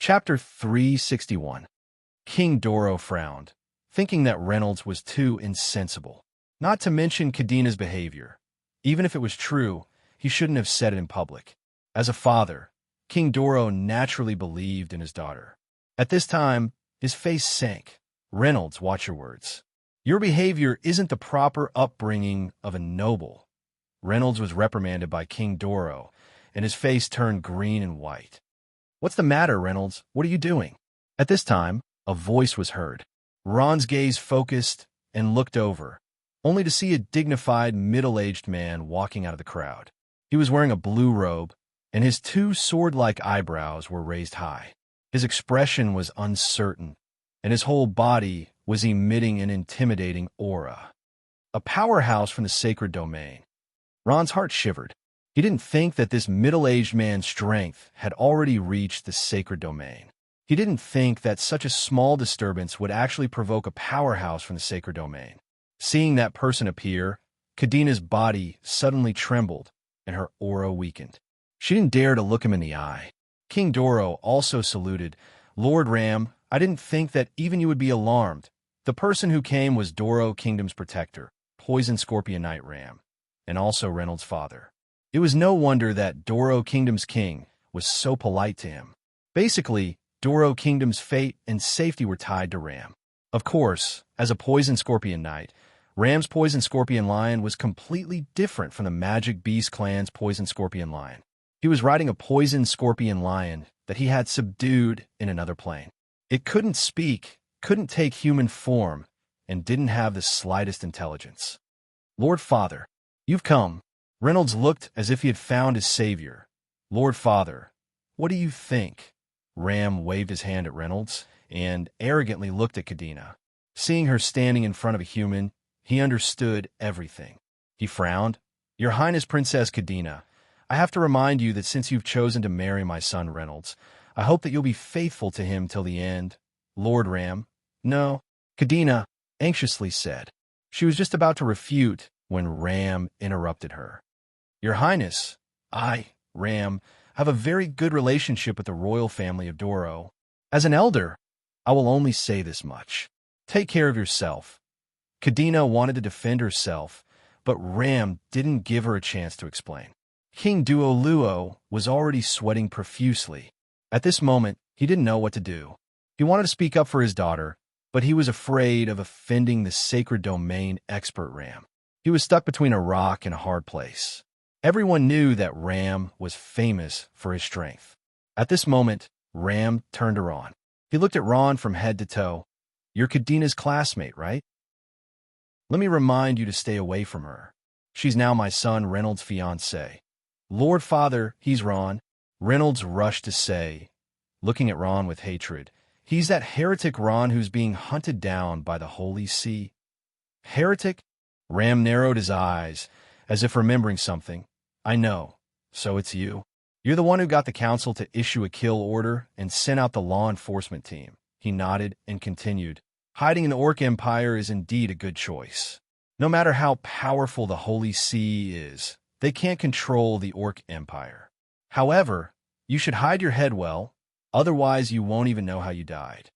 Chapter 361. King Doro frowned, thinking that Reynolds was too insensible. Not to mention Kadina's behavior. Even if it was true, he shouldn't have said it in public. As a father, King Doro naturally believed in his daughter. At this time, his face sank. Reynolds, watch your words. Your behavior isn't the proper upbringing of a noble. Reynolds was reprimanded by King Doro, and his face turned green and white. What's the matter, Reynolds? What are you doing? At this time, a voice was heard. Ron's gaze focused and looked over, only to see a dignified, middle-aged man walking out of the crowd. He was wearing a blue robe, and his two sword-like eyebrows were raised high. His expression was uncertain, and his whole body was emitting an intimidating aura. A powerhouse from the sacred domain. Ron's heart shivered. He didn't think that this middle-aged man's strength had already reached the sacred domain. He didn't think that such a small disturbance would actually provoke a powerhouse from the sacred domain. Seeing that person appear, Kadina's body suddenly trembled, and her aura weakened. She didn't dare to look him in the eye. King Doro also saluted. Lord Ram, I didn't think that even you would be alarmed. The person who came was Doro Kingdom's protector, Poison Scorpion Knight Ram, and also Reynolds' father. It was no wonder that Doro Kingdom's king was so polite to him. Basically, Doro Kingdom's fate and safety were tied to Ram. Of course, as a Poison Scorpion Knight, Ram's Poison Scorpion Lion was completely different from the Magic Beast clan's Poison Scorpion Lion. He was riding a Poison Scorpion Lion that he had subdued in another plane. It couldn't speak, couldn't take human form, and didn't have the slightest intelligence. Lord Father, you've come. Reynolds looked as if he had found his savior. Lord Father, what do you think? Ram waved his hand at Reynolds and arrogantly looked at Kadina. Seeing her standing in front of a human, he understood everything. He frowned. Your Highness Princess Kadina, I have to remind you that since you've chosen to marry my son Reynolds, I hope that you'll be faithful to him till the end. Lord Ram, no, Kadina anxiously said. She was just about to refute when Ram interrupted her. Your Highness, I, Ram, have a very good relationship with the royal family of Doro. As an elder, I will only say this much. Take care of yourself. Kadina wanted to defend herself, but Ram didn't give her a chance to explain. King Duoluo was already sweating profusely. At this moment, he didn't know what to do. He wanted to speak up for his daughter, but he was afraid of offending the sacred domain expert Ram. He was stuck between a rock and a hard place. Everyone knew that Ram was famous for his strength. At this moment, Ram turned to Ron. He looked at Ron from head to toe. You're Kadina's classmate, right? Let me remind you to stay away from her. She's now my son Reynolds' fiancée. Lord Father, he's Ron. Reynolds rushed to say, looking at Ron with hatred, he's that heretic Ron who's being hunted down by the Holy See. Heretic? Ram narrowed his eyes, as if remembering something. I know. So it's you. You're the one who got the council to issue a kill order and sent out the law enforcement team. He nodded and continued. Hiding in the Orc Empire is indeed a good choice. No matter how powerful the Holy See is, they can't control the Orc Empire. However, you should hide your head well, otherwise you won't even know how you died.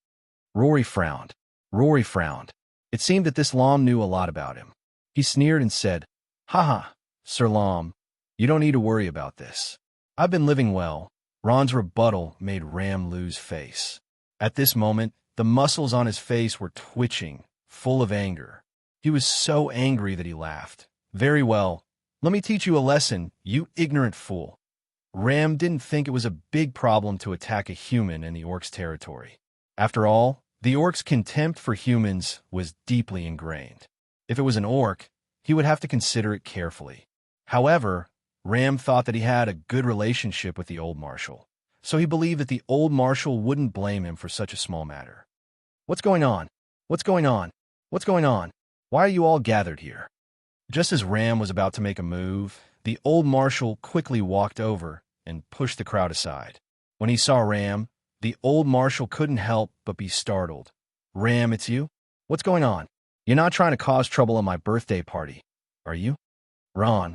Rory frowned. It seemed that this Lam knew a lot about him. He sneered and said, Haha, Sir Lam, you don't need to worry about this. I've been living well. Ron's rebuttal made Ram lose face. At this moment, the muscles on his face were twitching, full of anger. He was so angry that he laughed. Very well. Let me teach you a lesson, you ignorant fool. Ram didn't think it was a big problem to attack a human in the orc's territory. After all, the orc's contempt for humans was deeply ingrained. If it was an orc, he would have to consider it carefully. However, Ram thought that he had a good relationship with the old marshal, so he believed that the old marshal wouldn't blame him for such a small matter. What's going on? What's going on? What's going on? Why are you all gathered here? Just as Ram was about to make a move, the old marshal quickly walked over and pushed the crowd aside. When he saw Ram, the old marshal couldn't help but be startled. Ram, it's you? What's going on? You're not trying to cause trouble at my birthday party, are you? Ron,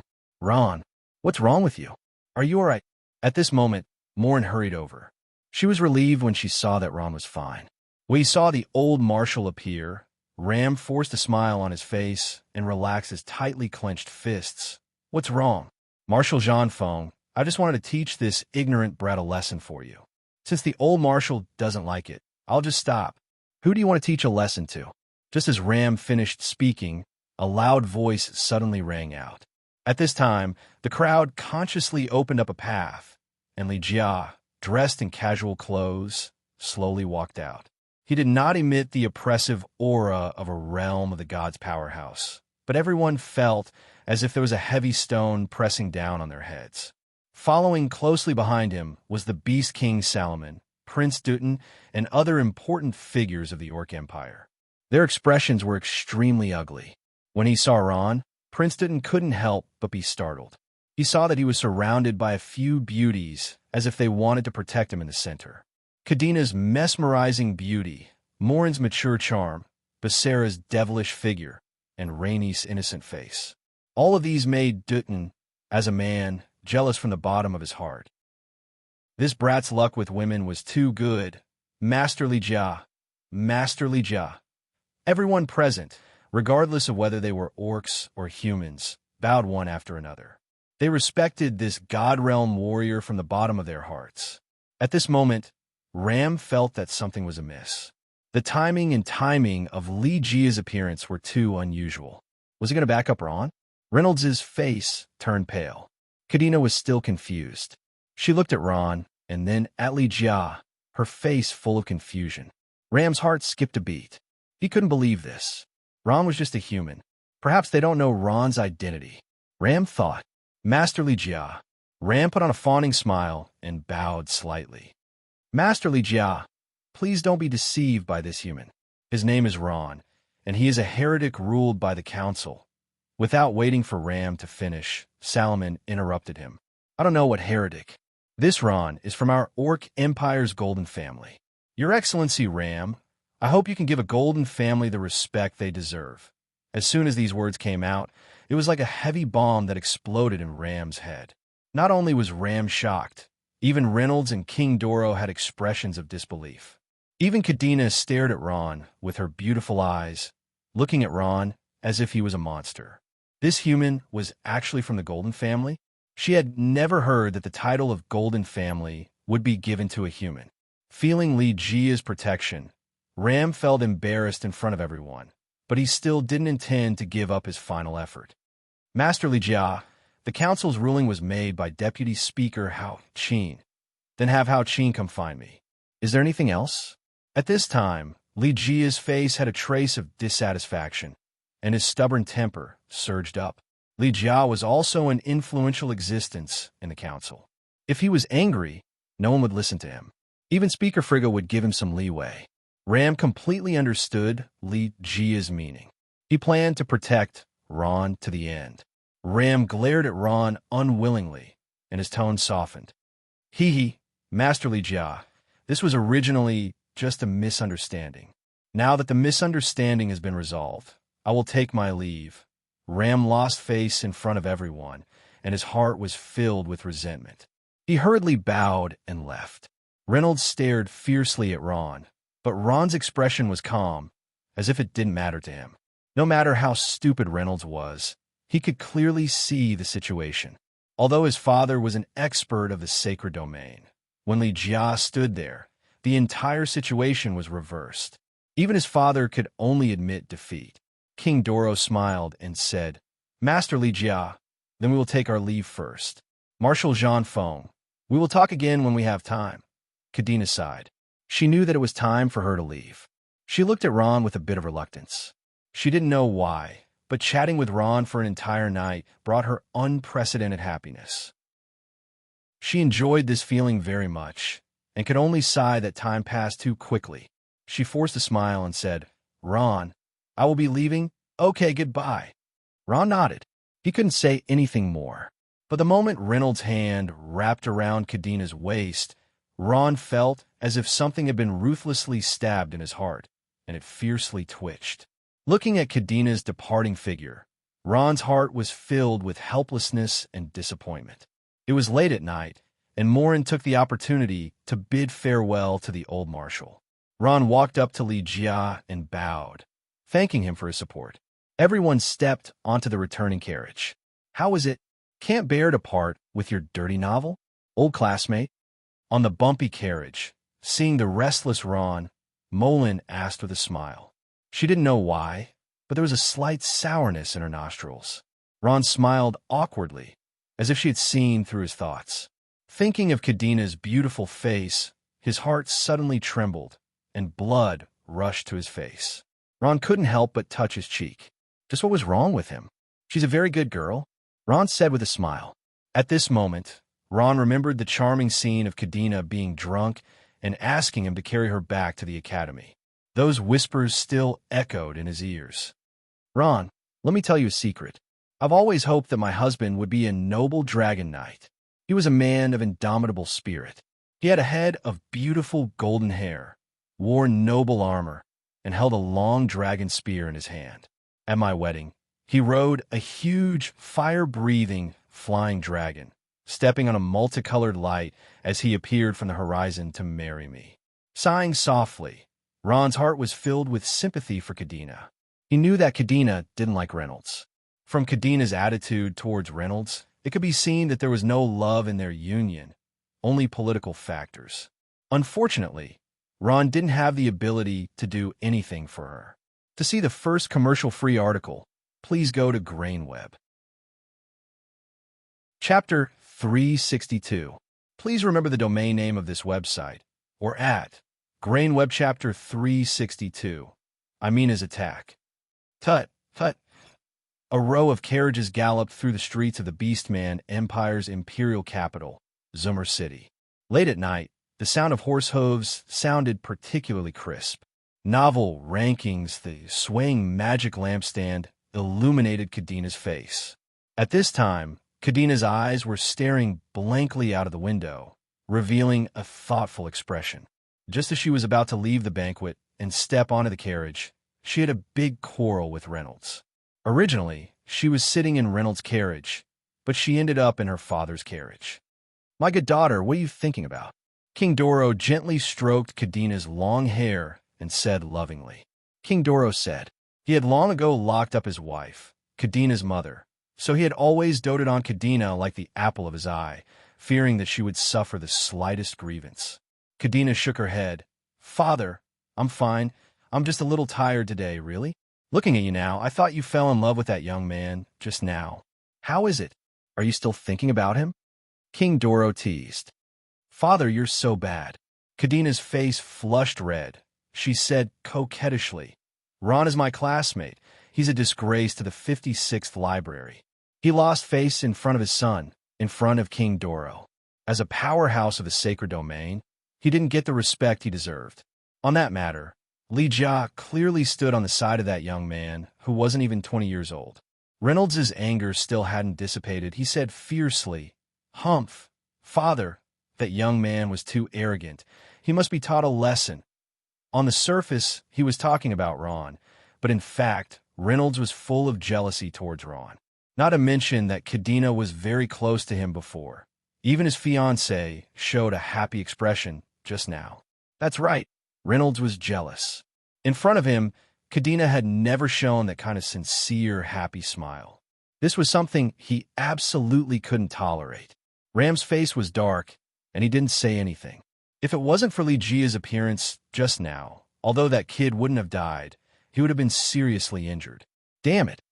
what's wrong with you? Are you all right? At this moment, Morin hurried over. She was relieved when she saw that Ron was fine. When he saw the old marshal appear, Ram forced a smile on his face and relaxed his tightly clenched fists. "What's wrong?" "Marshal Jean Fong, I just wanted to teach this ignorant brat a lesson for you. Since the old marshal doesn't like it, I'll just stop." "Who do you want to teach a lesson to?" Just as Ram finished speaking, a loud voice suddenly rang out. At this time, the crowd consciously opened up a path, and Li Jia, dressed in casual clothes, slowly walked out. He did not emit the oppressive aura of a realm of the gods' powerhouse, but everyone felt as if there was a heavy stone pressing down on their heads. Following closely behind him was the Beast King Salomon, Prince Dutton, and other important figures of the Orc Empire. Their expressions were extremely ugly. When he saw Ron, Prince Dutton couldn't help but be startled. He saw that he was surrounded by a few beauties, as if they wanted to protect him in the center. Kadina's mesmerizing beauty, Morin's mature charm, Basara's devilish figure, and Rainey's innocent face. All of these made Dutton, as a man, jealous from the bottom of his heart. This brat's luck with women was too good. Masterly Jia. Masterly Jia. Everyone present, regardless of whether they were orcs or humans, bowed one after another. They respected this god realm warrior from the bottom of their hearts. At this moment, Ram felt that something was amiss. The timing of Li Jia's appearance were too unusual. Was he going to back up Ron? Reynolds's face turned pale. Kadina was still confused. She looked at Ron, and then at Li Jia, her face full of confusion. Ram's heart skipped a beat. He couldn't believe this. Ron was just a human. Perhaps they don't know Ron's identity. Ram thought. Masterly Jia. Ram put on a fawning smile and bowed slightly. Masterly Jia, please don't be deceived by this human. His name is Ron, and he is a heretic ruled by the council. Without waiting for Ram to finish, Salomon interrupted him. I don't know what heretic. This Ron is from our Orc Empire's golden family. Your Excellency Ram, I hope you can give a golden family the respect they deserve. As soon as these words came out, it was like a heavy bomb that exploded in Ram's head. Not only was Ram shocked, even Reynolds and King Doro had expressions of disbelief. Even Kadina stared at Ron with her beautiful eyes, looking at Ron as if he was a monster. This human was actually from the Golden Family? She had never heard that the title of Golden Family would be given to a human. Feeling Li Jia's protection, Ram felt embarrassed in front of everyone, but he still didn't intend to give up his final effort. Master Li Jia, the council's ruling was made by Deputy Speaker Hao Qin. Then have Hao Qin come find me. Is there anything else? At this time, Li Jia's face had a trace of dissatisfaction, and his stubborn temper surged up. Li Jia was also an influential existence in the council. If he was angry, no one would listen to him. Even Speaker Frigga would give him some leeway. Ram completely understood Li Jia's meaning. He planned to protect Ron to the end. Ram glared at Ron unwillingly, and his tone softened. Hee, Master Li Jia, this was originally just a misunderstanding. Now that the misunderstanding has been resolved, I will take my leave. Ram lost face in front of everyone, and his heart was filled with resentment. He hurriedly bowed and left. Reynolds stared fiercely at Ron, but Ron's expression was calm, as if it didn't matter to him. No matter how stupid Reynolds was, he could clearly see the situation. Although his father was an expert of the sacred domain, when Li Jia stood there, the entire situation was reversed. Even his father could only admit defeat. King Doro smiled and said, Master Li Jia, then we will take our leave first. Marshal Jean Fong, we will talk again when we have time. Kadina sighed. She knew that it was time for her to leave. She looked at Ron with a bit of reluctance. She didn't know why, but chatting with Ron for an entire night brought her unprecedented happiness. She enjoyed this feeling very much, and could only sigh that time passed too quickly. She forced a smile and said, Ron, I will be leaving. Okay, goodbye. Ron nodded. He couldn't say anything more. But the moment Reynolds' hand wrapped around Kadina's waist, Ron felt as if something had been ruthlessly stabbed in his heart, and it fiercely twitched. Looking at Kadina's departing figure, Ron's heart was filled with helplessness and disappointment. It was late at night, and Morin took the opportunity to bid farewell to the old marshal. Ron walked up to Li Jia and bowed, thanking him for his support. Everyone stepped onto the returning carriage. "How is it? Can't bear to part with your dirty novel, old classmate?" On the bumpy carriage, seeing the restless Ron, Molin asked with a smile. She didn't know why, but there was a slight sourness in her nostrils. Ron smiled awkwardly, as if she had seen through his thoughts. Thinking of Kadina's beautiful face, his heart suddenly trembled, and blood rushed to his face. Ron couldn't help but touch his cheek. Just what was wrong with him? "She's a very good girl," Ron said with a smile. At this moment, Ron remembered the charming scene of Kadina being drunk and asking him to carry her back to the academy. Those whispers still echoed in his ears. "Ron, let me tell you a secret. I've always hoped that my husband would be a noble dragon knight. He was a man of indomitable spirit. He had a head of beautiful golden hair, wore noble armor, and held a long dragon spear in his hand. At my wedding, he rode a huge, fire-breathing, flying dragon, stepping on a multicolored light as he appeared from the horizon to marry me." Sighing softly, Ron's heart was filled with sympathy for Kadina. He knew that Kadina didn't like Reynolds. From Kadina's attitude towards Reynolds, it could be seen that there was no love in their union, only political factors. Unfortunately, Ron didn't have the ability to do anything for her. To see the first commercial-free article, please go to GrainWeb. Chapter 362. Please remember the domain name of this website, or at GrainWeb Chapter 362. I mean his attack. Tut, tut. A row of carriages galloped through the streets of the Beastman Empire's imperial capital, Zoomer City. Late at night, the sound of horse hooves sounded particularly crisp. Novel rankings, the swaying magic lampstand, illuminated Kadina's face. At this time, Kadina's eyes were staring blankly out of the window, revealing a thoughtful expression. Just as she was about to leave the banquet and step onto the carriage, she had a big quarrel with Reynolds. Originally, she was sitting in Reynolds' carriage, but she ended up in her father's carriage. "My good daughter, what are you thinking about?" King Doro gently stroked Kadina's long hair and said lovingly. King Doro said he had long ago locked up his wife, Kadina's mother, so he had always doted on Kadina like the apple of his eye, fearing that she would suffer the slightest grievance. Kadina shook her head. "Father, I'm fine. I'm just a little tired today, really. Looking at you now, I thought you fell in love with that young man just now. How is it? Are you still thinking about him?" King Doro teased. "Father, you're so bad." Kadina's face flushed red. She said coquettishly, "Ron is my classmate. He's a disgrace to the 56th library. He lost face in front of his son, in front of King Doro. As a powerhouse of the sacred domain, he didn't get the respect he deserved. On that matter, Li Jia clearly stood on the side of that young man who wasn't even 20 years old." Reynolds's anger still hadn't dissipated. He said fiercely, "Humph, father, that young man was too arrogant. He must be taught a lesson." On the surface, he was talking about Ron, but in fact, Reynolds was full of jealousy towards Ron. Not to mention that Kadina was very close to him before. Even his fiancée showed a happy expression just now. That's right, Reynolds was jealous. In front of him, Kadina had never shown that kind of sincere, happy smile. This was something he absolutely couldn't tolerate. Ram's face was dark, and he didn't say anything. If it wasn't for Li Jia's appearance just now, although that kid wouldn't have died, he would have been seriously injured. Damn it!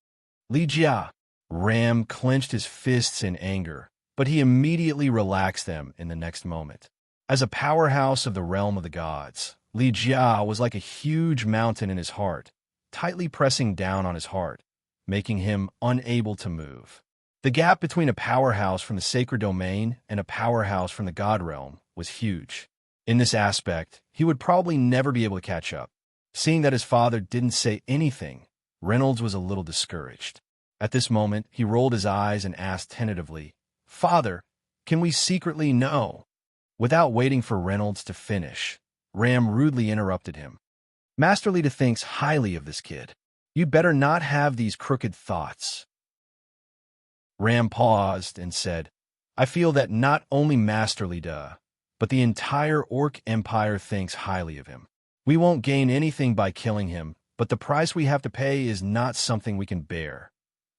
Li Jia! Ram clenched his fists in anger, but he immediately relaxed them in the next moment. As a powerhouse of the realm of the gods, Li Jia was like a huge mountain in his heart, tightly pressing down on his heart, making him unable to move. The gap between a powerhouse from the sacred domain and a powerhouse from the god realm was huge. In this aspect, he would probably never be able to catch up. Seeing that his father didn't say anything, Reynolds was a little discouraged. At this moment, he rolled his eyes and asked tentatively, "Father, can we secretly know?" Without waiting for Reynolds to finish, Ram rudely interrupted him. "Master Lita thinks highly of this kid. You'd better not have these crooked thoughts." Ram paused and said, I feel that not only Masterly Duh, but the entire Orc Empire thinks highly of him. We won't gain anything by killing him, but the price we have to pay is not something we can bear."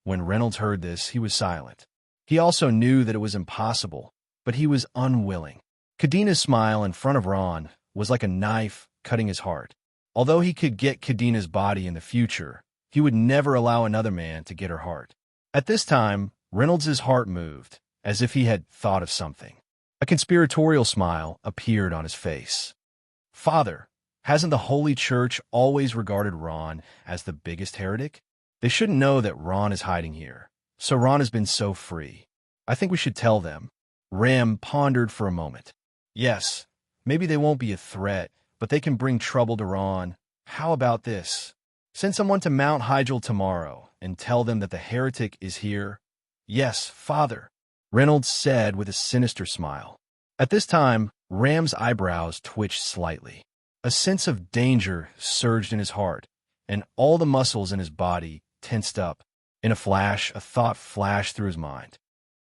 When Reynolds heard this, he was silent. He also knew that it was impossible, but he was unwilling. Kadina's smile in front of Ron was like a knife cutting his heart. Although he could get Kadina's body in the future, he would never allow another man to get her heart. At this time, Reynolds's heart moved, as if he had thought of something. A conspiratorial smile appeared on his face. "Father, hasn't the Holy Church always regarded Ron as the biggest heretic? They shouldn't know that Ron is hiding here, so Ron has been so free. I think we should tell them." Ram pondered for a moment. "Yes, maybe they won't be a threat, but they can bring trouble to Ron. How about this? Send someone to Mount Hygel tomorrow and tell them that the heretic is here." "Yes, Father," Reynolds said with a sinister smile. At this time, Ram's eyebrows twitched slightly. A sense of danger surged in his heart, and all the muscles in his body tensed up. In a flash, a thought flashed through his mind.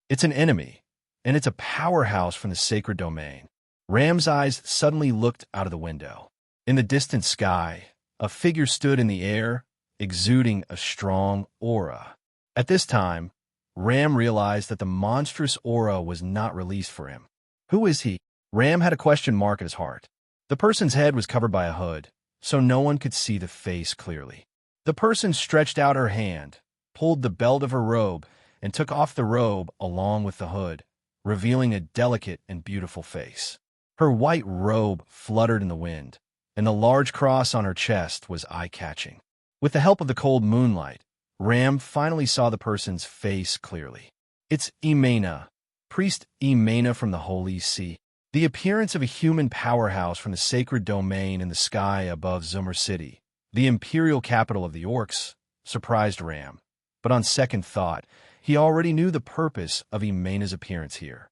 It's an enemy, and it's a powerhouse from the sacred domain. Ram's eyes suddenly looked out of the window. In the distant sky, a figure stood in the air, exuding a strong aura. At this time, Ram realized that the monstrous aura was not released for him. Who is he? Ram had a question mark at his heart. The person's head was covered by a hood, so no one could see the face clearly. The person stretched out her hand, pulled the belt of her robe, and took off the robe along with the hood, revealing a delicate and beautiful face. Her white robe fluttered in the wind, and the large cross on her chest was eye-catching. With the help of the cold moonlight, Ram finally saw the person's face clearly. It's Emena, Priest Emena from the Holy See. The appearance of a human powerhouse from the sacred domain in the sky above Zumur City, the imperial capital of the Orcs, surprised Ram. But on second thought, he already knew the purpose of Emena's appearance here.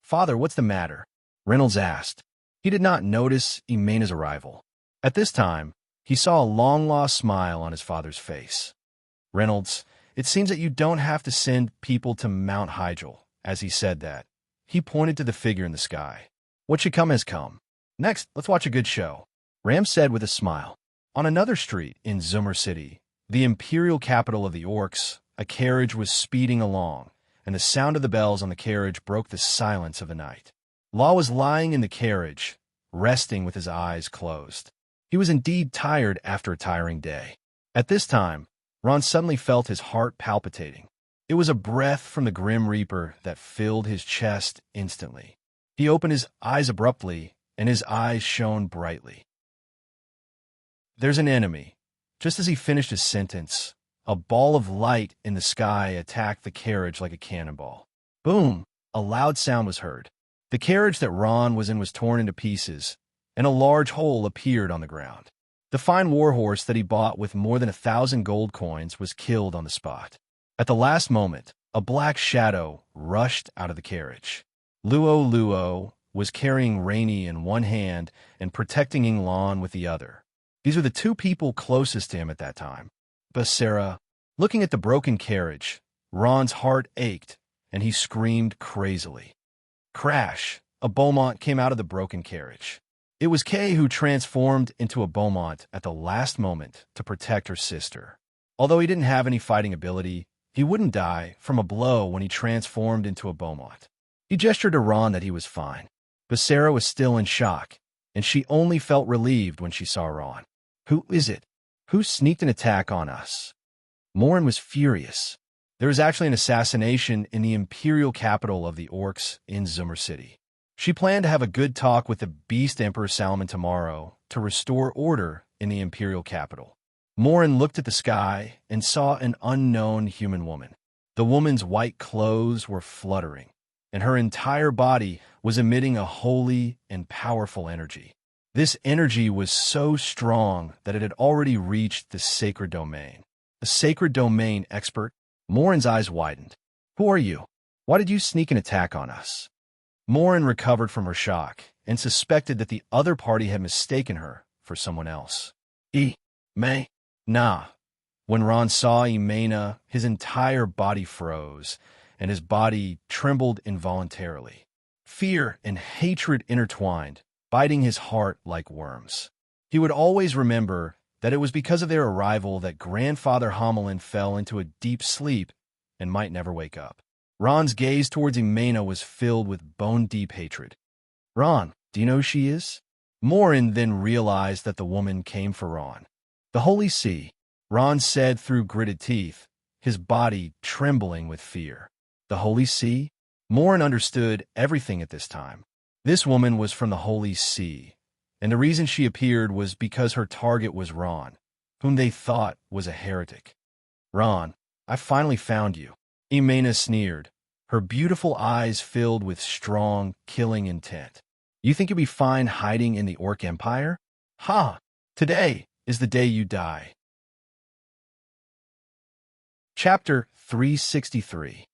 "Father, what's the matter?" Reynolds asked. He did not notice Emena's arrival. At this time, he saw a long-lost smile on his father's face. "Reynolds, it seems that you don't have to send people to Mount Hygel." As he said that, he pointed to the figure in the sky. "What should come has come. Next, let's watch a good show," Ram said with a smile. On another street in Zumur City, the imperial capital of the Orcs, a carriage was speeding along, and the sound of the bells on the carriage broke the silence of the night. Law was lying in the carriage, resting with his eyes closed. He was indeed tired after a tiring day. At this time, Ron suddenly felt his heart palpitating. It was a breath from the Grim Reaper that filled his chest instantly. He opened his eyes abruptly, and his eyes shone brightly. "There's an enemy." Just as he finished his sentence, a ball of light in the sky attacked the carriage like a cannonball. Boom! A loud sound was heard. The carriage that Ron was in was torn into pieces, and a large hole appeared on the ground. The fine warhorse that he bought with more than 1,000 gold coins was killed on the spot. At the last moment, a black shadow rushed out of the carriage. Luo was carrying Rainey in one hand and protecting Inglan with the other. These were the two people closest to him at that time. Basera, looking at the broken carriage, Ron's heart ached, and he screamed crazily. Crash! A Beaumont came out of the broken carriage. It was Kay who transformed into a Beaumont at the last moment to protect her sister. Although he didn't have any fighting ability, he wouldn't die from a blow when he transformed into a Beaumont. He gestured to Ron that he was fine. Basera was still in shock, and she only felt relieved when she saw Ron. "Who is it? Who sneaked an attack on us?" Morin was furious. There was actually an assassination in the imperial capital of the Orcs in Zumur City. She planned to have a good talk with the Beast Emperor Salomon tomorrow to restore order in the imperial capital. Morin looked at the sky and saw an unknown human woman. The woman's white clothes were fluttering, and her entire body was emitting a holy and powerful energy. This energy was so strong that it had already reached the sacred domain. A sacred domain expert? Morin's eyes widened. "Who are you? Why did you sneak an attack on us?" Morin recovered from her shock and suspected that the other party had mistaken her for someone else. Nah. When Ron saw Emena, his entire body froze, and his body trembled involuntarily. Fear and hatred intertwined, biting his heart like worms. He would always remember that it was because of their arrival that Grandfather Homelin fell into a deep sleep and might never wake up. Ron's gaze towards Imena was filled with bone-deep hatred. "Ron, do you know who she is?" Morin then realized that the woman came for Ron. "The Holy See," Ron said through gritted teeth, his body trembling with fear. The Holy See? Morin understood everything at this time. This woman was from the Holy See, and the reason she appeared was because her target was Ron, whom they thought was a heretic. "Ron, I finally found you," Imena sneered, her beautiful eyes filled with strong, killing intent. "You think you'll be fine hiding in the Orc Empire? Ha! Today is the day you die." Chapter 363.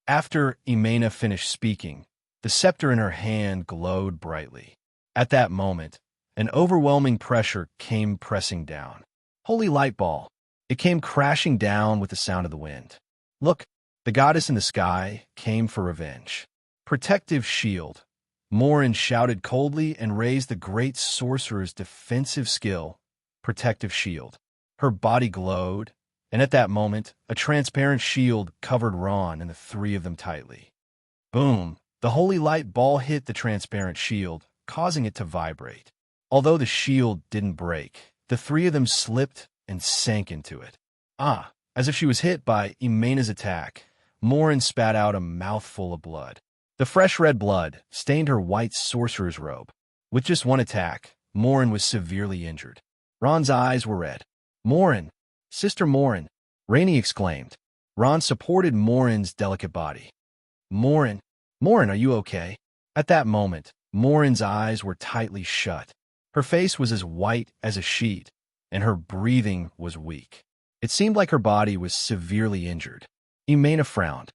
After Imena finished speaking, the scepter in her hand glowed brightly. At that moment, an overwhelming pressure came pressing down. Holy light ball! It came crashing down with the sound of the wind. "Look, the goddess in the sky came for revenge." "Protective shield," Morin shouted coldly and raised the great sorcerer's defensive skill, protective shield. Her body glowed, and at that moment, a transparent shield covered Ron and the three of them tightly. Boom! The holy light ball hit the transparent shield, causing it to vibrate. Although the shield didn't break, the three of them slipped and sank into it. As if she was hit by Imena's attack, Morin spat out a mouthful of blood. The fresh red blood stained her white sorcerer's robe. With just one attack, Morin was severely injured. Ron's eyes were red. "Morin! Sister Morin!" Rainey exclaimed. Ron supported Morin's delicate body. "Morin! Morin, are you okay?" At that moment, Morin's eyes were tightly shut. Her face was as white as a sheet, and her breathing was weak. It seemed like her body was severely injured. Imena frowned.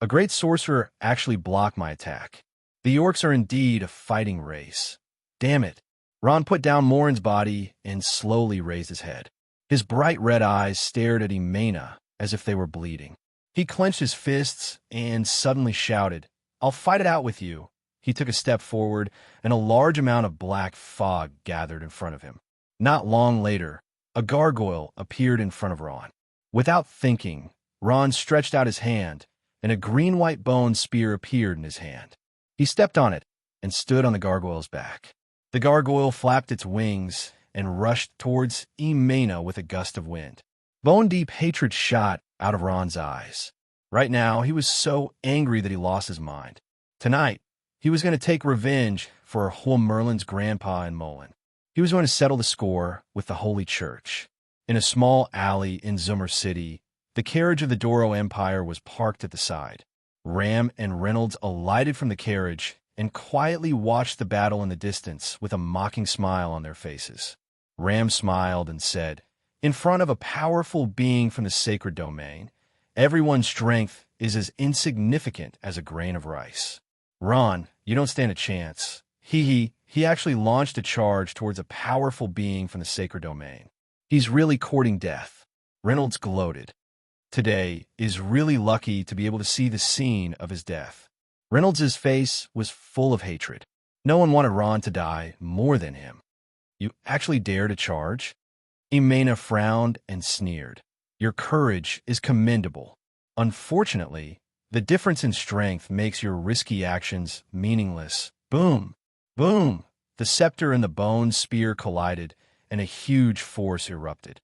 "A great sorcerer actually blocked my attack. The orcs are indeed a fighting race. Damn it." Ron put down Morin's body and slowly raised his head. His bright red eyes stared at Imena as if they were bleeding. He clenched his fists and suddenly shouted, "I'll fight it out with you." He took a step forward, and a large amount of black fog gathered in front of him. Not long later, a gargoyle appeared in front of Ron. Without thinking, Ron stretched out his hand, and a green-white bone spear appeared in his hand. He stepped on it and stood on the gargoyle's back. The gargoyle flapped its wings and rushed towards Imena with a gust of wind. Bone-deep hatred shot out of Ron's eyes. Right now, he was so angry that he lost his mind. Tonight, he was going to take revenge for Merlin's grandpa in Molen. He was going to settle the score with the Holy Church. In a small alley in Zummer City, the carriage of the Doro Empire was parked at the side. Ram and Reynolds alighted from the carriage and quietly watched the battle in the distance with a mocking smile on their faces. Ram smiled and said, "In front of a powerful being from the sacred domain, everyone's strength is as insignificant as a grain of rice. Ron, you don't stand a chance." He actually launched a charge towards a powerful being from the sacred domain. "He's really courting death." Reynolds gloated. Today is really lucky to be able to see the scene of his death. Reynolds' face was full of hatred. No one wanted Ron to die more than him. "You actually dare to charge?" Imena frowned and sneered. "Your courage is commendable. Unfortunately, the difference in strength makes your risky actions meaningless." Boom! Boom! The scepter and the bone spear collided, and a huge force erupted.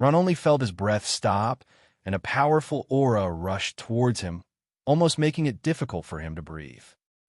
Ron only felt his breath stop, and a powerful aura rushed towards him, almost making it difficult for him to breathe.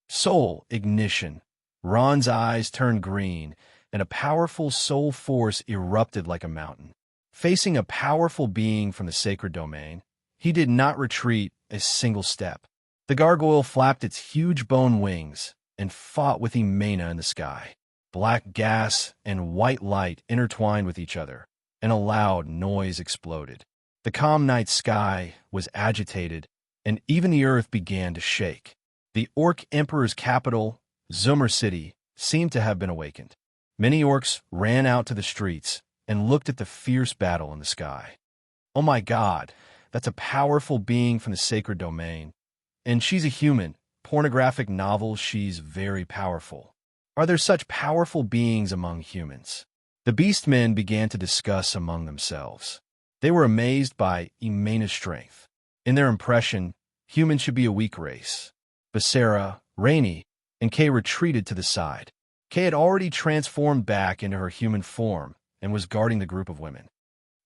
Soul ignition. Ron's eyes turned green, and a powerful soul force erupted like a mountain. Facing a powerful being from the sacred domain, he did not retreat a single step. The gargoyle flapped its huge bone wings and fought with Imena in the sky. Black gas and white light intertwined with each other, and a loud noise exploded. The calm night sky was agitated, and even the earth began to shake. The Orc Emperor's capital, Zummer City, seemed to have been awakened. Many orcs ran out to the streets and looked at the fierce battle in the sky. "Oh my God, That's a powerful being from the sacred domain. And she's a human. Pornographic novels, she's very powerful. Are there such powerful beings among humans? The beastmen began to discuss among themselves. They were amazed by Imena's strength. In their impression, humans should be a weak race. Basara, Rainey, and Kay retreated to the side. Kay had already transformed back into her human form and was guarding the group of women.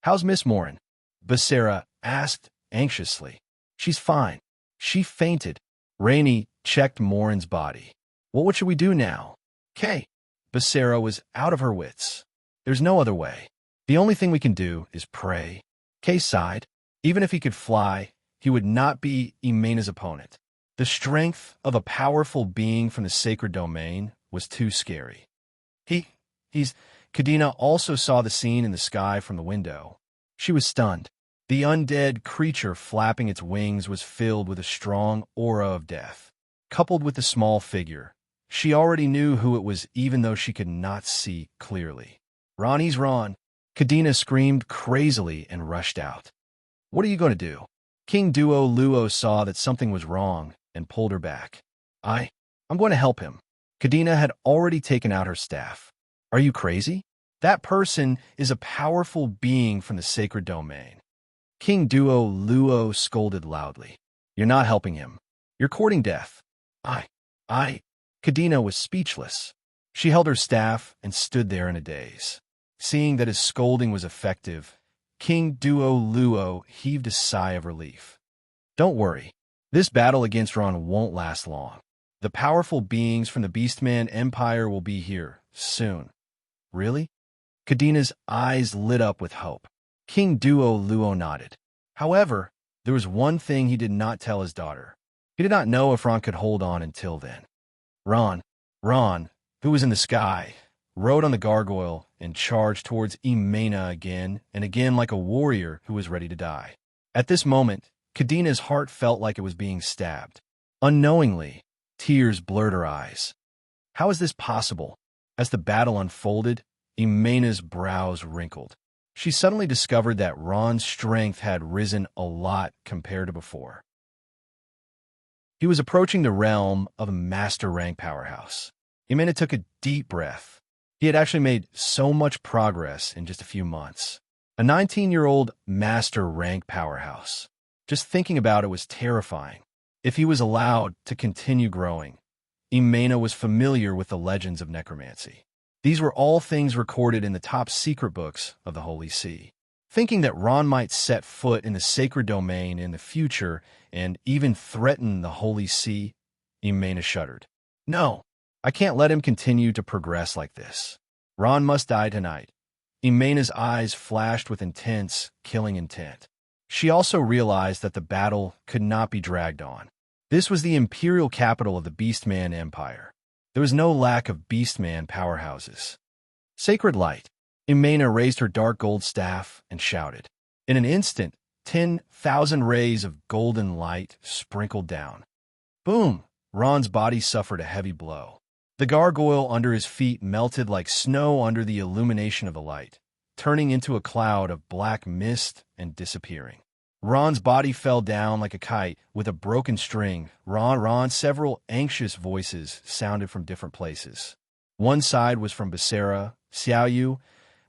"How's Miss Morin?" Basara asked anxiously. "She's fine. She fainted." Rainey checked Morin's body. "Well, what should we do now?" "Kay." Basara was out of her wits. "There's no other way. The only thing we can do is pray." Kay sighed. Even if he could fly, he would not be Imena's opponent. The strength of a powerful being from the sacred domain was too scary. He's... Kadena also saw the scene in the sky from the window. She was stunned. The undead creature flapping its wings was filled with a strong aura of death. Coupled with the small figure, she already knew who it was even though she could not see clearly. "Ronnie's Ron!" Kadena screamed crazily and rushed out. "What are you going to do?" King Duo Luo saw that something was wrong and pulled her back. I'm going to help him." Kadena had already taken out her staff. "Are you crazy? That person is a powerful being from the sacred domain." King Duo Luo scolded loudly. "You're not helping him. You're courting death." Kadena was speechless. She held her staff and stood there in a daze. Seeing that his scolding was effective, King Duo Luo heaved a sigh of relief. "Don't worry. This battle against Ron won't last long. The powerful beings from the Beastman Empire will be here soon." "Really?" Kadena's eyes lit up with hope. King Duo Luo nodded. However, there was one thing he did not tell his daughter. He did not know if Ron could hold on until then. Ron, who was in the sky, rode on the gargoyle and charged towards Imena again and again like a warrior who was ready to die. At this moment, Kadena's heart felt like it was being stabbed. Unknowingly, tears blurred her eyes. How is this possible? As the battle unfolded, Imena's brows wrinkled. She suddenly discovered that Ron's strength had risen a lot compared to before. He was approaching the realm of a master rank powerhouse. Imena took a deep breath. He had actually made so much progress in just a few months. A 19-year-old master rank powerhouse. Just thinking about it was terrifying. If he was allowed to continue growing, Imena was familiar with the legends of necromancy. These were all things recorded in the top secret books of the Holy See. Thinking that Ron might set foot in the sacred domain in the future and even threaten the Holy See, Imena shuddered. "No, I can't let him continue to progress like this. Ron must die tonight." Imena's eyes flashed with intense, killing intent. She also realized that the battle could not be dragged on. This was the imperial capital of the Beastman Empire. There was no lack of Beastman powerhouses. "Sacred light." Imena raised her dark gold staff and shouted. In an instant, 10,000 rays of golden light sprinkled down. Boom! Ron's body suffered a heavy blow. The gargoyle under his feet melted like snow under the illumination of the light, turning into a cloud of black mist and disappearing. Ron's body fell down like a kite with a broken string. Ron, several anxious voices sounded from different places. One side was from Basara, Xiaoyu,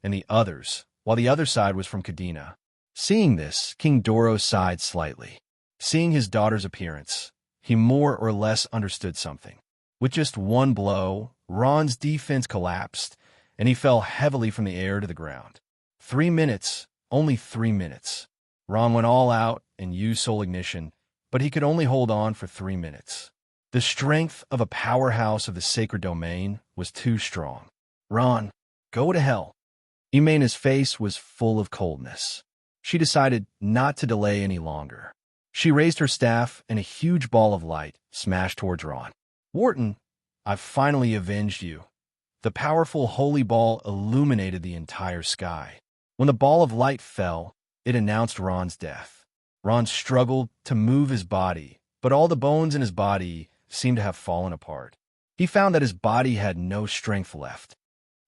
and the others, while the other side was from Kadena. Seeing this, King Doro sighed slightly. Seeing his daughter's appearance, he more or less understood something. With just one blow, Ron's defense collapsed, and he fell heavily from the air to the ground. 3 minutes, only 3 minutes. Ron went all out and used soul ignition, but he could only hold on for 3 minutes. The strength of a powerhouse of the sacred domain was too strong. "Ron, go to hell." Imena's face was full of coldness. She decided not to delay any longer. She raised her staff, and a huge ball of light smashed towards Ron. "Wharton, I've finally avenged you." The powerful holy ball illuminated the entire sky. When the ball of light fell, it announced Ron's death. Ron struggled to move his body, but all the bones in his body seemed to have fallen apart. He found that his body had no strength left.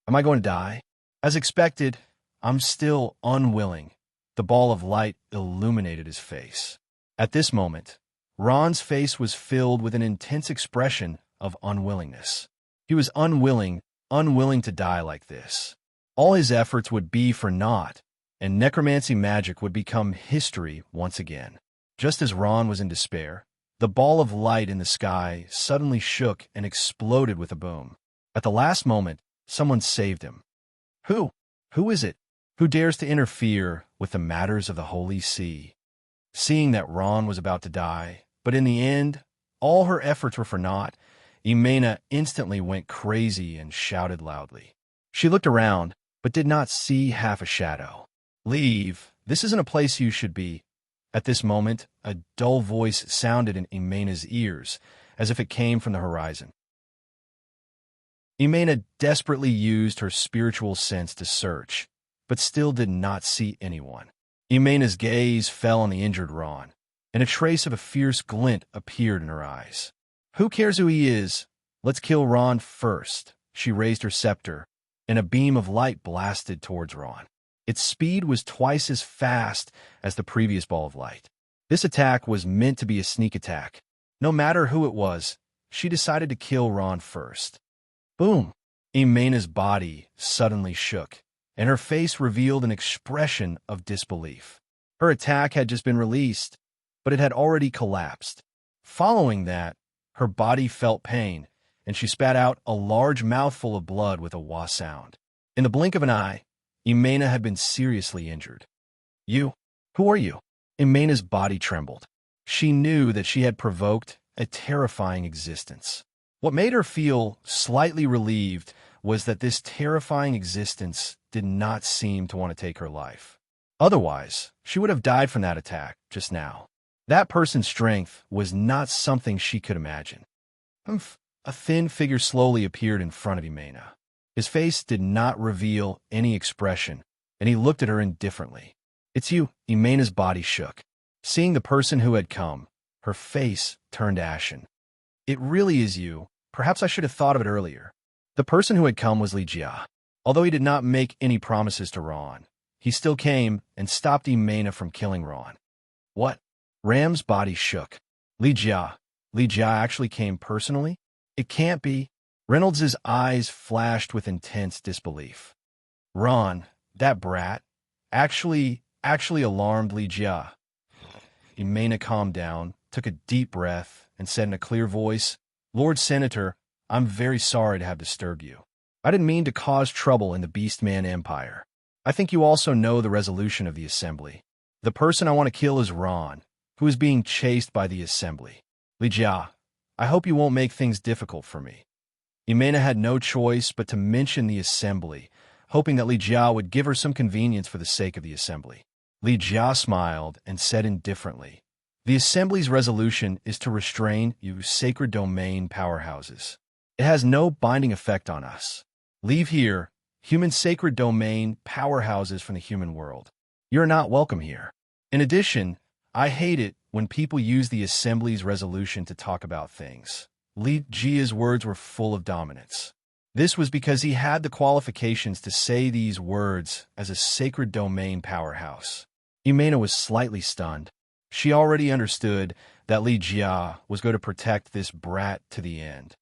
"Am I going to die?" As expected, I'm still unwilling. The ball of light illuminated his face. At this moment, Ron's face was filled with an intense expression of unwillingness. He was unwilling to die like this. All his efforts would be for naught, and necromancy magic would become history once again. Just as Ron was in despair, the ball of light in the sky suddenly shook and exploded with a boom. At the last moment, someone saved him. Who? Who is it? Who dares to interfere with the matters of the Holy See? Seeing that Ron was about to die, but in the end, all her efforts were for naught, Imena instantly went crazy and shouted loudly. She looked around, but did not see half a shadow. Leave. This isn't a place you should be. At this moment, a dull voice sounded in Imena's ears, as if it came from the horizon. Imena desperately used her spiritual sense to search, but still did not see anyone. Imena's gaze fell on the injured Ron, and a trace of a fierce glint appeared in her eyes. Who cares who he is? Let's kill Ron first. She raised her scepter, and a beam of light blasted towards Ron. Its speed was twice as fast as the previous ball of light. This attack was meant to be a sneak attack. No matter who it was, she decided to kill Ron first. Boom! Imena's body suddenly shook, and her face revealed an expression of disbelief. Her attack had just been released, but it had already collapsed. Following that, her body felt pain, and she spat out a large mouthful of blood with a wah sound. In the blink of an eye, Imena had been seriously injured. You? Who are you? Imena's body trembled. She knew that she had provoked a terrifying existence. What made her feel slightly relieved was that this terrifying existence did not seem to want to take her life. Otherwise, she would have died from that attack just now. That person's strength was not something she could imagine. A thin figure slowly appeared in front of Imena. His face did not reveal any expression, and he looked at her indifferently. It's you. Imena's body shook. Seeing the person who had come, her face turned ashen. It really is you. Perhaps I should have thought of it earlier. The person who had come was Li Jia. Although he did not make any promises to Ron, he still came and stopped Imena from killing Ron. What? Ram's body shook. Li Jia. Li Jia actually came personally? It can't be. Reynolds's eyes flashed with intense disbelief. Ron, that brat, actually alarmed Li Jia. Imena calmed down, took a deep breath, and said in a clear voice, Lord Senator, I'm very sorry to have disturbed you. I didn't mean to cause trouble in the Beastman Empire. I think you also know the resolution of the Assembly. The person I want to kill is Ron, who is being chased by the Assembly. Li Jia, I hope you won't make things difficult for me. Imena had no choice but to mention the Assembly, hoping that Li Jia would give her some convenience for the sake of the Assembly. Li Jia smiled and said indifferently, The Assembly's resolution is to restrain you sacred domain powerhouses. It has no binding effect on us. Leave here, human sacred domain powerhouses from the human world. You're not welcome here. In addition, I hate it when people use the Assembly's resolution to talk about things. Li Jia's words were full of dominance. This was because he had the qualifications to say these words as a sacred domain powerhouse. Imena was slightly stunned. She already understood that Li Jia was going to protect this brat to the end.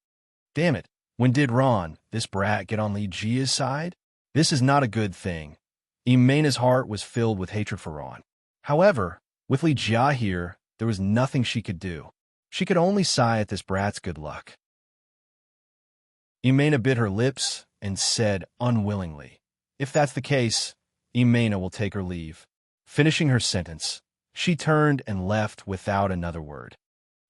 Damn it, when did Ron, this brat, get on Li Jia's side? This is not a good thing. Imena's heart was filled with hatred for Ron. However, with Li Jia here, there was nothing she could do. She could only sigh at this brat's good luck. Imena bit her lips and said unwillingly, If that's the case, Imena will take her leave. Finishing her sentence, she turned and left without another word.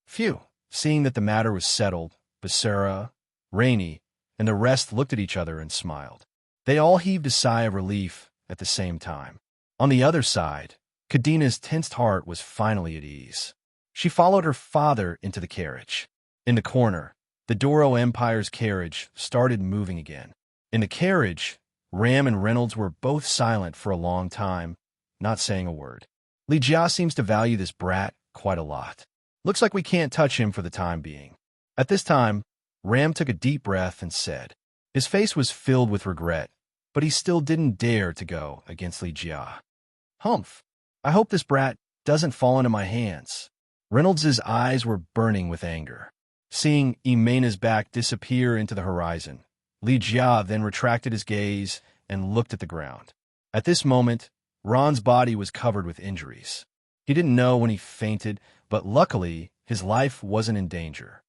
Phew! Seeing that the matter was settled, Basara, Rainey, and the rest looked at each other and smiled. They all heaved a sigh of relief at the same time. On the other side, Kadina's tensed heart was finally at ease. She followed her father into the carriage. In the corner, the Doro Empire's carriage started moving again. In the carriage, Ram and Reynolds were both silent for a long time, not saying a word. Li Jia seems to value this brat quite a lot. Looks like we can't touch him for the time being. At this time, Ram took a deep breath and said, his face was filled with regret, but he still didn't dare to go against Li Jia. Humph! I hope this brat doesn't fall into my hands. Reynolds's eyes were burning with anger. Seeing Imena's back disappear into the horizon, Li Jia then retracted his gaze and looked at the ground. At this moment, Ron's body was covered with injuries. He didn't know when he fainted, but luckily, his life wasn't in danger.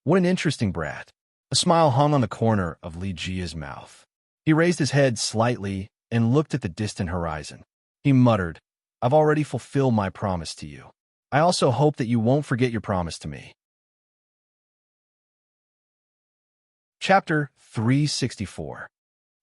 What an interesting brat. A smile hung on the corner of Li Jia's mouth. He raised his head slightly and looked at the distant horizon. He muttered, I've already fulfilled my promise to you. I also hope that you won't forget your promise to me. Chapter 364.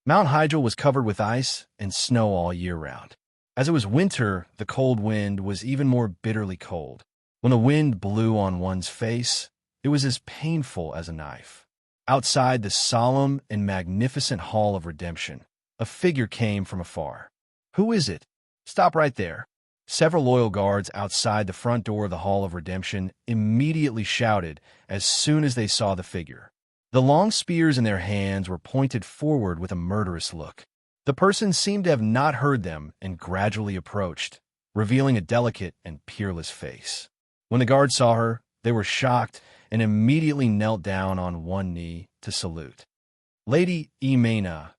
Mount Hydril was covered with ice and snow all year round. As it was winter, the cold wind was even more bitterly cold. When the wind blew on one's face, it was as painful as a knife. Outside the solemn and magnificent Hall of Redemption, a figure came from afar. Who is it? Stop right there. Several loyal guards outside the front door of the Hall of Redemption immediately shouted as soon as they saw the figure. The long spears in their hands were pointed forward with a murderous look. The person seemed to have not heard them and gradually approached, revealing a delicate and peerless face. When the guards saw her, they were shocked and immediately knelt down on one knee to salute. Lady Imena,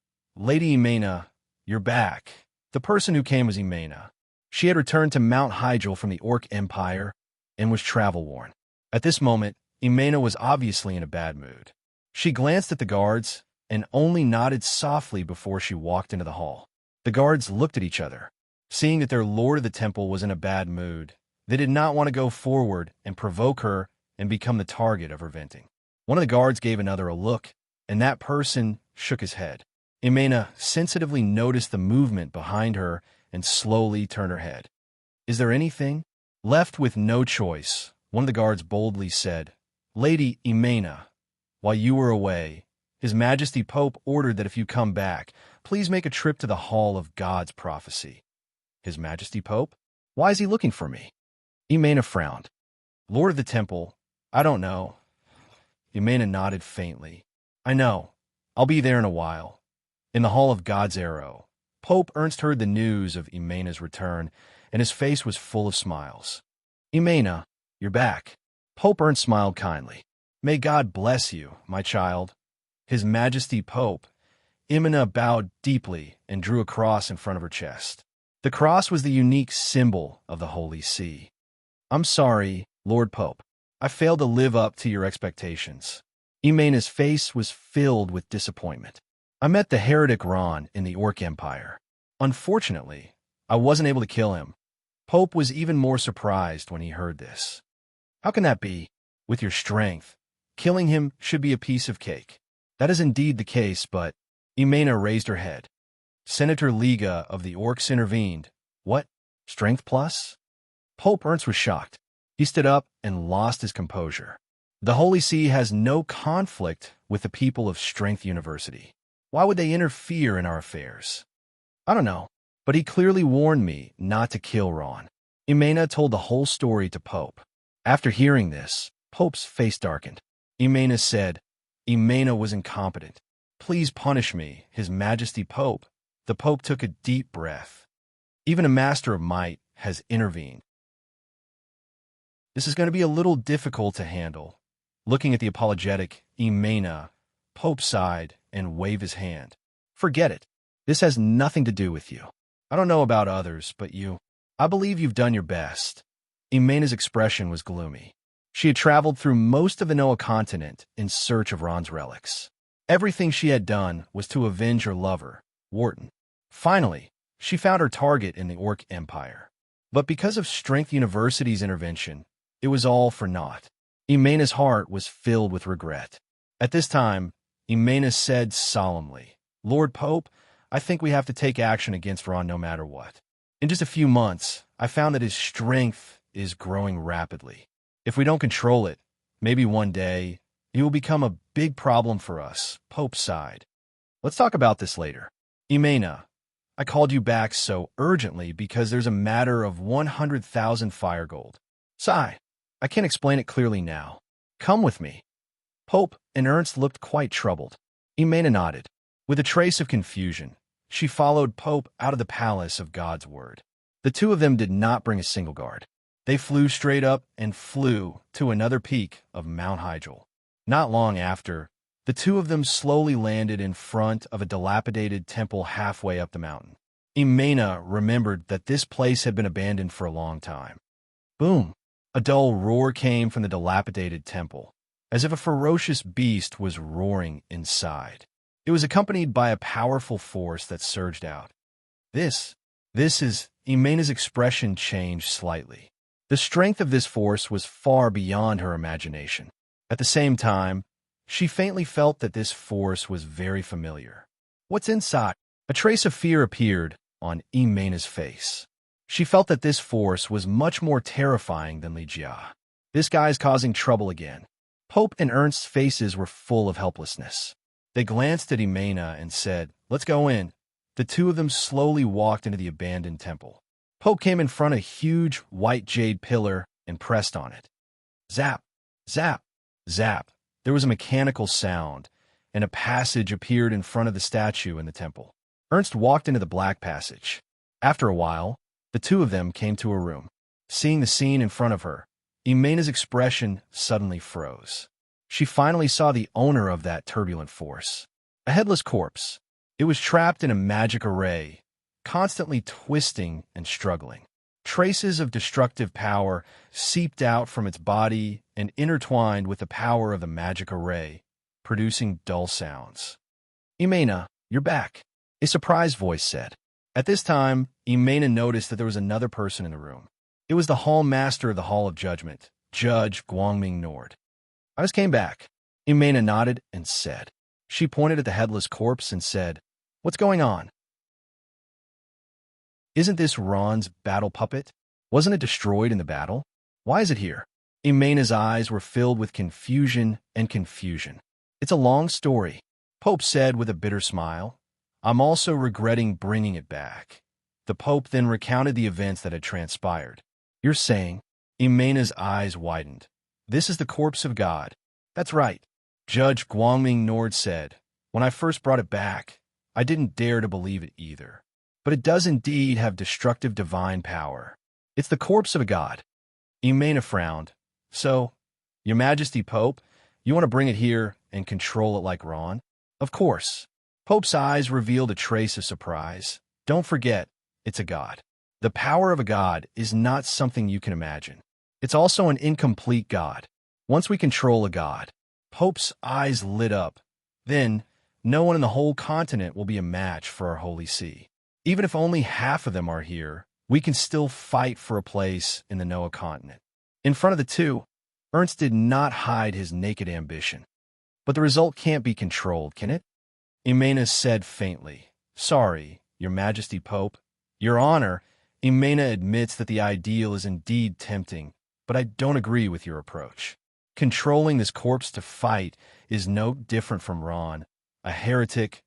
you're back. The person who came was Imena. She had returned to Mount Hydril from the Orc Empire and was travel-worn. At this moment, Imena was obviously in a bad mood. She glanced at the guards and only nodded softly before she walked into the hall. The guards looked at each other. Seeing that their lord of the temple was in a bad mood, they did not want to go forward and provoke her and become the target of her venting. One of the guards gave another a look, and that person shook his head. Imena sensitively noticed the movement behind her and slowly turned her head. Is there anything? Left with no choice, one of the guards boldly said, Lady Imena, while you were away, His Majesty Pope ordered that if you come back, please make a trip to the Hall of God's Prophecy. His Majesty Pope? Why is he looking for me? Imena frowned. Lord of the Temple, I don't know. Imena nodded faintly. I know. I'll be there in a while. In the Hall of God's Arrow, Pope Ernst heard the news of Imena's return, and his face was full of smiles. Imena, you're back. Pope Ernst smiled kindly. May God bless you, my child. His Majesty Pope. Imena bowed deeply and drew a cross in front of her chest. The cross was the unique symbol of the Holy See. I'm sorry, Lord Pope. I failed to live up to your expectations. Imena's face was filled with disappointment. I met the heretic Ron in the Orc Empire. Unfortunately, I wasn't able to kill him. Pope was even more surprised when he heard this. How can that be? With your strength, killing him should be a piece of cake. That is indeed the case, but Imena raised her head. Senator Liga of the Orcs intervened. What? Strength plus? Pope Ernst was shocked. He stood up and lost his composure. The Holy See has no conflict with the people of Strength University. Why would they interfere in our affairs? I don't know, but he clearly warned me not to kill Ron. Imena told the whole story to Pope. After hearing this, Pope's face darkened. Imena said, Imena was incompetent. Please punish me, His Majesty Pope. The Pope took a deep breath. Even a master of might has intervened. This is going to be a little difficult to handle. Looking at the apologetic Imena, Pope sighed and waved his hand. Forget it. This has nothing to do with you. I don't know about others, but you. I believe you've done your best. Imena's expression was gloomy. She had traveled through most of the Noah continent in search of Ron's relics. Everything she had done was to avenge her lover, Wharton. Finally, she found her target in the Orc Empire. But because of Strength University's intervention, it was all for naught. Imena's heart was filled with regret. At this time, Imena said solemnly, Lord Pope, I think we have to take action against Ron no matter what. In just a few months, I found that his strength is growing rapidly. If we don't control it, maybe one day, it will become a big problem for us, Pope sighed. Let's talk about this later. Imena, I called you back so urgently because there's a matter of 100,000 fire gold. Sigh, I can't explain it clearly now. Come with me. Pope and Ernst looked quite troubled. Imena nodded. With a trace of confusion, she followed Pope out of the palace of God's Word. The two of them did not bring a single guard. They flew straight up and flew to another peak of Mount Hyjal. Not long after, the two of them slowly landed in front of a dilapidated temple halfway up the mountain. Imena remembered that this place had been abandoned for a long time. Boom! A dull roar came from the dilapidated temple, as if a ferocious beast was roaring inside. It was accompanied by a powerful force that surged out. This is... Imena's expression changed slightly. The strength of this force was far beyond her imagination. At the same time, she faintly felt that this force was very familiar. What's inside? A trace of fear appeared on Imena's face. She felt that this force was much more terrifying than Li Jia. This guy's causing trouble again. Pope and Ernst's faces were full of helplessness. They glanced at Imena and said, "Let's go in." The two of them slowly walked into the abandoned temple. Pope came in front of a huge white jade pillar and pressed on it. Zap! Zap! Zap! There was a mechanical sound, and a passage appeared in front of the statue in the temple. Ernst walked into the black passage. After a while, the two of them came to a room. Seeing the scene in front of her, Imena's expression suddenly froze. She finally saw the owner of that turbulent force. A headless corpse. It was trapped in a magic array, constantly twisting and struggling. Traces of destructive power seeped out from its body and intertwined with the power of the magic array, producing dull sounds. "Imena, you're back," a surprised voice said. At this time, Imena noticed that there was another person in the room. It was the Hall Master of the Hall of Judgment, Judge Guangming Nord. "I just came back," Imena nodded and said. She pointed at the headless corpse and said, "What's going on? Isn't this Ron's battle puppet? Wasn't it destroyed in the battle? Why is it here?" Imena's eyes were filled with confusion and confusion. "It's a long story," Pope said with a bitter smile. "I'm also regretting bringing it back." The Pope then recounted the events that had transpired. "You're saying?" Imena's eyes widened. "This is the corpse of God." "That's right," Judge Guangming Nord said. "When I first brought it back, I didn't dare to believe it either. But it does indeed have destructive divine power. It's the corpse of a god." Imena frowned. "So, Your Majesty Pope, you want to bring it here and control it like Ron?" "Of course." Pope's eyes revealed a trace of surprise. "Don't forget, it's a god. The power of a god is not something you can imagine. It's also an incomplete god. Once we control a god..." Pope's eyes lit up. "Then, no one in the whole continent will be a match for our Holy See. Even if only half of them are here, we can still fight for a place in the Noah continent." In front of the two, Ernst did not hide his naked ambition. "But the result can't be controlled, can it?" Imena said faintly. "Sorry, Your Majesty Pope. Your Honor," Imena admits that the ideal is indeed tempting, but I don't agree with your approach. Controlling this corpse to fight is no different from Ron, a heretic.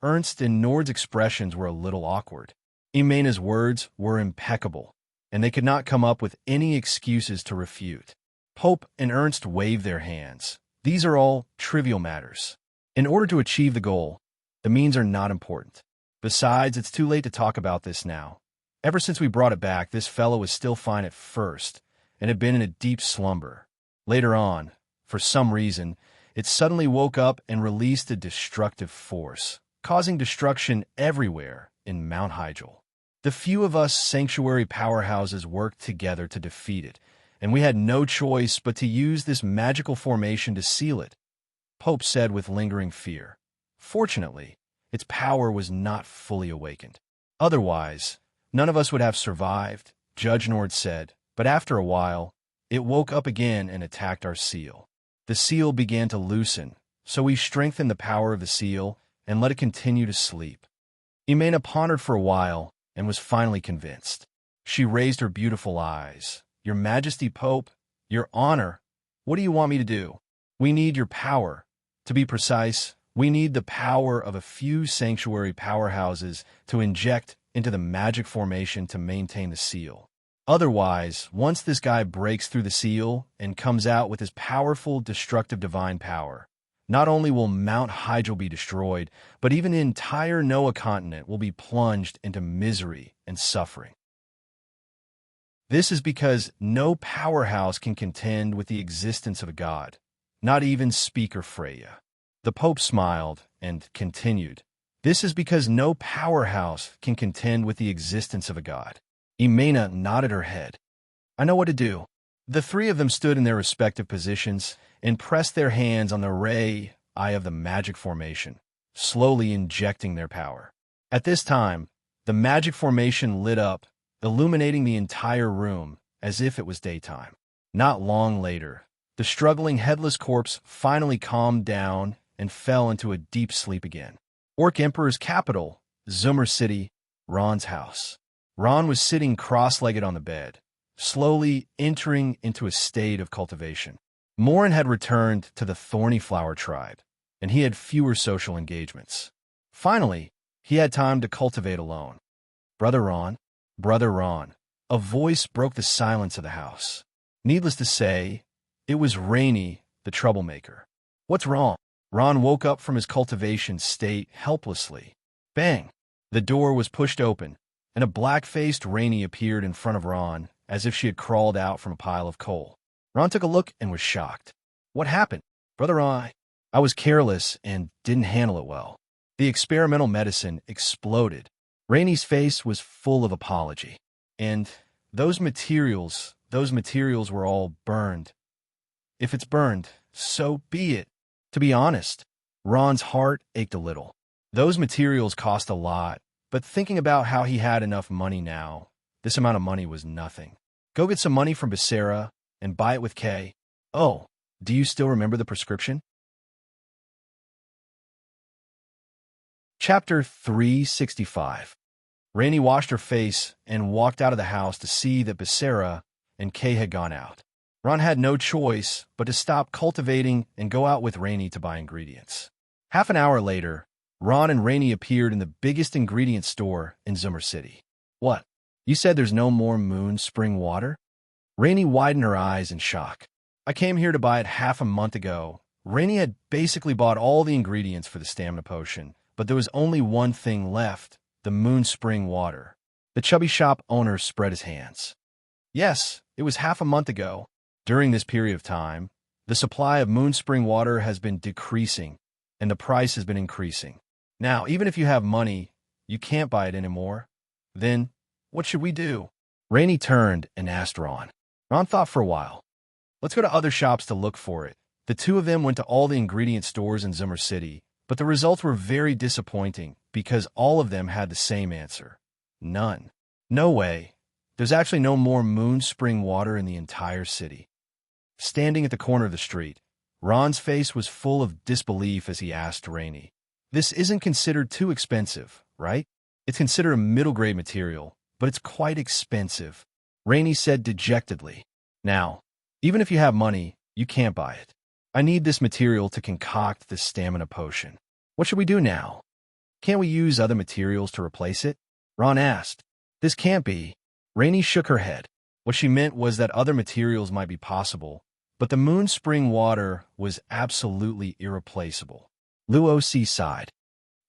Ernst and Nord's expressions were a little awkward. Imena's words were impeccable, and they could not come up with any excuses to refute. Pope and Ernst waved their hands. "These are all trivial matters. In order to achieve the goal, the means are not important. Besides, it's too late to talk about this now. Ever since we brought it back, this fellow was still fine at first, and had been in a deep slumber. Later on, for some reason, it suddenly woke up and released a destructive force, causing destruction everywhere in Mount Hyjal. The few of us sanctuary powerhouses worked together to defeat it, and we had no choice but to use this magical formation to seal it," Pope said with lingering fear. "Fortunately, its power was not fully awakened. Otherwise, none of us would have survived," Judge Nord said, "but after a while, it woke up again and attacked our seal. The seal began to loosen, so we strengthened the power of the seal and let it continue to sleep." Imena pondered for a while and was finally convinced. She raised her beautiful eyes. "Your Majesty Pope, Your Honor, what do you want me to do?" "We need your power. To be precise, we need the power of a few sanctuary powerhouses to inject into the magic formation to maintain the seal. Otherwise, once this guy breaks through the seal and comes out with his powerful, destructive divine power, not only will Mount Hyjal be destroyed, but even the entire Noah continent will be plunged into misery and suffering." This is because no powerhouse can contend with the existence of a god, not even Speaker Freya. The Pope smiled and continued, "This is because no powerhouse can contend with the existence of a god." Imena nodded her head. "I know what to do." The three of them stood in their respective positions and pressed their hands on the eye of the magic formation, slowly injecting their power. At this time, the magic formation lit up, illuminating the entire room as if it was daytime. Not long later, the struggling headless corpse finally calmed down and fell into a deep sleep again. Orc Emperor's capital, Zoomer City, Ron's house. Ron was sitting cross-legged on the bed, slowly entering into a state of cultivation. Morin had returned to the Thorny Flower tribe, and he had fewer social engagements. Finally, he had time to cultivate alone. Brother Ron, a voice broke the silence of the house. Needless to say, it was Rainy, the troublemaker. "What's wrong?" Ron woke up from his cultivation state helplessly. Bang! The door was pushed open, and a black-faced Rainy appeared in front of Ron, as if she had crawled out from a pile of coal. Ron took a look and was shocked. "What happened?" "Brother Ron, I was careless and didn't handle it well." The experimental medicine exploded. Rainy's face was full of apology. "And those materials were all burned." "If it's burned, so be it." To be honest, Ron's heart ached a little. Those materials cost a lot, but thinking about how he had enough money now, this amount of money was nothing. "Go get some money from Becerra and buy it with K. Oh, do you still remember the prescription?" Chapter 365. Rainy washed her face and walked out of the house to see that Becerra and Kay had gone out. Ron had no choice but to stop cultivating and go out with Rainy to buy ingredients. Half an hour later, Ron and Rainy appeared in the biggest ingredient store in Zoomer City. "What? You said there's no more moon spring water?" Rainy widened her eyes in shock. "I came here to buy it half a month ago." Rainy had basically bought all the ingredients for the stamina potion, but there was only one thing left, the moon spring water. The chubby shop owner spread his hands. "Yes, it was half a month ago. During this period of time, the supply of moon spring water has been decreasing, and the price has been increasing. Now, even if you have money, you can't buy it anymore. Then, what should we do?" Rainy turned and asked Ron. Ron thought for a while. "Let's go to other shops to look for it." The two of them went to all the ingredient stores in Zoomer City, but the results were very disappointing because all of them had the same answer. None. "No way. There's actually no more moon spring water in the entire city." Standing at the corner of the street, Ron's face was full of disbelief as he asked Rainy, "This isn't considered too expensive, right? It's considered a middle-grade material, but it's quite expensive." Rainy said dejectedly, "Now, even if you have money, you can't buy it. I need this material to concoct this stamina potion. What should we do now? Can't we use other materials to replace it?" Ron asked. "This can't be." Rainy shook her head. What she meant was that other materials might be possible, but the moon spring water was absolutely irreplaceable. Luo sighed.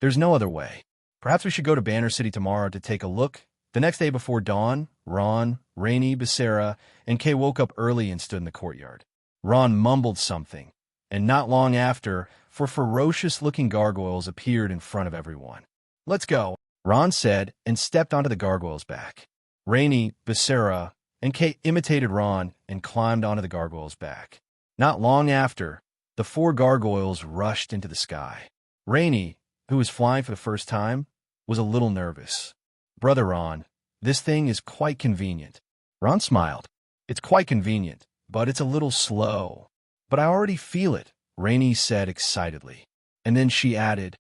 "There's no other way. Perhaps we should go to Banner City tomorrow to take a look." The next day before dawn, Ron, Rainy, Becerra, and Kay woke up early and stood in the courtyard. Ron mumbled something, and not long after, four ferocious-looking gargoyles appeared in front of everyone. "Let's go," Ron said, and stepped onto the gargoyle's back. Rainy, Becerra, and Kay imitated Ron and climbed onto the gargoyle's back. Not long after, the four gargoyles rushed into the sky. Rainy, who was flying for the first time, was a little nervous. "Brother Ron, this thing is quite convenient." Ron smiled. "It's quite convenient, but it's a little slow." "But I already feel it," Rainy said excitedly. And then she added,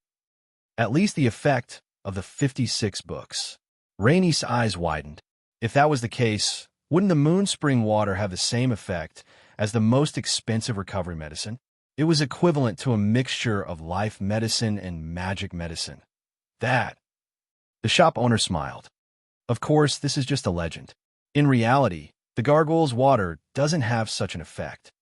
"At least the effect of the 56 books." Rainy's eyes widened. If that was the case, wouldn't the moon spring water have the same effect as the most expensive recovery medicine? It was equivalent to a mixture of life medicine and magic medicine. The shop owner smiled. "Of course, this is just a legend. In reality, the gargoyle's water doesn't have such an effect.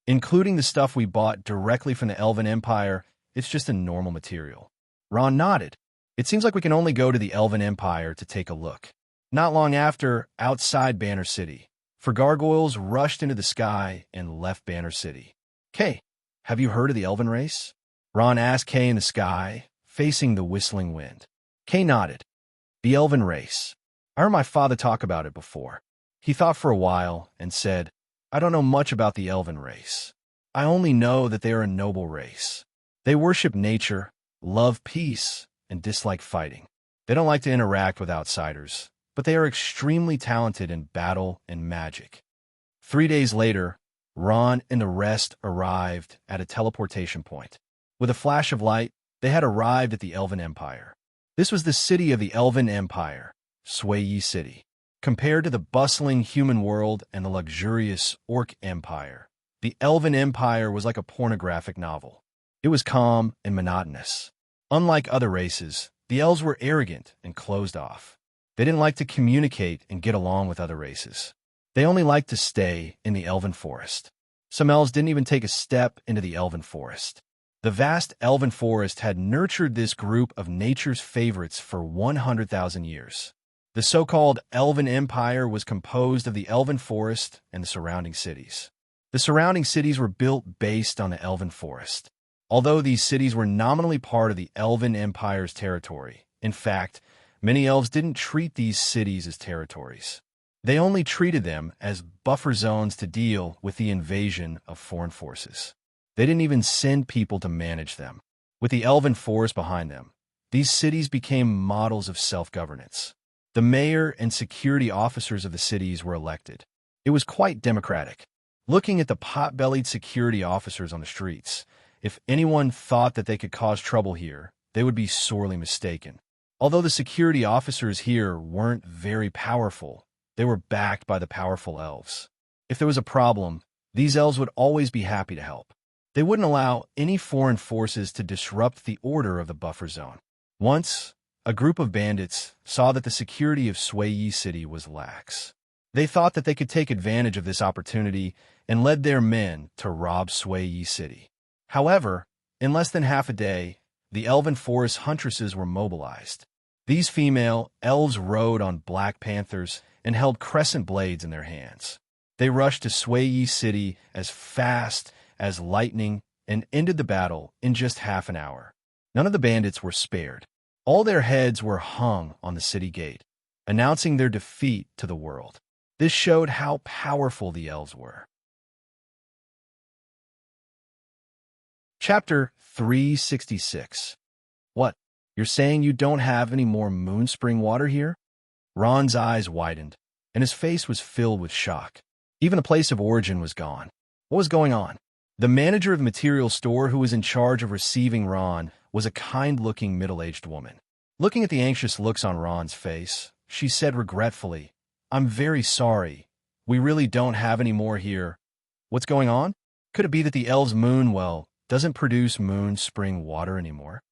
Including the stuff we bought directly from the Elven Empire, it's just a normal material." Ron nodded. "It seems like we can only go to the Elven Empire to take a look." Not long after, outside Banner City, for gargoyles rushed into the sky and left Banner City. Kay, have you heard of the Elven race? Ron asked Kay in the sky, facing the whistling wind. Kay nodded. The Elven race. I heard my father talk about it before. He thought for a while and said, I don't know much about the Elven race. I only know that they are a noble race. They worship nature, love peace, and dislike fighting. They don't like to interact with outsiders, but they are extremely talented in battle and magic. 3 days later, Ron and the rest arrived at a teleportation point. With a flash of light, they had arrived at the Elven Empire. This was the city of the Elven Empire, Sway City. Compared to the bustling human world and the luxurious Orc Empire, the Elven Empire was like a pornographic novel. It was calm and monotonous. Unlike other races, the elves were arrogant and closed off. They didn't like to communicate and get along with other races. They only liked to stay in the Elven Forest. Some elves didn't even take a step into the Elven Forest. The vast Elven Forest had nurtured this group of nature's favorites for 100,000 years. The so-called Elven Empire was composed of the Elven Forest and the surrounding cities. The surrounding cities were built based on the Elven Forest. Although these cities were nominally part of the Elven Empire's territory, in fact, many elves didn't treat these cities as territories. They only treated them as buffer zones to deal with the invasion of foreign forces. They didn't even send people to manage them. With the Elven Forest behind them, these cities became models of self-governance. The mayor and security officers of the cities were elected. It was quite democratic. Looking at the pot-bellied security officers on the streets, if anyone thought that they could cause trouble here, they would be sorely mistaken. Although the security officers here weren't very powerful, they were backed by the powerful elves. If there was a problem, these elves would always be happy to help. They wouldn't allow any foreign forces to disrupt the order of the buffer zone. Once, a group of bandits saw that the security of Sway City was lax. They thought that they could take advantage of this opportunity and led their men to rob Sway City. However, in less than half a day, the Elven Forest huntresses were mobilized. These female elves rode on black panthers and held crescent blades in their hands. They rushed to Sway City as fast as lightning and ended the battle in just half an hour. None of the bandits were spared. All their heads were hung on the city gate, announcing their defeat to the world. This showed how powerful the elves were. Chapter 366. What? You're saying you don't have any more moonspring water here? Ron's eyes widened, and his face was filled with shock. Even the place of origin was gone. What was going on? The manager of the material store who was in charge of receiving Ron was a kind-looking middle-aged woman. Looking at the anxious looks on Ron's face, she said regretfully, I'm very sorry. We really don't have any more here. What's going on? Could it be that the elves' moon well doesn't produce moon spring water anymore?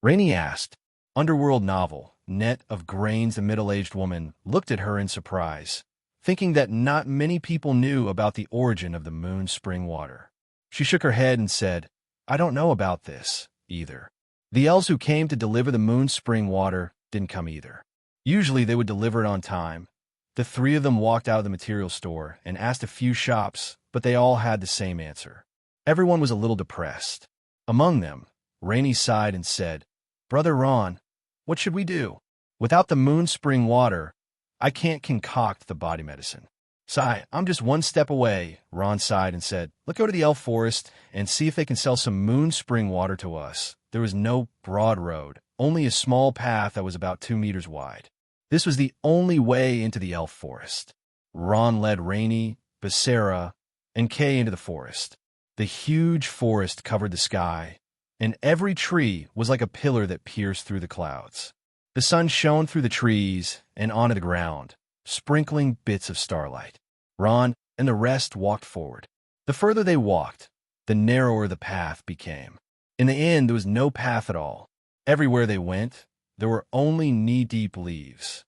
Rainey asked. Underworld novel, Net of Grains. The middle-aged woman looked at her in surprise, thinking that not many people knew about the origin of the moon spring water. She shook her head and said, I don't know about this, either. The elves who came to deliver the moon spring water didn't come either. Usually they would deliver it on time. The three of them walked out of the material store and asked a few shops, but they all had the same answer. Everyone was a little depressed. Among them, Rainey sighed and said, Brother Ron, what should we do? Without the moon spring water, I can't concoct the body medicine. Sigh, I'm just one step away, Ron sighed and said, let's go to the elf forest and see if they can sell some moon spring water to us. There was no broad road, only a small path that was about 2 meters wide. This was the only way into the elf forest. Ron led Rainey, Becerra, and Kay into the forest. The huge forest covered the sky, and every tree was like a pillar that pierced through the clouds. The sun shone through the trees and onto the ground, sprinkling bits of starlight. Ron and the rest walked forward. The further they walked, the narrower the path became. In the end, there was no path at all. Everywhere they went, there were only knee-deep leaves.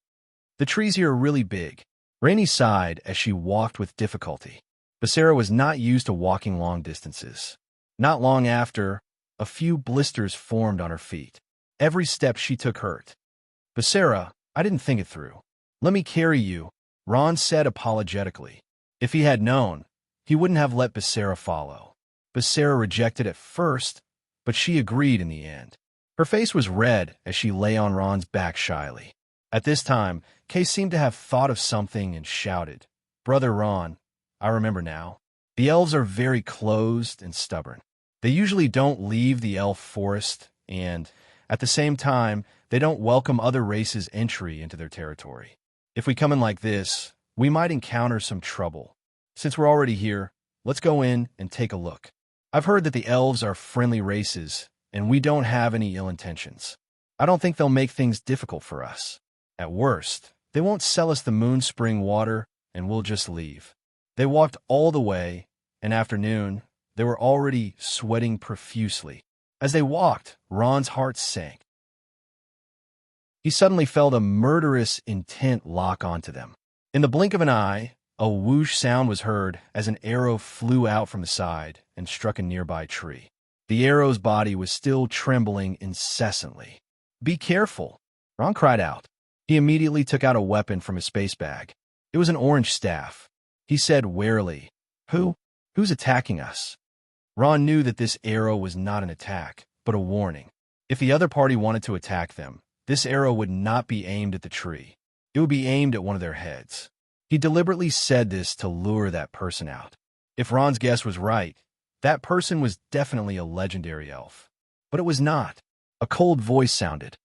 The trees here are really big. Rainey sighed as she walked with difficulty. Becerra was not used to walking long distances. Not long after, a few blisters formed on her feet. Every step she took hurt. Becerra, I didn't think it through. "Let me carry you," Ron said apologetically. If he had known, he wouldn't have let Becerra follow. Becerra rejected at first, but she agreed in the end. Her face was red as she lay on Ron's back shyly. At this time, Kay seemed to have thought of something and shouted, "Brother Ron, I remember now. The elves are very closed and stubborn. They usually don't leave the elf forest, and, at the same time, they don't welcome other races' entry into their territory. If we come in like this, we might encounter some trouble. Since we're already here, let's go in and take a look. I've heard that the elves are friendly races, and we don't have any ill intentions. I don't think they'll make things difficult for us. At worst, they won't sell us the moon spring water, and we'll just leave." They walked all the way, and after noon, they were already sweating profusely. As they walked, Ron's heart sank. He suddenly felt a murderous intent lock onto them. In the blink of an eye, a whoosh sound was heard as an arrow flew out from the side and struck a nearby tree. The arrow's body was still trembling incessantly. "Be careful," Ron cried out. He immediately took out a weapon from his space bag. It was an orange staff. He said warily, Who's attacking us?" Ron knew that this arrow was not an attack, but a warning. If the other party wanted to attack them, this arrow would not be aimed at the tree. It would be aimed at one of their heads. He deliberately said this to lure that person out. If Ron's guess was right, that person was definitely a legendary elf. But it was not. A cold voice sounded.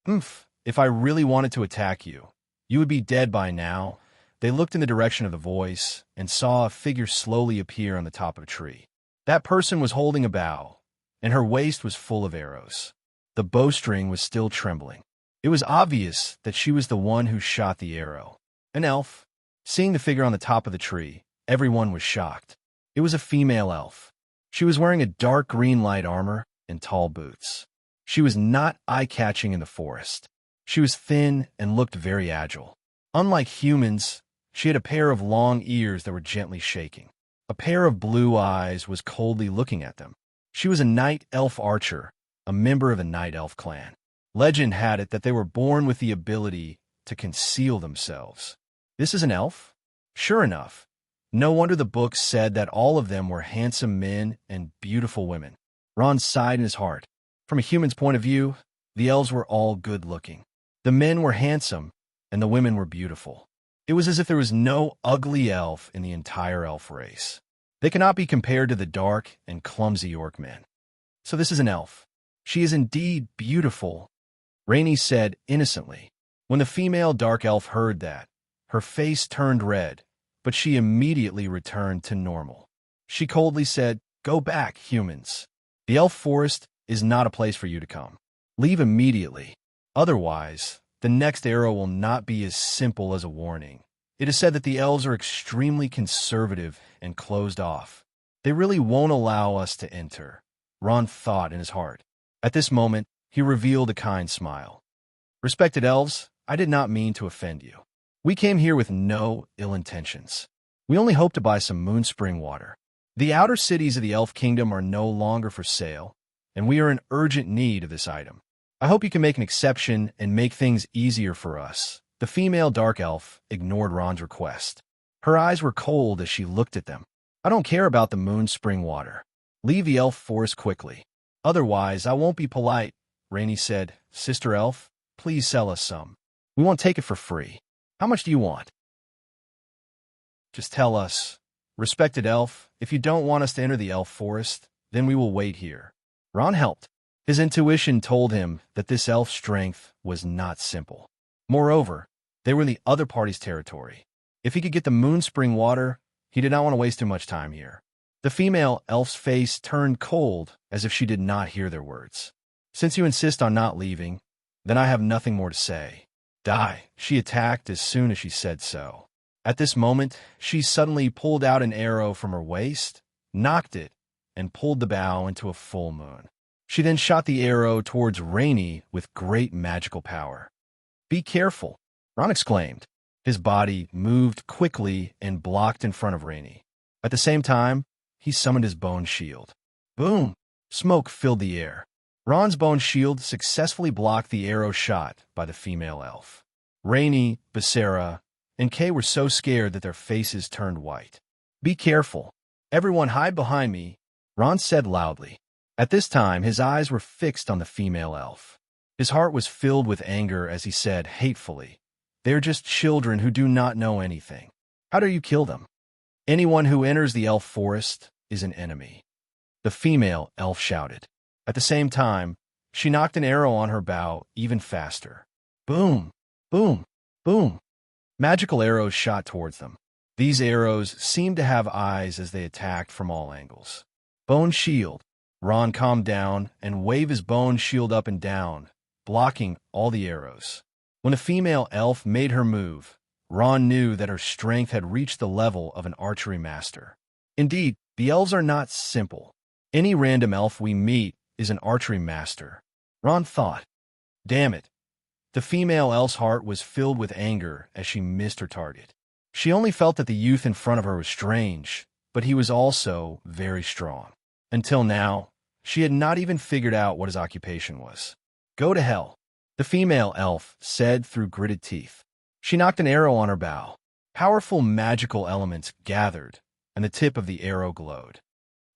If I really wanted to attack you, you would be dead by now." They looked in the direction of the voice and saw a figure slowly appear on the top of a tree. That person was holding a bow, and her waist was full of arrows. The bowstring was still trembling. It was obvious that she was the one who shot the arrow. An elf. Seeing the figure on the top of the tree, everyone was shocked. It was a female elf. She was wearing a dark green light armor and tall boots. She was not eye-catching in the forest. She was thin and looked very agile. Unlike humans, she had a pair of long ears that were gently shaking. A pair of blue eyes was coldly looking at them. She was a night elf archer, a member of the night elf clan. Legend had it that they were born with the ability to conceal themselves. This is an elf? Sure enough. No wonder the book said that all of them were handsome men and beautiful women. Ron sighed in his heart. From a human's point of view, the elves were all good-looking. The men were handsome, and the women were beautiful. It was as if there was no ugly elf in the entire elf race. They cannot be compared to the dark and clumsy orc men. So this is an elf. She is indeed beautiful, Rainey said innocently. When the female dark elf heard that, her face turned red, but she immediately returned to normal. She coldly said, "Go back, humans. The elf forest is not a place for you to come. Leave immediately. Otherwise, the next arrow will not be as simple as a warning." It is said that the elves are extremely conservative and closed off. They really won't allow us to enter, Ron thought in his heart. At this moment, he revealed a kind smile. "Respected elves, I did not mean to offend you. We came here with no ill intentions. We only hope to buy some moonspring water. The outer cities of the elf kingdom are no longer for sale, and we are in urgent need of this item. I hope you can make an exception and make things easier for us." The female dark elf ignored Ron's request. Her eyes were cold as she looked at them. "I don't care about the moon spring water. Leave the elf forest quickly. Otherwise, I won't be polite," Rainey said. "Sister elf, please sell us some. We won't take it for free. How much do you want?" "Just tell us. Respected elf, if you don't want us to enter the elf forest, then we will wait here." Ron helped. His intuition told him that this elf's strength was not simple. Moreover, they were in the other party's territory. If he could get the moon spring water, he did not want to waste too much time here. The female elf's face turned cold as if she did not hear their words. "Since you insist on not leaving, then I have nothing more to say. Die," she attacked as soon as she said so. At this moment, she suddenly pulled out an arrow from her waist, knocked it, and pulled the bow into a full moon. She then shot the arrow towards Rainey with great magical power. "Be careful," Ron exclaimed. His body moved quickly and blocked in front of Rainey. At the same time, he summoned his bone shield. Boom! Smoke filled the air. Ron's bone shield successfully blocked the arrow shot by the female elf. Rainey, Becerra, and Kay were so scared that their faces turned white. "Be careful. Everyone hide behind me," Ron said loudly. At this time, his eyes were fixed on the female elf. His heart was filled with anger as he said hatefully, "They're just children who do not know anything. How dare you kill them? Anyone who enters the elf forest is an enemy." The female elf shouted. At the same time, she knocked an arrow on her bow even faster. Boom, boom, boom. Magical arrows shot towards them. These arrows seemed to have eyes as they attacked from all angles. Bone shield. Ron calmed down and waved his bone shield up and down, blocking all the arrows. When the female elf made her move, Ron knew that her strength had reached the level of an archery master. Indeed, the elves are not simple. Any random elf we meet is an archery master, Ron thought. Damn it. The female elf's heart was filled with anger as she missed her target. She only felt that the youth in front of her was strange, but he was also very strong. Until now, she had not even figured out what his occupation was. "Go to hell," the female elf said through gritted teeth. She knocked an arrow on her bow. Powerful magical elements gathered, and the tip of the arrow glowed.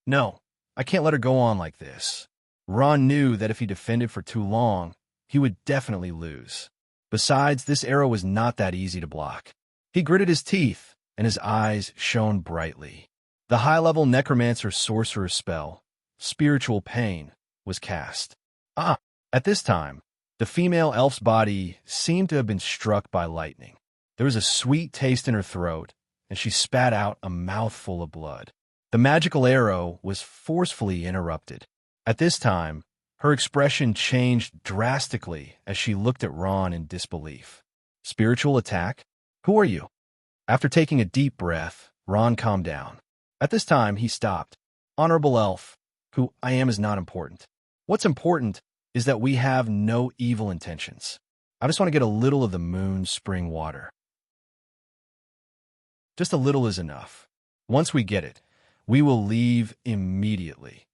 No, I can't let her go on like this. Ron knew that if he defended for too long, he would definitely lose. Besides, this arrow was not that easy to block. He gritted his teeth, and his eyes shone brightly. The high-level necromancer sorcerer spell, Spiritual Pain, was cast. At this time, the female elf's body seemed to have been struck by lightning. There was a sweet taste in her throat, and she spat out a mouthful of blood. The magical arrow was forcefully interrupted. At this time, her expression changed drastically as she looked at Ron in disbelief. "Spiritual attack? Who are you?" After taking a deep breath, Ron calmed down. At this time, he stopped. "Honorable elf, who I am is not important. What's important is that we have no evil intentions. I just want to get a little of the moon's spring water. Just a little is enough. Once we get it, we will leave immediately."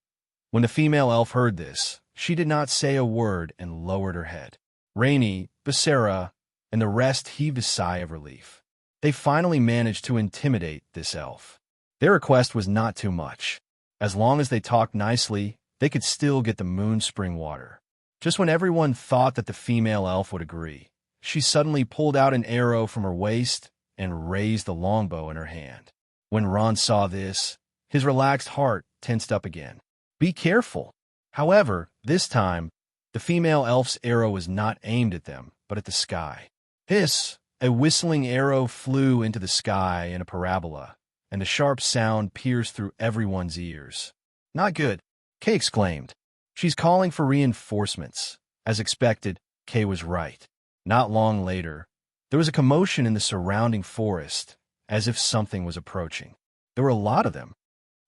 When the female elf heard this, she did not say a word and lowered her head. Rainey, Becerra, and the rest heaved a sigh of relief. They finally managed to intimidate this elf. Their request was not too much. As long as they talked nicely, they could still get the moon spring water. Just when everyone thought that the female elf would agree, she suddenly pulled out an arrow from her waist and raised the longbow in her hand. When Ron saw this, his relaxed heart tensed up again. "Be careful." However, this time, the female elf's arrow was not aimed at them, but at the sky. Hiss! A whistling arrow flew into the sky in a parabola, and the sharp sound pierced through everyone's ears. "Not good," Kay exclaimed. "She's calling for reinforcements." As expected, Kay was right. Not long later, there was a commotion in the surrounding forest, as if something was approaching. There were a lot of them.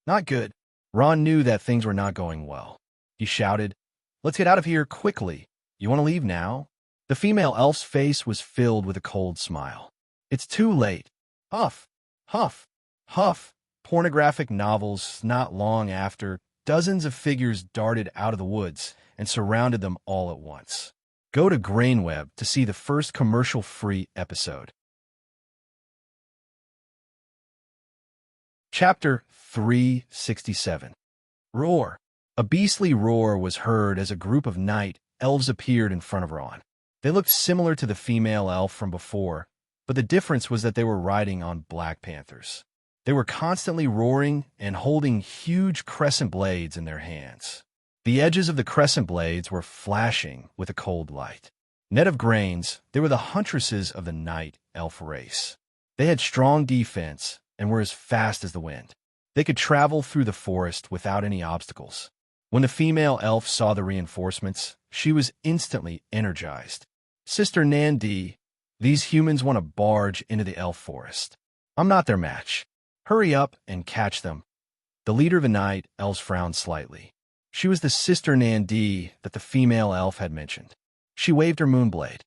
Not good. Ron knew that things were not going well. He shouted, "Let's get out of here quickly. You want to leave now?" The female elf's face was filled with a cold smile. "It's too late." Huff, huff, huff. Pornographic novels. Not long after, dozens of figures darted out of the woods and surrounded them all at once. Go to Grainweb to see the first commercial-free episode. Chapter 367. Roar. A beastly roar was heard as a group of night elves appeared in front of Ron. They looked similar to the female elf from before, but the difference was that they were riding on black panthers. They were constantly roaring and holding huge crescent blades in their hands. The edges of the crescent blades were flashing with a cold light. Net of grains, they were the huntresses of the night elf race. They had strong defense and were as fast as the wind. They could travel through the forest without any obstacles. When the female elf saw the reinforcements, she was instantly energized. "Sister Nandi, these humans want to barge into the elf forest. I'm not their match. Hurry up and catch them." The leader of the night elves frowned slightly. She was the Sister Nandi that the female elf had mentioned. She waved her moonblade.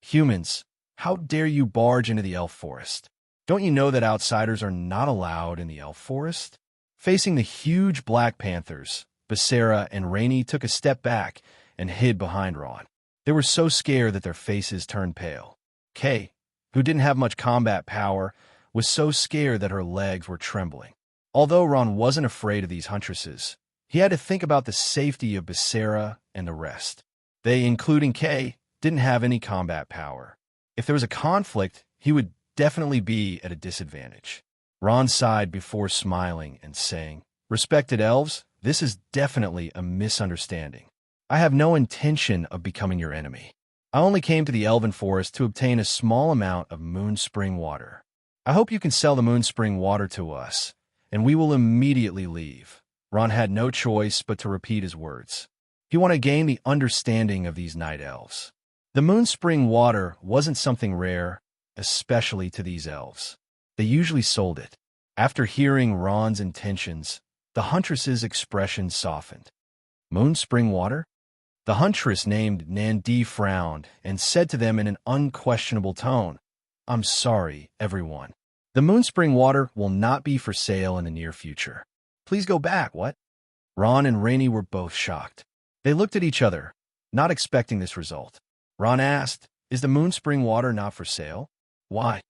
"Humans, how dare you barge into the elf forest? Don't you know that outsiders are not allowed in the elf forest?" Facing the huge black panthers, Becerra and Rainey took a step back and hid behind Ron. They were so scared that their faces turned pale. Kay, who didn't have much combat power, was so scared that her legs were trembling. Although Ron wasn't afraid of these huntresses, he had to think about the safety of Becerra and the rest. They, including Kay, didn't have any combat power. If there was a conflict, he would definitely be at a disadvantage. Ron sighed before smiling and saying, "Respected elves, this is definitely a misunderstanding. I have no intention of becoming your enemy. I only came to the Elven Forest to obtain a small amount of moon spring water. I hope you can sell the moon spring water to us, and we will immediately leave." Ron had no choice but to repeat his words. He wanted to gain the understanding of these night elves. The moon spring water wasn't something rare, especially to these elves. They usually sold it. After hearing Ron's intentions, the huntress's expression softened. Moon spring water? The huntress named Nandi frowned and said to them in an unquestionable tone, "I'm sorry, everyone. The moon spring water will not be for sale in the near future. Please go back, what?" Ron and Rainey were both shocked. They looked at each other, not expecting this result. Ron asked, "Is the moon spring water not for sale?" "Why?"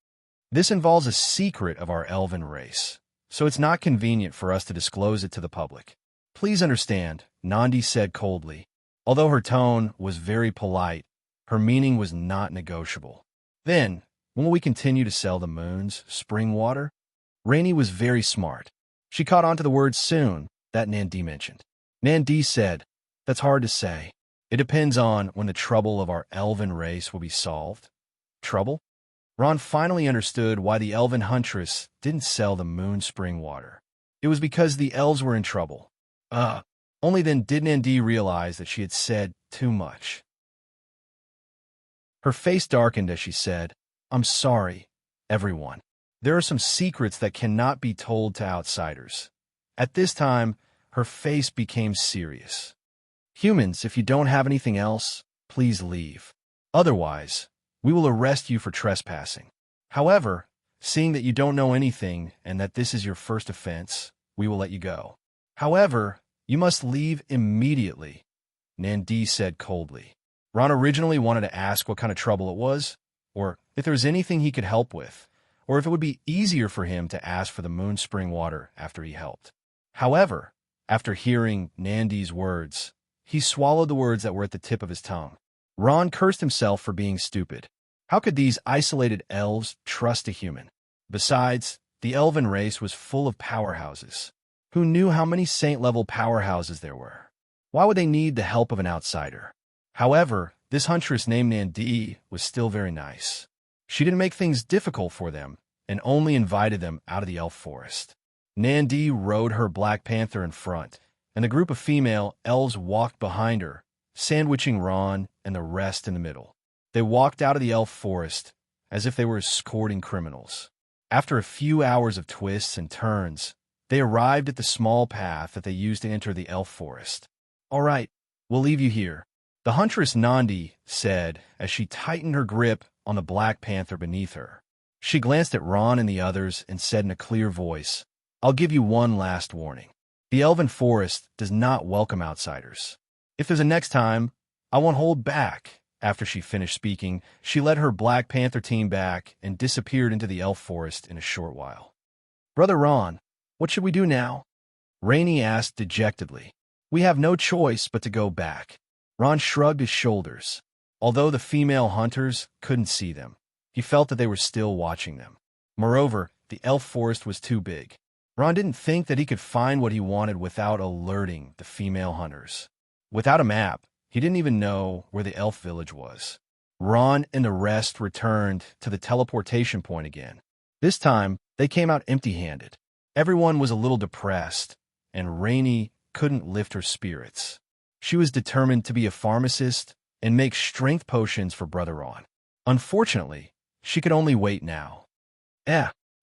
"This involves a secret of our elven race, so it's not convenient for us to disclose it to the public. Please understand," Nandi said coldly. Although her tone was very polite, her meaning was not negotiable. "Then, when will we continue to sell the moon's spring water?" Rainey was very smart. She caught on to the word soon that Nandi mentioned. Nandi said, "That's hard to say. It depends on when the trouble of our elven race will be solved." Trouble? Ron finally understood why the elven huntress didn't sell the moon spring water. It was because the elves were in trouble. Only then did Nandi realize that she had said too much. Her face darkened as she said, "I'm sorry, everyone. There are some secrets that cannot be told to outsiders." At this time, her face became serious. "Humans, if you don't have anything else, please leave. Otherwise, we will arrest you for trespassing. However, seeing that you don't know anything and that this is your first offense, we will let you go. However, you must leave immediately," Nandi said coldly. Ron originally wanted to ask what kind of trouble it was, or if there was anything he could help with, or if it would be easier for him to ask for the moon spring water after he helped. However, after hearing Nandi's words, he swallowed the words that were at the tip of his tongue. Ron cursed himself for being stupid. How could these isolated elves trust a human? Besides, the elven race was full of powerhouses. Who knew how many saint-level powerhouses there were? Why would they need the help of an outsider? However, this huntress named Nandi was still very nice. She didn't make things difficult for them and only invited them out of the elf forest. Nandi rode her Black Panther in front, and a group of female elves walked behind her, sandwiching Ron and the rest in the middle. They walked out of the elf forest as if they were escorting criminals. After a few hours of twists and turns, they arrived at the small path that they used to enter the elf forest. "All right, we'll leave you here," the huntress Nandi said as she tightened her grip on the Black Panther beneath her. She glanced at Ron and the others and said in a clear voice, "I'll give you one last warning. The elven forest does not welcome outsiders. If there's a next time, I won't hold back." After she finished speaking, she led her Black Panther team back and disappeared into the elf forest in a short while. "Brother Ron, what should we do now?" Rainey asked dejectedly. "We have no choice but to go back." Ron shrugged his shoulders. Although the female hunters couldn't see them, he felt that they were still watching them. Moreover, the elf forest was too big. Ron didn't think that he could find what he wanted without alerting the female hunters. Without a map, he didn't even know where the elf village was. Ron and the rest returned to the teleportation point again. This time, they came out empty-handed. Everyone was a little depressed, and Rainey couldn't lift her spirits. She was determined to be a pharmacist and make strength potions for Brother Ron. Unfortunately, she could only wait now.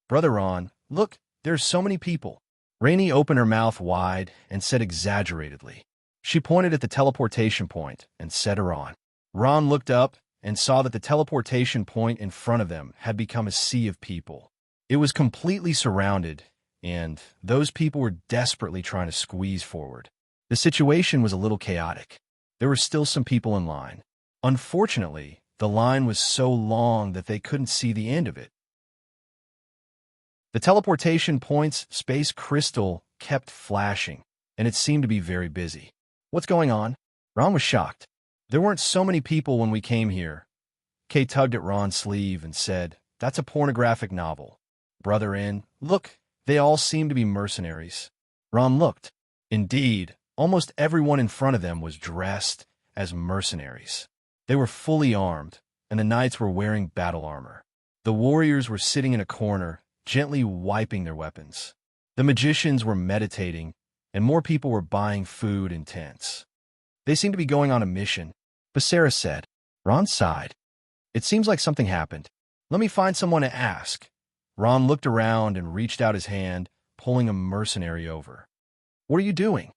Brother Ron, look, there are so many people." Rainey opened her mouth wide and said exaggeratedly. She pointed at the teleportation point and set her on. Ron looked up and saw that the teleportation point in front of them had become a sea of people. It was completely surrounded, and those people were desperately trying to squeeze forward. The situation was a little chaotic. There were still some people in line. Unfortunately, The line was so long that they couldn't see the end of it. The teleportation point's space crystal kept flashing, and it seemed to be very busy. What's going on? Ron was shocked. There weren't so many people when we came here. Kay tugged at Ron's sleeve and said, "That's a pornographic novel. Brother in, look, they all seem to be mercenaries." Ron looked. Indeed, almost everyone in front of them was dressed as mercenaries. They were fully armed, and the knights were wearing battle armor. The warriors were sitting in a corner, gently wiping their weapons. The magicians were meditating, and more people were buying food in tents. They seemed to be going on a mission, Becerra said. Ron sighed. It seems like something happened. Let me find someone to ask. Ron looked around and reached out his hand, pulling a mercenary over. What are you doing?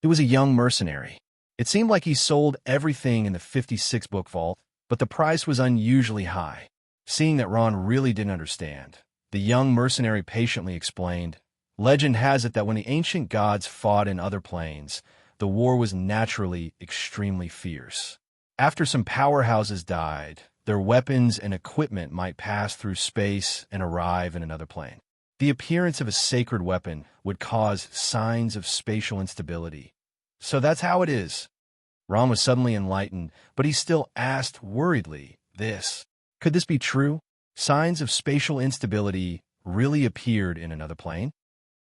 It was a young mercenary. It seemed like he sold everything in the 56-book vault, but the price was unusually high. Seeing that Ron really didn't understand, the young mercenary patiently explained, "Legend has it that when the ancient gods fought in other planes, the war was naturally extremely fierce. After some powerhouses died, their weapons and equipment might pass through space and arrive in another plane. The appearance of a sacred weapon would cause signs of spatial instability. So that's how it is." Ron was suddenly enlightened, but he still asked worriedly, Could this be true? Signs of spatial instability really appeared in another plane?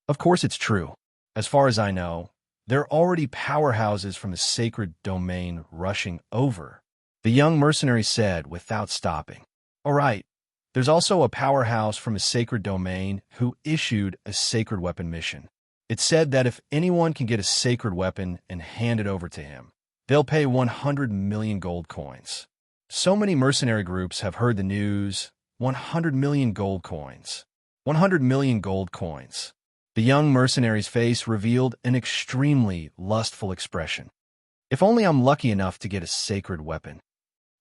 Of course it's true. As far as I know, there are already powerhouses from the sacred domain rushing over, the young mercenary said without stopping. All right, there's also a powerhouse from a sacred domain who issued a sacred weapon mission. It said that if anyone can get a sacred weapon and hand it over to him, they'll pay 100 million gold coins. So many mercenary groups have heard the news. 100 million gold coins. 100 million gold coins. The young mercenary's face revealed an extremely lustful expression. If only I'm lucky enough to get a sacred weapon.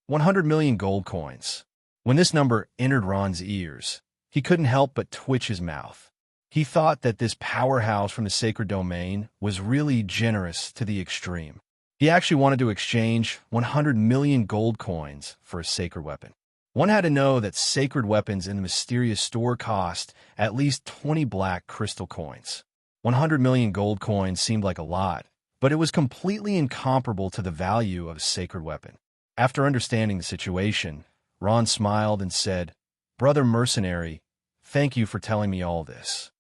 100 million gold coins. When this number entered Ron's ears, he couldn't help but twitch his mouth. He thought that this powerhouse from the sacred domain was really generous to the extreme. He actually wanted to exchange 100 million gold coins for a sacred weapon. One had to know that sacred weapons in the mysterious store cost at least 20 black crystal coins. 100 million gold coins seemed like a lot, but it was completely incomparable to the value of a sacred weapon. After understanding the situation, Ron smiled and said, "Brother mercenary, thank you for telling me all this.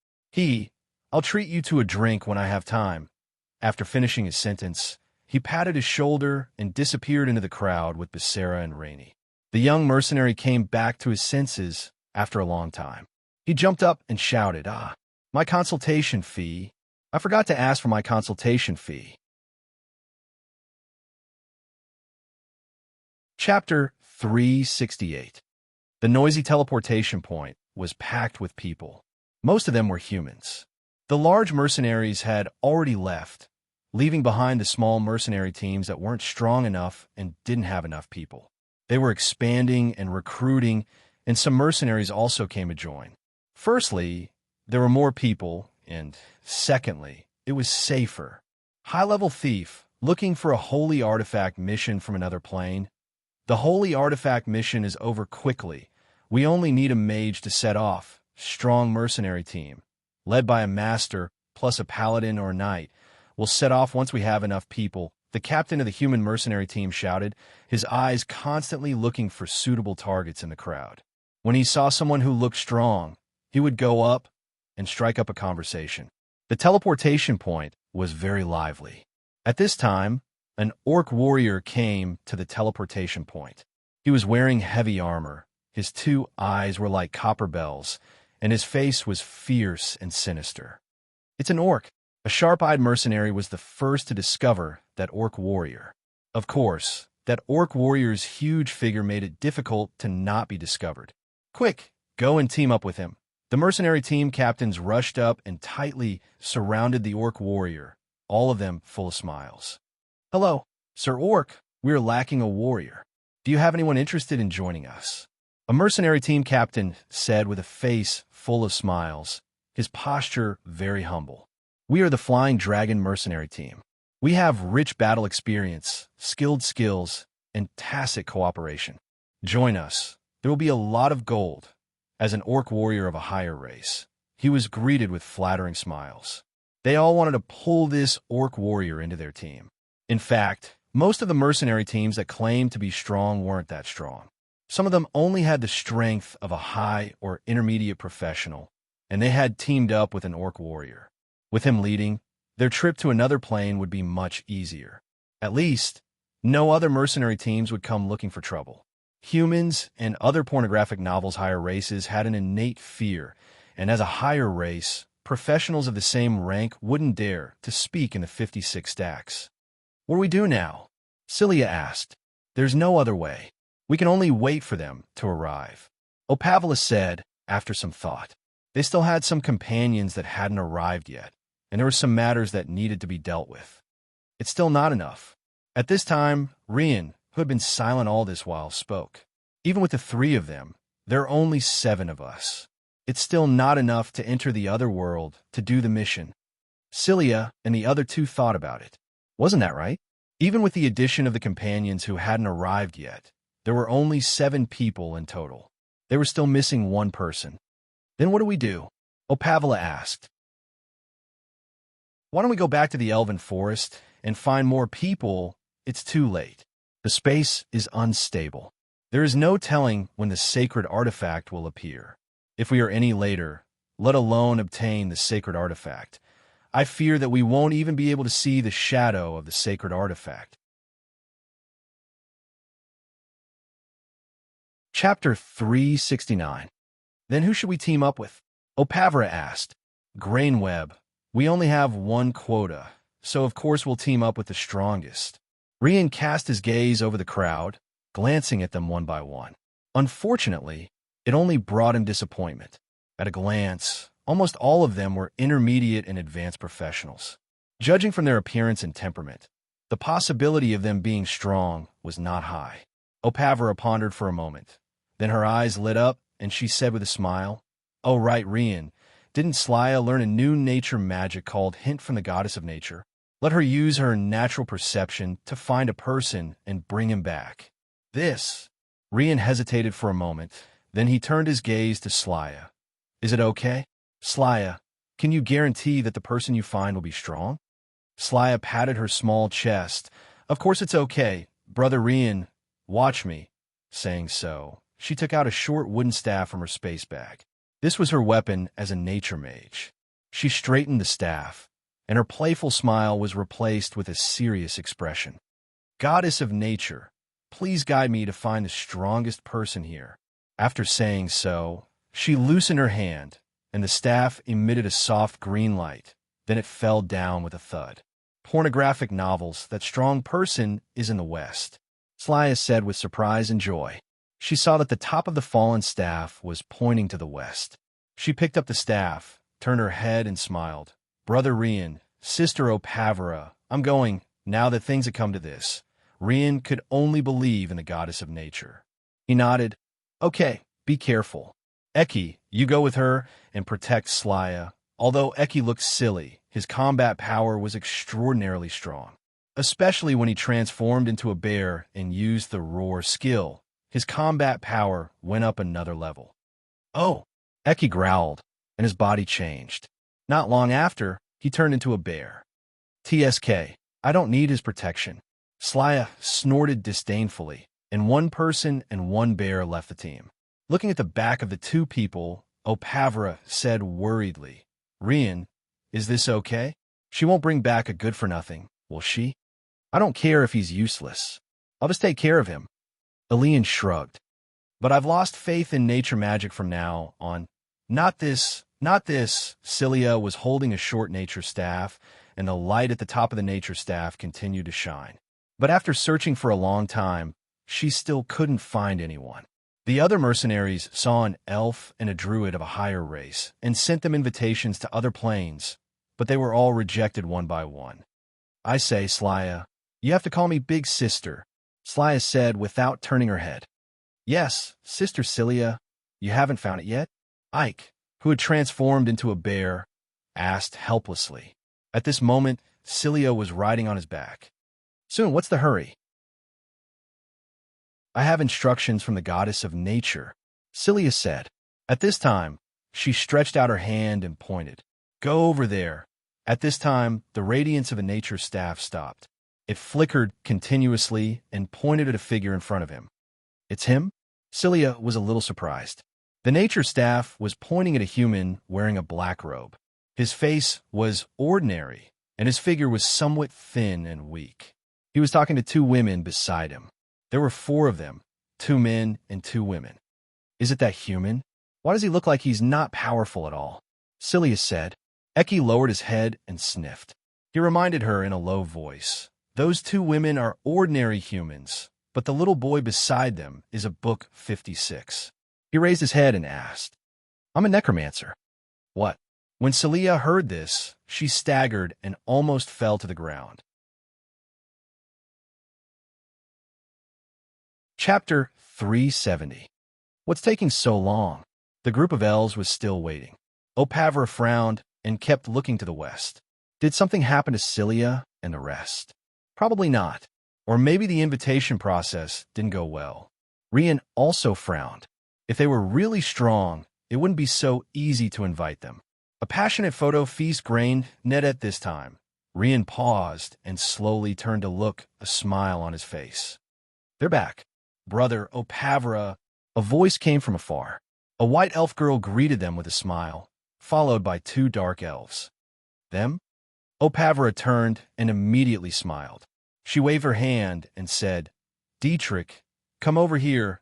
I'll treat you to a drink when I have time." After finishing his sentence, he patted his shoulder and disappeared into the crowd with Becerra and Rainey. The young mercenary came back to his senses after a long time. He jumped up and shouted, My consultation fee. I forgot to ask for my consultation fee." Chapter 368. The noisy teleportation point was packed with people. Most of them were humans. The large mercenaries had already left, leaving behind the small mercenary teams that weren't strong enough and didn't have enough people. They were expanding and recruiting, and some mercenaries also came to join. Firstly, there were more people, and secondly, it was safer. High-level thief, looking for a holy artifact mission from another plane. The holy artifact mission is over quickly. We only need a mage to set off. Strong mercenary team, led by a master plus a paladin or knight, will set off once we have enough people, the captain of the human mercenary team shouted, his eyes constantly looking for suitable targets in the crowd. When he saw someone who looked strong, he would go up and strike up a conversation. The teleportation point was very lively. At this time, an orc warrior came to the teleportation point. He was wearing heavy armor. His 2 eyes were like copper bells, and his face was fierce and sinister. "It's an orc." A sharp-eyed mercenary was the first to discover that orc warrior. Of course, that orc warrior's huge figure made it difficult to not be discovered. "Quick, go and team up with him." The mercenary team captains rushed up and tightly surrounded the orc warrior, all of them full of smiles. "Hello, Sir Orc, we are lacking a warrior. Do you have anyone interested in joining us?" A mercenary team captain said with a face full of smiles, his posture very humble. "We are the Flying Dragon mercenary team. We have rich battle experience, skilled skills, and tacit cooperation. Join us. There will be a lot of gold. As an orc warrior of a higher race, he was greeted with flattering smiles. They all wanted to pull this orc warrior into their team. In fact, most of the mercenary teams that claimed to be strong weren't that strong. Some of them only had the strength of a high or intermediate professional, and they had teamed up with an orc warrior. With him leading, their trip to another plane would be much easier. At least, no other mercenary teams would come looking for trouble. Humans and other pornographic novels' higher races had an innate fear, and as a higher race, professionals of the same rank wouldn't dare to speak in the 56 stacks. What do we do now? Cilia asked. There's no other way. We can only wait for them to arrive. Opavila said, after some thought. They still had some companions that hadn't arrived yet, and there were some matters that needed to be dealt with. It's still not enough. At this time, Rian, who had been silent all this while, spoke. Even with the 3 of them, there are only 7 of us. It's still not enough to enter the other world to do the mission. Cilia and the other 2 thought about it. Wasn't that right? Even with the addition of the companions who hadn't arrived yet, there were only 7 people in total. They were still missing 1 person. Then what do we do? Opavila asked. Why don't we go back to the Elven Forest and find more people? It's too late. The space is unstable. There is no telling when the sacred artifact will appear. If we are any later, let alone obtain the sacred artifact, I fear that we won't even be able to see the shadow of the sacred artifact. Chapter 369. Then who should we team up with? Opavira asked. Grainweb. We only have 1 quota, so of course we'll team up with the strongest. Rian cast his gaze over the crowd, glancing at them one by one. Unfortunately, it only brought him disappointment. At a glance, almost all of them were intermediate and advanced professionals. Judging from their appearance and temperament, the possibility of them being strong was not high. Opavira pondered for a moment. Then her eyes lit up, and she said with a smile, Oh right, Rian, didn't Slya learn a new nature magic called Hint from the Goddess of Nature? Let her use her natural perception to find a person and bring him back. This. Rian hesitated for a moment, then he turned his gaze to Slya. Is it okay? Slya, can you guarantee that the person you find will be strong? Slya patted her small chest. Of course it's okay. Brother Rian, watch me. Saying so, she took out a short wooden staff from her space bag. This was her weapon as a nature mage. She straightened the staff, and her playful smile was replaced with a serious expression. Goddess of Nature, please guide me to find the strongest person here. After saying so, she loosened her hand, and the staff emitted a soft green light. Then it fell down with a thud. Pornographic novels, that strong person is in the West, Slya said with surprise and joy. She saw that the top of the fallen staff was pointing to the west. She picked up the staff, turned her head, and smiled. Brother Rian, Sister Opavira, I'm going, now that things had come to this. Rian could only believe in the Goddess of Nature. He nodded. Okay, be careful. Eki, you go with her and protect Slya. Although Eki looked silly, his combat power was extraordinarily strong. Especially when he transformed into a bear and used the roar skill. His combat power went up another level. Oh, Eki growled, and his body changed. Not long after, he turned into a bear. TSK, I don't need his protection. Slya snorted disdainfully, and 1 person and 1 bear left the team. Looking at the back of the 2 people, Opavira said worriedly, Rian, is this okay? She won't bring back a good-for-nothing, will she? I don't care if he's useless. I'll just take care of him. Elian shrugged. But I've lost faith in nature magic from now on. Not this. Cilia was holding a short nature staff, and the light at the top of the nature staff continued to shine. But after searching for a long time, she still couldn't find anyone. The other mercenaries saw an elf and a druid of a higher race, and sent them invitations to other planes, but they were all rejected one by one. I say, Slya, you have to call me Big Sister, Slya said without turning her head. Yes, Sister Cilia, you haven't found it yet? Ike, who had transformed into a bear, asked helplessly. At this moment, Cilia was riding on his back. Soon, what's the hurry? I have instructions from the goddess of nature, Celia said. At this time, she stretched out her hand and pointed. Go over there. At this time, the radiance of a nature staff stopped. It flickered continuously and pointed at a figure in front of him. It's him? Celia was a little surprised. The nature staff was pointing at a human wearing a black robe. His face was ordinary, and his figure was somewhat thin and weak. He was talking to two women beside him. There were 4 of them, 2 men and 2 women. Is it that human? Why does he look like he's not powerful at all? Celia said. Eki lowered his head and sniffed. He reminded her in a low voice. Those 2 women are ordinary humans, but the little boy beside them is a book 56. He raised his head and asked, I'm a necromancer. What? When Celia heard this, she staggered and almost fell to the ground. Chapter 370. What's taking so long? The group of elves was still waiting. Opavra frowned and kept looking to the west. Did something happen to Celia and the rest? Probably not. Or maybe the invitation process didn't go well. Rian also frowned. If they were really strong, it wouldn't be so easy to invite them. A passionate photo feast grained Ned at this time. Rian paused and slowly turned to look, a smile on his face. They're back. Brother Opavra. A voice came from afar. A white elf girl greeted them with a smile, followed by 2 dark elves. Them? Opavra turned and immediately smiled. She waved her hand and said, Dietrich, come over here.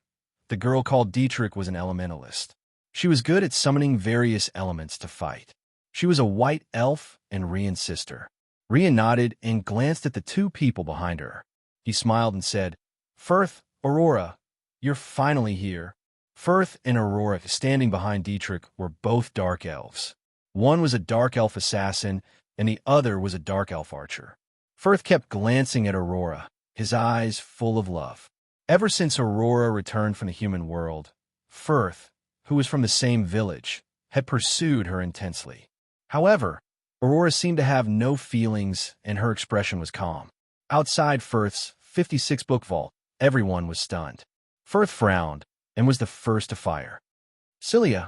The girl called Dietrich was an elementalist. She was good at summoning various elements to fight. She was a white elf and Rian's sister. Rian nodded and glanced at the 2 people behind her. He smiled and said, Firth, Aurora, you're finally here. Firth and Aurora, standing behind Dietrich, were both dark elves. One was a dark elf assassin, and the other was a dark elf archer. Firth kept glancing at Aurora, his eyes full of love. Ever since Aurora returned from the human world, Firth, who was from the same village, had pursued her intensely. However, Aurora seemed to have no feelings, and her expression was calm. Outside Firth's 56-book vault, everyone was stunned. Firth frowned and was the first to fire. Celia,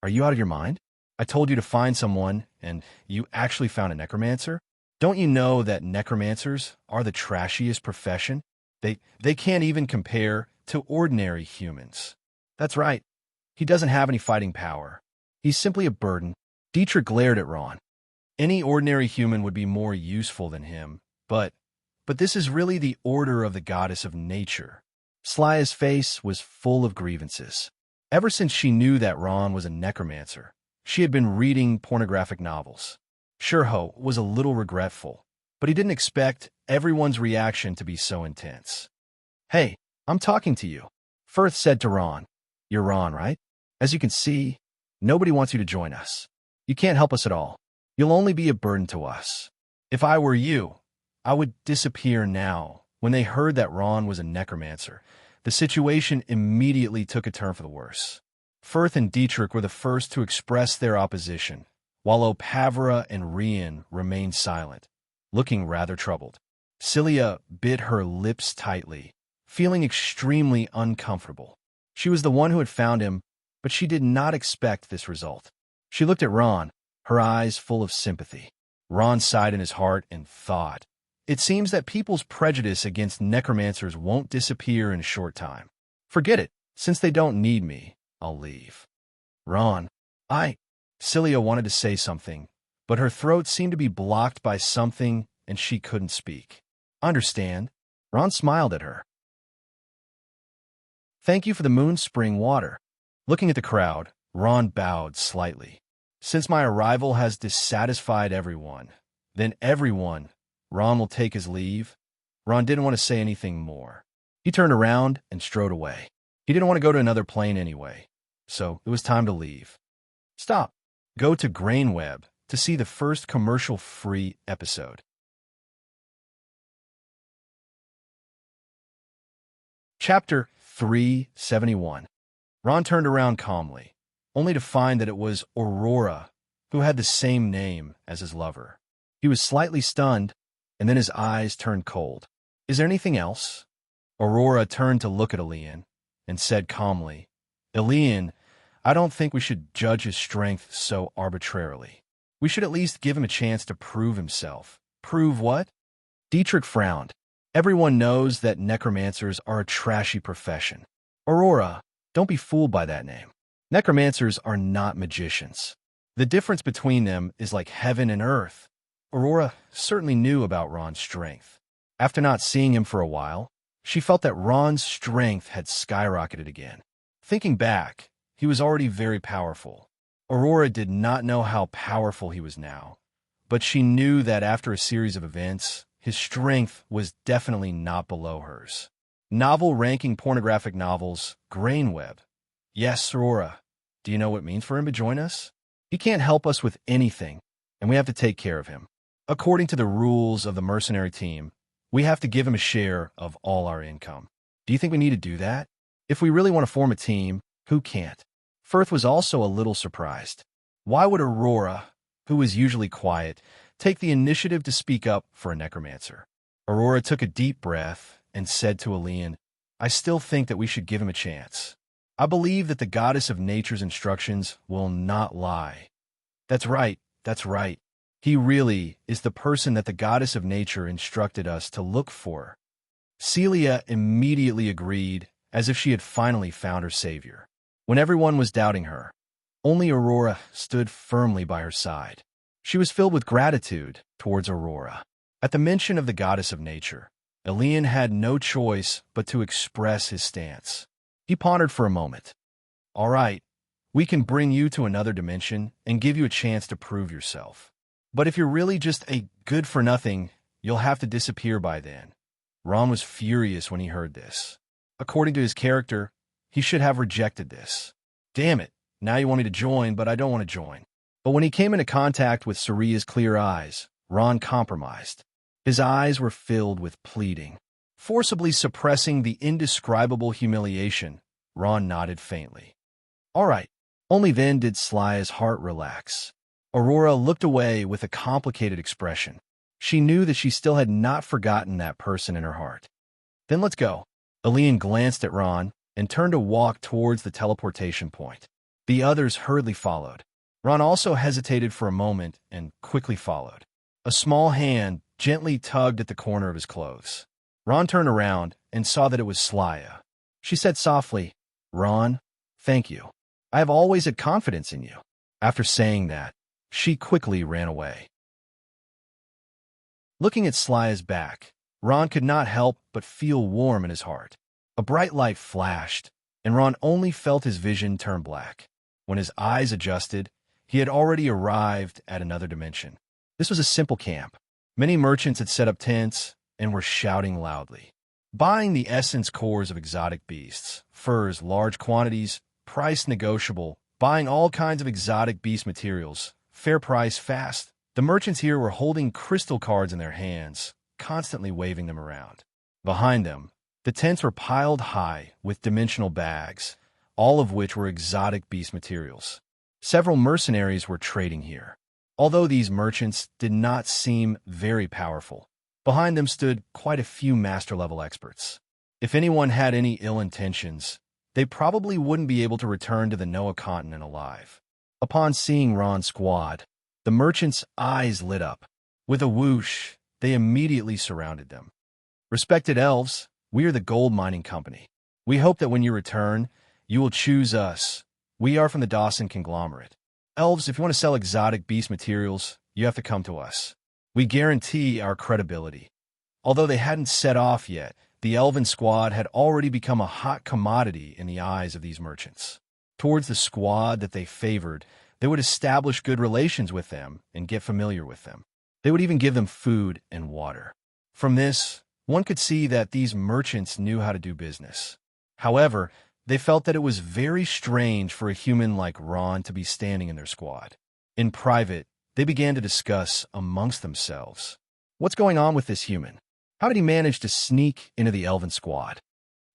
are you out of your mind? I told you to find someone, and you actually found a necromancer? Don't you know that necromancers are the trashiest profession? They can't even compare to ordinary humans. That's right. He doesn't have any fighting power. He's simply a burden. Dietrich glared at Ron. Any ordinary human would be more useful than him, but this is really the order of the goddess of nature. Slaya's face was full of grievances. Ever since she knew that Ron was a necromancer, she had been reading pornographic novels. Shurho was a little regretful, but he didn't expect everyone's reaction to be so intense. Hey, I'm talking to you, Firth said to Ron. You're Ron, right? As you can see, nobody wants you to join us. You can't help us at all. You'll only be a burden to us. If I were you, I would disappear now. When they heard that Ron was a necromancer, the situation immediately took a turn for the worse. Firth and Dietrich were the first to express their opposition, while Opavra and Rian remained silent, looking rather troubled. Celia bit her lips tightly, feeling extremely uncomfortable. She was the one who had found him, but she did not expect this result. She looked at Ron, her eyes full of sympathy. Ron sighed in his heart and thought, it seems that people's prejudice against necromancers won't disappear in a short time. Forget it. Since they don't need me, I'll leave. Ron, Celia wanted to say something, but her throat seemed to be blocked by something and she couldn't speak. Understand? Ron smiled at her. Thank you for the moon spring water. Looking at the crowd, Ron bowed slightly. Since my arrival has dissatisfied everyone, then everyone, Ron will take his leave. Ron didn't want to say anything more. He turned around and strode away. He didn't want to go to another plane anyway, so it was time to leave. Stop. Go to Grainweb to see the first commercial-free episode. Chapter 371. Ron turned around calmly, only to find that it was Aurora, who had the same name as his lover. He was slightly stunned, and then his eyes turned cold. Is there anything else? Aurora turned to look at Elian and said calmly, Elian, I don't think we should judge his strength so arbitrarily. We should at least give him a chance to prove himself. Prove what? Dietrich frowned. Everyone knows that necromancers are a trashy profession. Aurora, don't be fooled by that name. Necromancers are not magicians. The difference between them is like heaven and earth. Aurora certainly knew about Ron's strength. After not seeing him for a while, she felt that Ron's strength had skyrocketed again. Thinking back, he was already very powerful. Aurora did not know how powerful he was now, but she knew that after a series of events, his strength was definitely not below hers. Novel-ranking pornographic novels, Grainweb. Yes, Aurora. Do you know what it means for him to join us? He can't help us with anything, and we have to take care of him. According to the rules of the mercenary team, we have to give him a share of all our income. Do you think we need to do that? If we really want to form a team, who can't? Firth was also a little surprised. Why would Aurora, who was usually quiet, take the initiative to speak up for a necromancer? Aurora took a deep breath and said to Elian, I still think that we should give him a chance. I believe that the goddess of nature's instructions will not lie. That's right, that's right. He really is the person that the goddess of nature instructed us to look for. Celia immediately agreed, as if she had finally found her savior. When everyone was doubting her, only Aurora stood firmly by her side. She was filled with gratitude towards Aurora. At the mention of the goddess of nature, Elian had no choice but to express his stance. He pondered for a moment. All right, we can bring you to another dimension and give you a chance to prove yourself. But if you're really just a good-for-nothing, you'll have to disappear by then. Ron was furious when he heard this. According to his character, he should have rejected this. Damn it, now you want me to join, but I don't want to join. But when he came into contact with Saria's clear eyes, Ron compromised. His eyes were filled with pleading. Forcibly suppressing the indescribable humiliation, Ron nodded faintly. All right. Only then did Slaya's heart relax. Aurora looked away with a complicated expression. She knew that she still had not forgotten that person in her heart. Then let's go. Elian glanced at Ron and turned to walk towards the teleportation point. The others hurriedly followed. Ron also hesitated for a moment and quickly followed. A small hand gently tugged at the corner of his clothes. Ron turned around and saw that it was Slaya. She said softly, Ron, thank you. I have always had confidence in you. After saying that, she quickly ran away. Looking at Slaya's back, Ron could not help but feel warm in his heart. A bright light flashed, and Ron only felt his vision turn black. When his eyes adjusted, he had already arrived at another dimension. This was a simple camp. Many merchants had set up tents and were shouting loudly, buying the essence cores of exotic beasts, furs, large quantities, price negotiable, buying all kinds of exotic beast materials, fair price, fast. The merchants here were holding crystal cards in their hands, constantly waving them around. Behind them, the tents were piled high with dimensional bags, all of which were exotic beast materials. Several mercenaries were trading here. Although these merchants did not seem very powerful, behind them stood quite a few master-level experts. If anyone had any ill intentions, they probably wouldn't be able to return to the Noah continent alive. Upon seeing Ron's squad, the merchants' eyes lit up. With a whoosh, they immediately surrounded them. Respected elves, we are the gold mining company. We hope that when you return, you will choose us. We are from the Dawson conglomerate. Elves, if you want to sell exotic beast materials, you have to come to us. We guarantee our credibility. Although they hadn't set off yet, the elven squad had already become a hot commodity in the eyes of these merchants. Towards the squad that they favored, they would establish good relations with them and get familiar with them. They would even give them food and water. From this, one could see that these merchants knew how to do business. However, they felt that it was very strange for a human like Ron to be standing in their squad. In private, they began to discuss amongst themselves. What's going on with this human? How did he manage to sneak into the elven squad?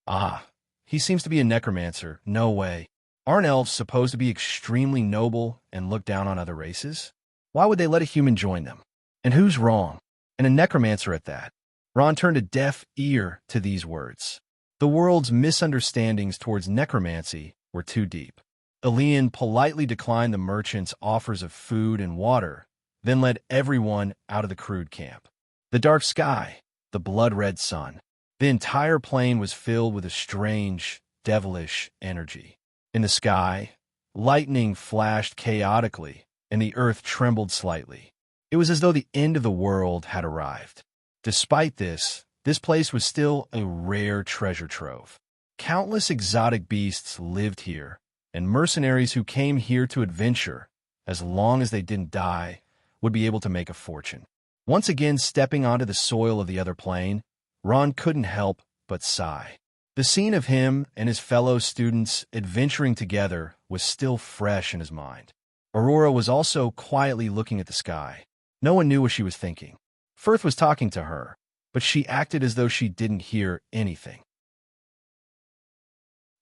Ah, he seems to be a necromancer. No way. Aren't elves supposed to be extremely noble and look down on other races? Why would they let a human join them? And who's wrong? And a necromancer at that. Ron turned a deaf ear to these words. The world's misunderstandings towards necromancy were too deep. Elian politely declined the merchant's offers of food and water, then led everyone out of the crude camp. The dark sky, the blood-red sun. The entire plain was filled with a strange, devilish energy. In the sky, lightning flashed chaotically, and the earth trembled slightly. It was as though the end of the world had arrived. Despite this place was still a rare treasure trove. Countless exotic beasts lived here, and mercenaries who came here to adventure, as long as they didn't die, would be able to make a fortune. Once again stepping onto the soil of the other plane, Ron couldn't help but sigh. The scene of him and his fellow students adventuring together was still fresh in his mind. Aurora was also quietly looking at the sky. No one knew what she was thinking. Firth was talking to her, but she acted as though she didn't hear anything.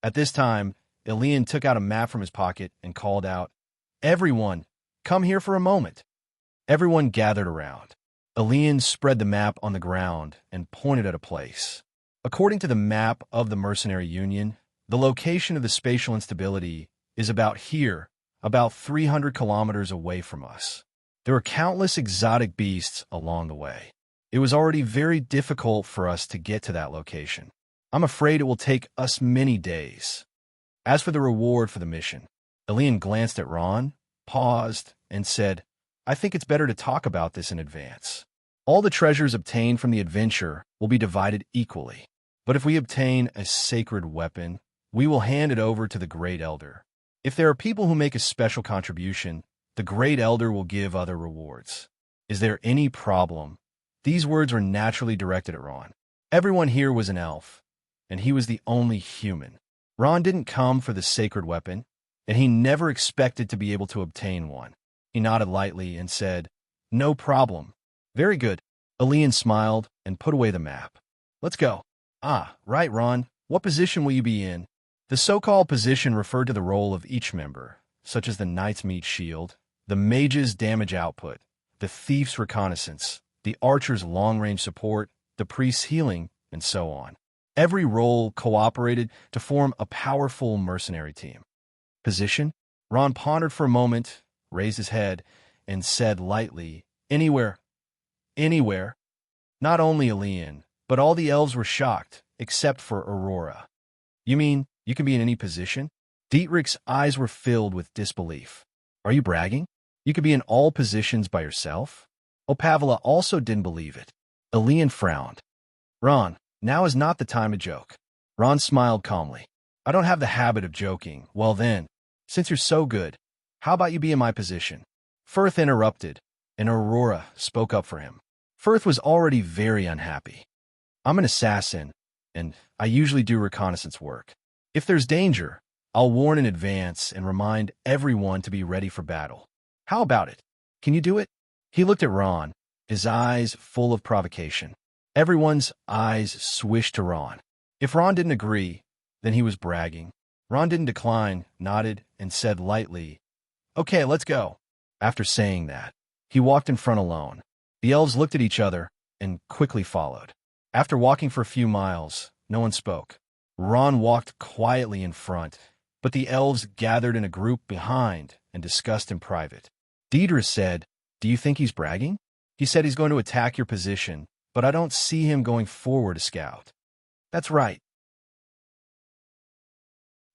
At this time, Elian took out a map from his pocket and called out, "Everyone, come here for a moment." Everyone gathered around. Elian spread the map on the ground and pointed at a place. According to the map of the Mercenary Union, the location of the spatial instability is about here, about 300 kilometers away from us. There were countless exotic beasts along the way. It was already very difficult for us to get to that location. I'm afraid it will take us many days. As for the reward for the mission, Elian glanced at Ron, paused, and said, "I think it's better to talk about this in advance. All the treasures obtained from the adventure will be divided equally. But if we obtain a sacred weapon, we will hand it over to the Great Elder. If there are people who make a special contribution, the Great Elder will give other rewards. Is there any problem?" These words were naturally directed at Ron. Everyone here was an elf, and he was the only human. Ron didn't come for the sacred weapon, and he never expected to be able to obtain one. He nodded lightly and said, "No problem." "Very good." Elian smiled and put away the map. "Let's go." "Ah, right, Ron. What position will you be in?" The so-called position referred to the role of each member, such as the knight's meat shield, the mage's damage output, the thief's reconnaissance, the archer's long-range support, the priest's healing, and so on. Every role cooperated to form a powerful mercenary team. Position? Ron pondered for a moment, raised his head, and said lightly, "Anywhere." "Anywhere?" Not only Elian, but all the elves were shocked, except for Aurora. "You mean you can be in any position?" Dietrich's eyes were filled with disbelief. "Are you bragging? You could be in all positions by yourself?" Opavela also didn't believe it. Elian frowned. "Ron, now is not the time to joke." Ron smiled calmly. "I don't have the habit of joking. Well then, since you're so good, how about you be in my position?" Firth interrupted, and Aurora spoke up for him. Firth was already very unhappy. "I'm an assassin, and I usually do reconnaissance work. If there's danger, I'll warn in advance and remind everyone to be ready for battle. How about it? Can you do it?" He looked at Ron, his eyes full of provocation. Everyone's eyes swished to Ron. If Ron didn't agree, then he was bragging. Ron didn't decline, nodded, and said lightly, "Okay, let's go." After saying that, he walked in front alone. The elves looked at each other and quickly followed. After walking for a few miles, no one spoke. Ron walked quietly in front, but the elves gathered in a group behind and discussed in private. Deidre said, "Do you think he's bragging? He said he's going to attack your position, but I don't see him going forward to scout." "That's right."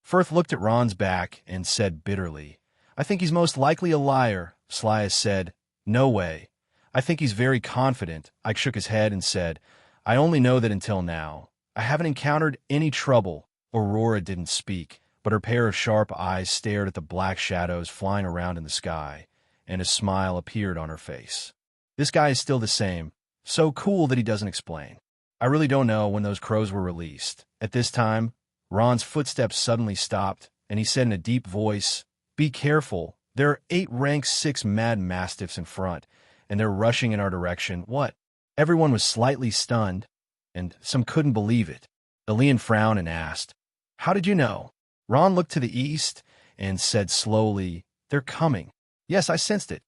Firth looked at Ron's back and said bitterly, "I think he's most likely a liar." Slias said, "No way. I think he's very confident." Ike shook his head and said, "I only know that until now. I haven't encountered any trouble." Aurora didn't speak, but her pair of sharp eyes stared at the black shadows flying around in the sky, and a smile appeared on her face. "This guy is still the same, so cool that he doesn't explain. I really don't know when those crows were released." At this time, Ron's footsteps suddenly stopped, and he said in a deep voice, "Be careful. There are 8 rank 6 mad mastiffs in front, and they're rushing in our direction." "What?" Everyone was slightly stunned, and some couldn't believe it. Elian frowned and asked, "How did you know?" Ron looked to the east and said slowly, "They're coming." "Yes, I sensed it."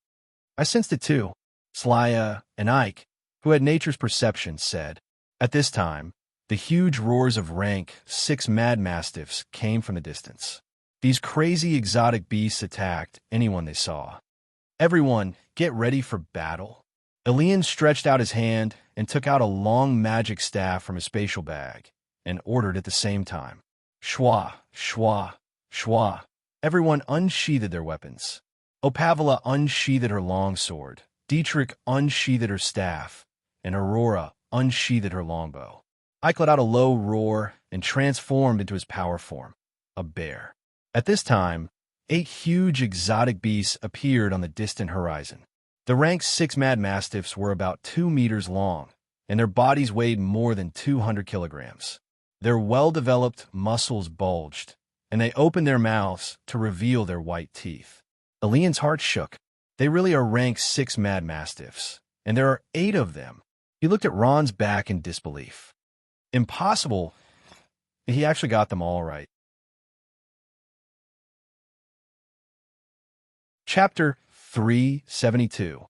"I sensed it too," Slya and Ike, who had nature's perception, said. At this time, The huge roars of rank 6 mad mastiffs came from the distance. These crazy exotic beasts attacked anyone they saw. Everyone, get ready for battle. Elian stretched out his hand and took out a long magic staff from his spatial bag and ordered at the same time. Shwa, shwa, shwa. Everyone unsheathed their weapons. Opavala unsheathed her longsword, Dietrich unsheathed her staff, and Aurora unsheathed her longbow. Ike let out a low roar and transformed into his power form, a bear. At this time, 8 huge exotic beasts appeared on the distant horizon. The rank 6 mad mastiffs were about 2 meters long, and their bodies weighed more than 200 kilograms. Their well-developed muscles bulged, and they opened their mouths to reveal their white teeth. Elian's heart shook. They really are rank 6 mad mastiffs, and there are 8 of them. He looked at Ron's back in disbelief. Impossible. He actually got them all right. Chapter 372.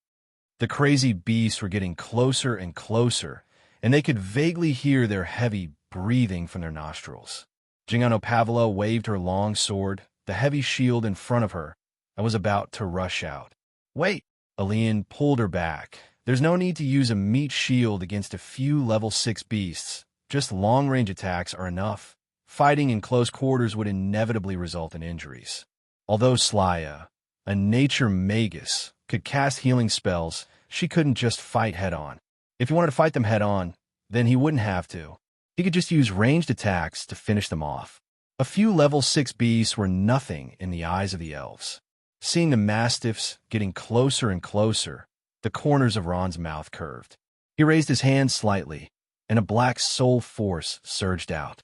The crazy beasts were getting closer and closer, and they could vaguely hear their heavy breathing from their nostrils. Jinganopavla waved her long sword, the heavy shield in front of her, and was about to rush out. Wait! Elian pulled her back. There's no need to use a meat shield against a few level 6 beasts. Just long-range attacks are enough. Fighting in close quarters would inevitably result in injuries. Although Slya, a nature magus, could cast healing spells, she couldn't just fight head-on. If he wanted to fight them head-on, then he wouldn't have to. He could just use ranged attacks to finish them off. A few level 6 beasts were nothing in the eyes of the elves. Seeing the mastiffs getting closer and closer, the corners of Ron's mouth curved. He raised his hand slightly, and a black soul force surged out.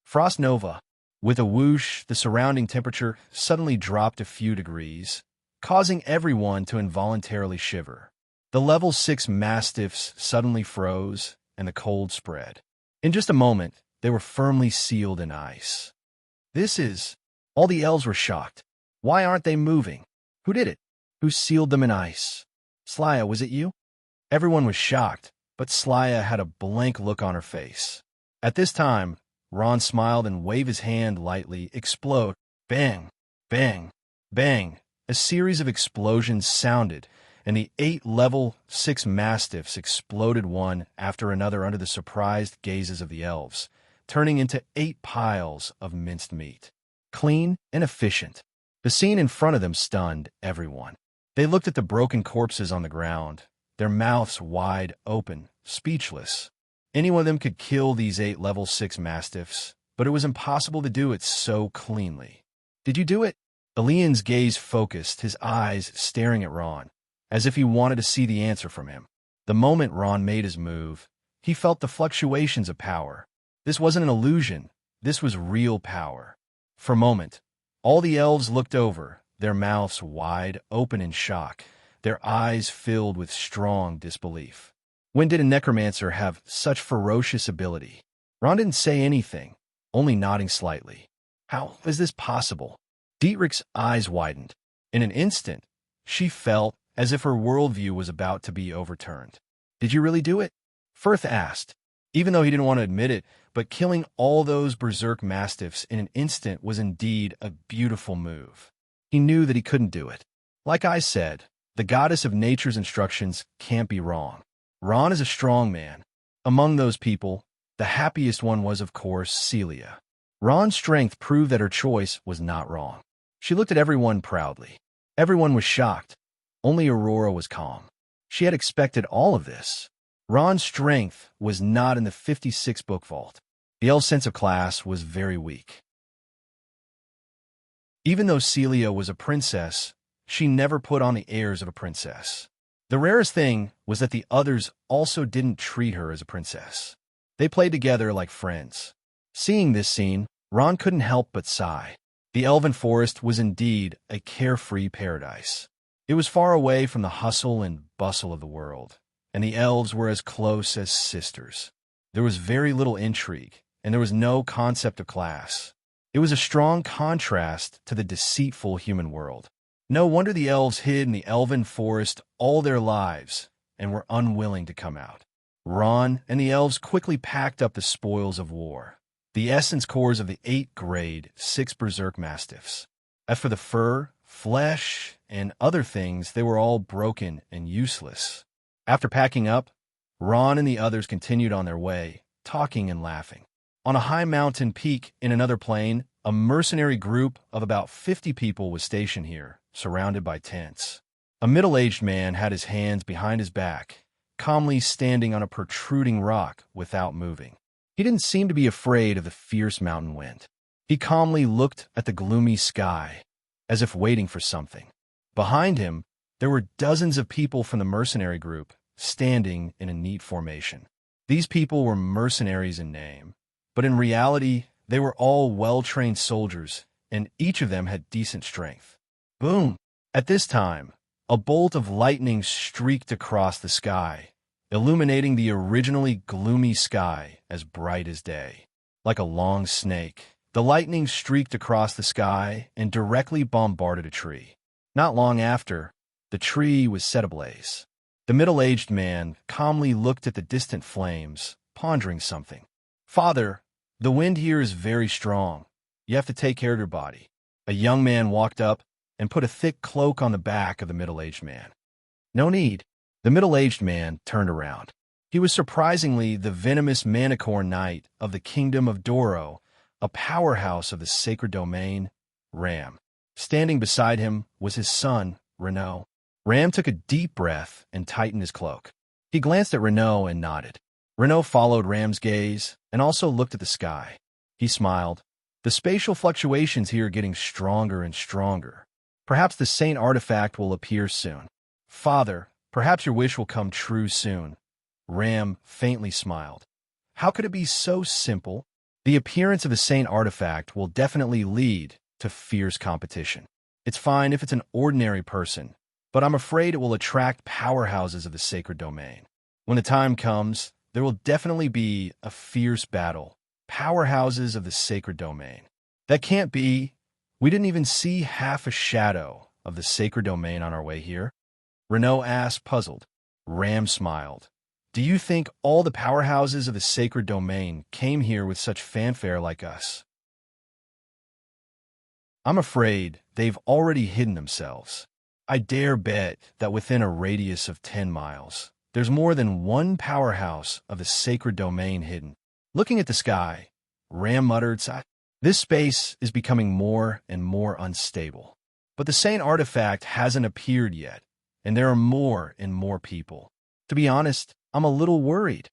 Frost Nova. With a whoosh, the surrounding temperature suddenly dropped a few degrees, causing everyone to involuntarily shiver. The level 6 mastiffs suddenly froze, and the cold spread. In just a moment, they were firmly sealed in ice. All the elves were shocked. Why aren't they moving? Who did it? Who sealed them in ice? Slya, was it you? Everyone was shocked, but Slya had a blank look on her face. At this time, Ron smiled and waved his hand lightly. Explode. Bang, bang, bang. A series of explosions sounded, and the 8 level 6 mastiffs exploded one after another under the surprised gazes of the elves, turning into 8 piles of minced meat. Clean and efficient. The scene in front of them stunned everyone. They looked at the broken corpses on the ground, their mouths wide open, speechless. Any one of them could kill these 8 level 6 mastiffs, but it was impossible to do it so cleanly. Did you do it? Elian's gaze focused, his eyes staring at Ron, as if he wanted to see the answer from him. The moment Ron made his move, he felt the fluctuations of power. This wasn't an illusion. This was real power. For a moment, all the elves looked over, their mouths wide open in shock, their eyes filled with strong disbelief. When did a necromancer have such ferocious ability? Ron didn't say anything, only nodding slightly. How is this possible? Dietrich's eyes widened. In an instant, she felt as if her worldview was about to be overturned. Did you really do it? Firth asked, even though he didn't want to admit it, but killing all those berserk mastiffs in an instant was indeed a beautiful move. He knew that he couldn't do it. Like I said, the goddess of nature's instructions can't be wrong. Ron is a strong man. Among those people, the happiest one was, of course, Celia. Ron's strength proved that her choice was not wrong. She looked at everyone proudly. Everyone was shocked. Only Aurora was calm. She had expected all of this. Ron's strength was not in the 56 book vault. The elf's sense of class was very weak. Even though Celia was a princess, she never put on the airs of a princess. The rarest thing was that the others also didn't treat her as a princess. They played together like friends. Seeing this scene, Ron couldn't help but sigh. The elven forest was indeed a carefree paradise. It was far away from the hustle and bustle of the world, and the elves were as close as sisters. There was very little intrigue, and there was no concept of class. It was a strong contrast to the deceitful human world. No wonder the elves hid in the elven forest all their lives and were unwilling to come out. Ron and the elves quickly packed up the spoils of war, the essence cores of the 8th-grade 6 berserk mastiffs. As for the fur, flesh, and other things, they were all broken and useless. After packing up, Ron and the others continued on their way, talking and laughing. On a high mountain peak in another plane, a mercenary group of about 50 people was stationed here, surrounded by tents. A middle-aged man had his hands behind his back, calmly standing on a protruding rock without moving. He didn't seem to be afraid of the fierce mountain wind. He calmly looked at the gloomy sky, as if waiting for something. Behind him, there were dozens of people from the mercenary group, standing in a neat formation. These people were mercenaries in name, but in reality, they were all well-trained soldiers, and each of them had decent strength. Boom! At this time, a bolt of lightning streaked across the sky, illuminating the originally gloomy sky as bright as day. Like a long snake, the lightning streaked across the sky and directly bombarded a tree. Not long after, the tree was set ablaze. The middle-aged man calmly looked at the distant flames, pondering something. "Father, the wind here is very strong. You have to take care of your body." A young man walked up and put a thick cloak on the back of the middle-aged man. "No need." The middle-aged man turned around. He was surprisingly the venomous Manicorn Knight of the Kingdom of Doro, a powerhouse of the sacred domain, Ram. Standing beside him was his son, Renaud. Ram took a deep breath and tightened his cloak. He glanced at Renaud and nodded. Renaud followed Ram's gaze and also looked at the sky. He smiled. "The spatial fluctuations here are getting stronger and stronger. Perhaps the Saint artifact will appear soon. Father, perhaps your wish will come true soon." Ram faintly smiled. How could it be so simple? The appearance of the Saint artifact will definitely lead to fierce competition. It's fine if it's an ordinary person, but I'm afraid it will attract powerhouses of the sacred domain. When the time comes, there will definitely be a fierce battle. Powerhouses of the sacred domain. That can't be. We didn't even see half a shadow of the sacred domain on our way here. Renaud asked, puzzled. Ram smiled. "Do you think all the powerhouses of the sacred domain came here with such fanfare like us?" "I'm afraid they've already hidden themselves. I dare bet that within a radius of 10 miles, there's more than one powerhouse of the sacred domain hidden." Looking at the sky, Ram muttered, "This space is becoming more and more unstable. But the Saint artifact hasn't appeared yet, and there are more and more people. To be honest, I'm a little worried."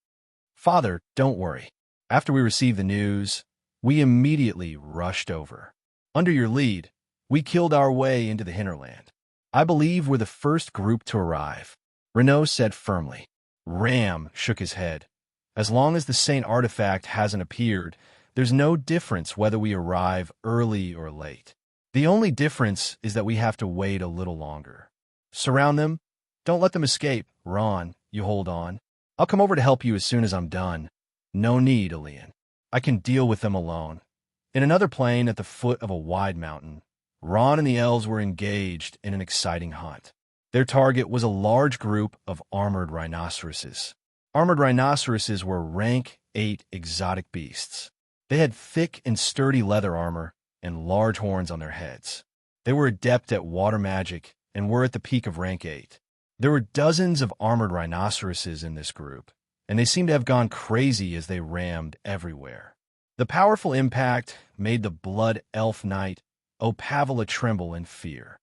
"Father, don't worry. After we received the news, we immediately rushed over. Under your lead, we killed our way into the hinterland. I believe we're the first group to arrive," Renaud said firmly. Ram shook his head. "As long as the Saint artifact hasn't appeared, there's no difference whether we arrive early or late. The only difference is that we have to wait a little longer. Surround them. Don't let them escape. Ron, you hold on. I'll come over to help you as soon as I'm done." "No need, Elian. I can deal with them alone." In another plain at the foot of a wide mountain, Ron and the elves were engaged in an exciting hunt. Their target was a large group of armored rhinoceroses. Armored rhinoceroses were rank 8 exotic beasts. They had thick and sturdy leather armor and large horns on their heads. They were adept at water magic and were at the peak of rank 8. There were dozens of armored rhinoceroses in this group, and they seemed to have gone crazy as they rammed everywhere. The powerful impact made the blood elf knight Opavila tremble in fear.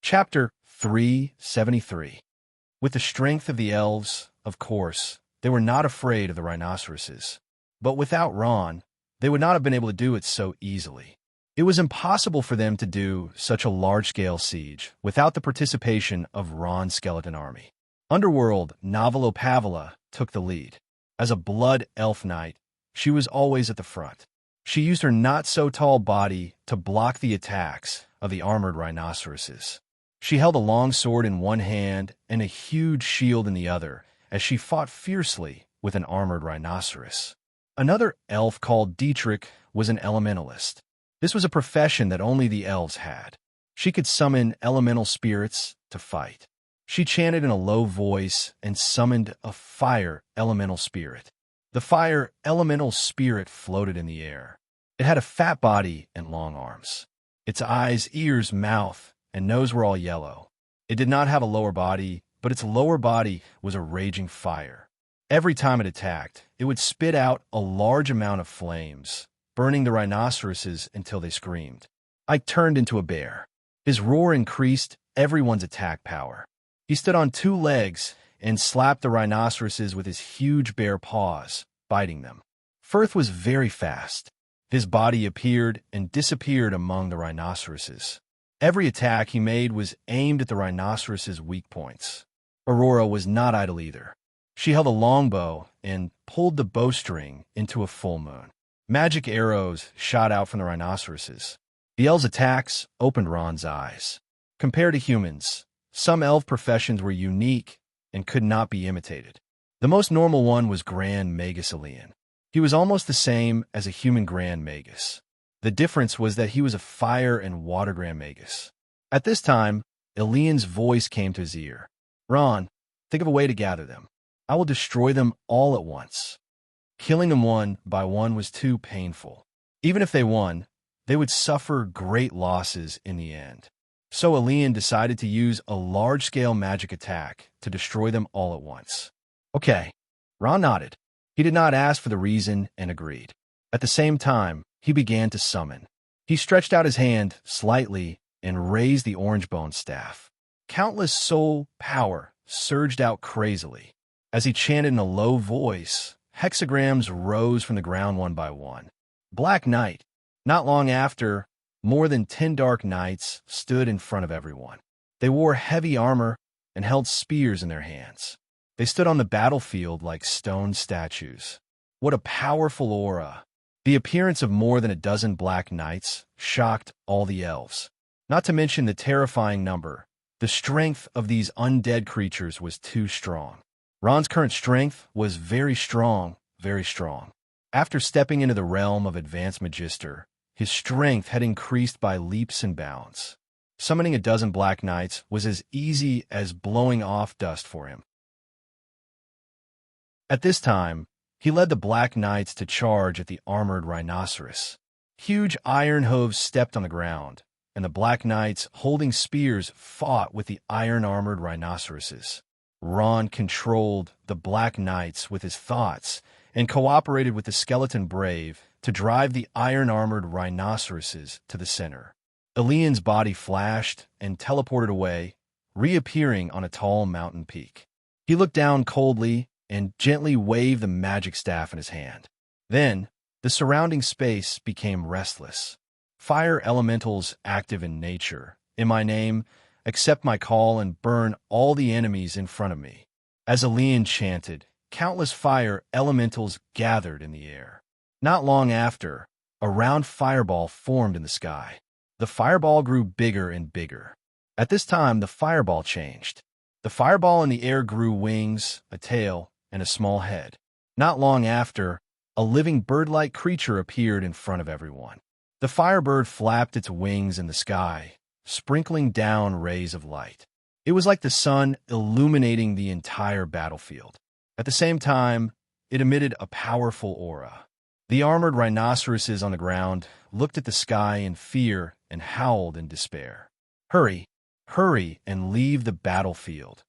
Chapter 373. With the strength of the elves, of course, they were not afraid of the rhinoceroses. But without Ron, they would not have been able to do it so easily. It was impossible for them to do such a large-scale siege without the participation of Ron's skeleton army. Underworld Novel Opavila took the lead. As a blood elf knight, she was always at the front. She used her not-so-tall body to block the attacks of the armored rhinoceroses. She held a long sword in one hand and a huge shield in the other as she fought fiercely with an armored rhinoceros. Another elf called Dietrich was an elementalist. This was a profession that only the elves had. She could summon elemental spirits to fight. She chanted in a low voice and summoned a fire elemental spirit. The fire elemental spirit floated in the air. It had a fat body and long arms. Its eyes, ears, mouth, and nose were all yellow. It did not have a lower body, but its lower body was a raging fire. Every time it attacked, it would spit out a large amount of flames, burning the rhinoceroses until they screamed. Ike turned into a bear. His roar increased everyone's attack power. He stood on two legs and slapped the rhinoceroses with his huge bare paws, biting them. Firth was very fast. His body appeared and disappeared among the rhinoceroses. Every attack he made was aimed at the rhinoceroses' weak points. Aurora was not idle either. She held a longbow and pulled the bowstring into a full moon. Magic arrows shot out from the rhinoceroses. The elves' attacks opened Ron's eyes. Compared to humans, some elf professions were unique and could not be imitated. The most normal one was Grand Magus Elian. He was almost the same as a human Grand Magus. The difference was that he was a fire and water Grand Magus. At this time, Elian's voice came to his ear. Ron, think of a way to gather them. I will destroy them all at once. Killing them one by one was too painful. Even if they won, they would suffer great losses in the end. So Elian decided to use a large-scale magic attack to destroy them all at once. Okay, Ron nodded. He did not ask for the reason and agreed. At the same time, he began to summon. He stretched out his hand slightly and raised the orange bone staff. Countless soul power surged out crazily. As he chanted in a low voice, hexagrams rose from the ground one by one. Black Night. Not long after, more than 10 dark knights stood in front of everyone. They wore heavy armor and held spears in their hands. They stood on the battlefield like stone statues. What a powerful aura! The appearance of more than a dozen black knights shocked all the elves. Not to mention the terrifying number. The strength of these undead creatures was too strong. Ron's current strength was very strong, very strong. After stepping into the realm of Advanced Magister, his strength had increased by leaps and bounds. Summoning a dozen black knights was as easy as blowing off dust for him. At this time, he led the black knights to charge at the armored rhinoceros. Huge iron hooves stepped on the ground, and the black knights holding spears fought with the iron-armored rhinoceroses. Ron controlled the black knights with his thoughts and cooperated with the skeleton brave to drive the iron-armored rhinoceroses to the center. Elian's body flashed and teleported away, reappearing on a tall mountain peak. He looked down coldly and gently waved the magic staff in his hand. Then, the surrounding space became restless. Fire elementals active in nature, in my name, accept my call and burn all the enemies in front of me. As Elian chanted, countless fire elementals gathered in the air. Not long after, a round fireball formed in the sky. The fireball grew bigger and bigger. At this time, the fireball changed. The fireball in the air grew wings, a tail, and a small head. Not long after, a living bird-like creature appeared in front of everyone. The firebird flapped its wings in the sky, sprinkling down rays of light. It was like the sun illuminating the entire battlefield. At the same time, it emitted a powerful aura. The armored rhinoceroses on the ground looked at the sky in fear and howled in despair. Hurry, hurry, and leave the battlefield.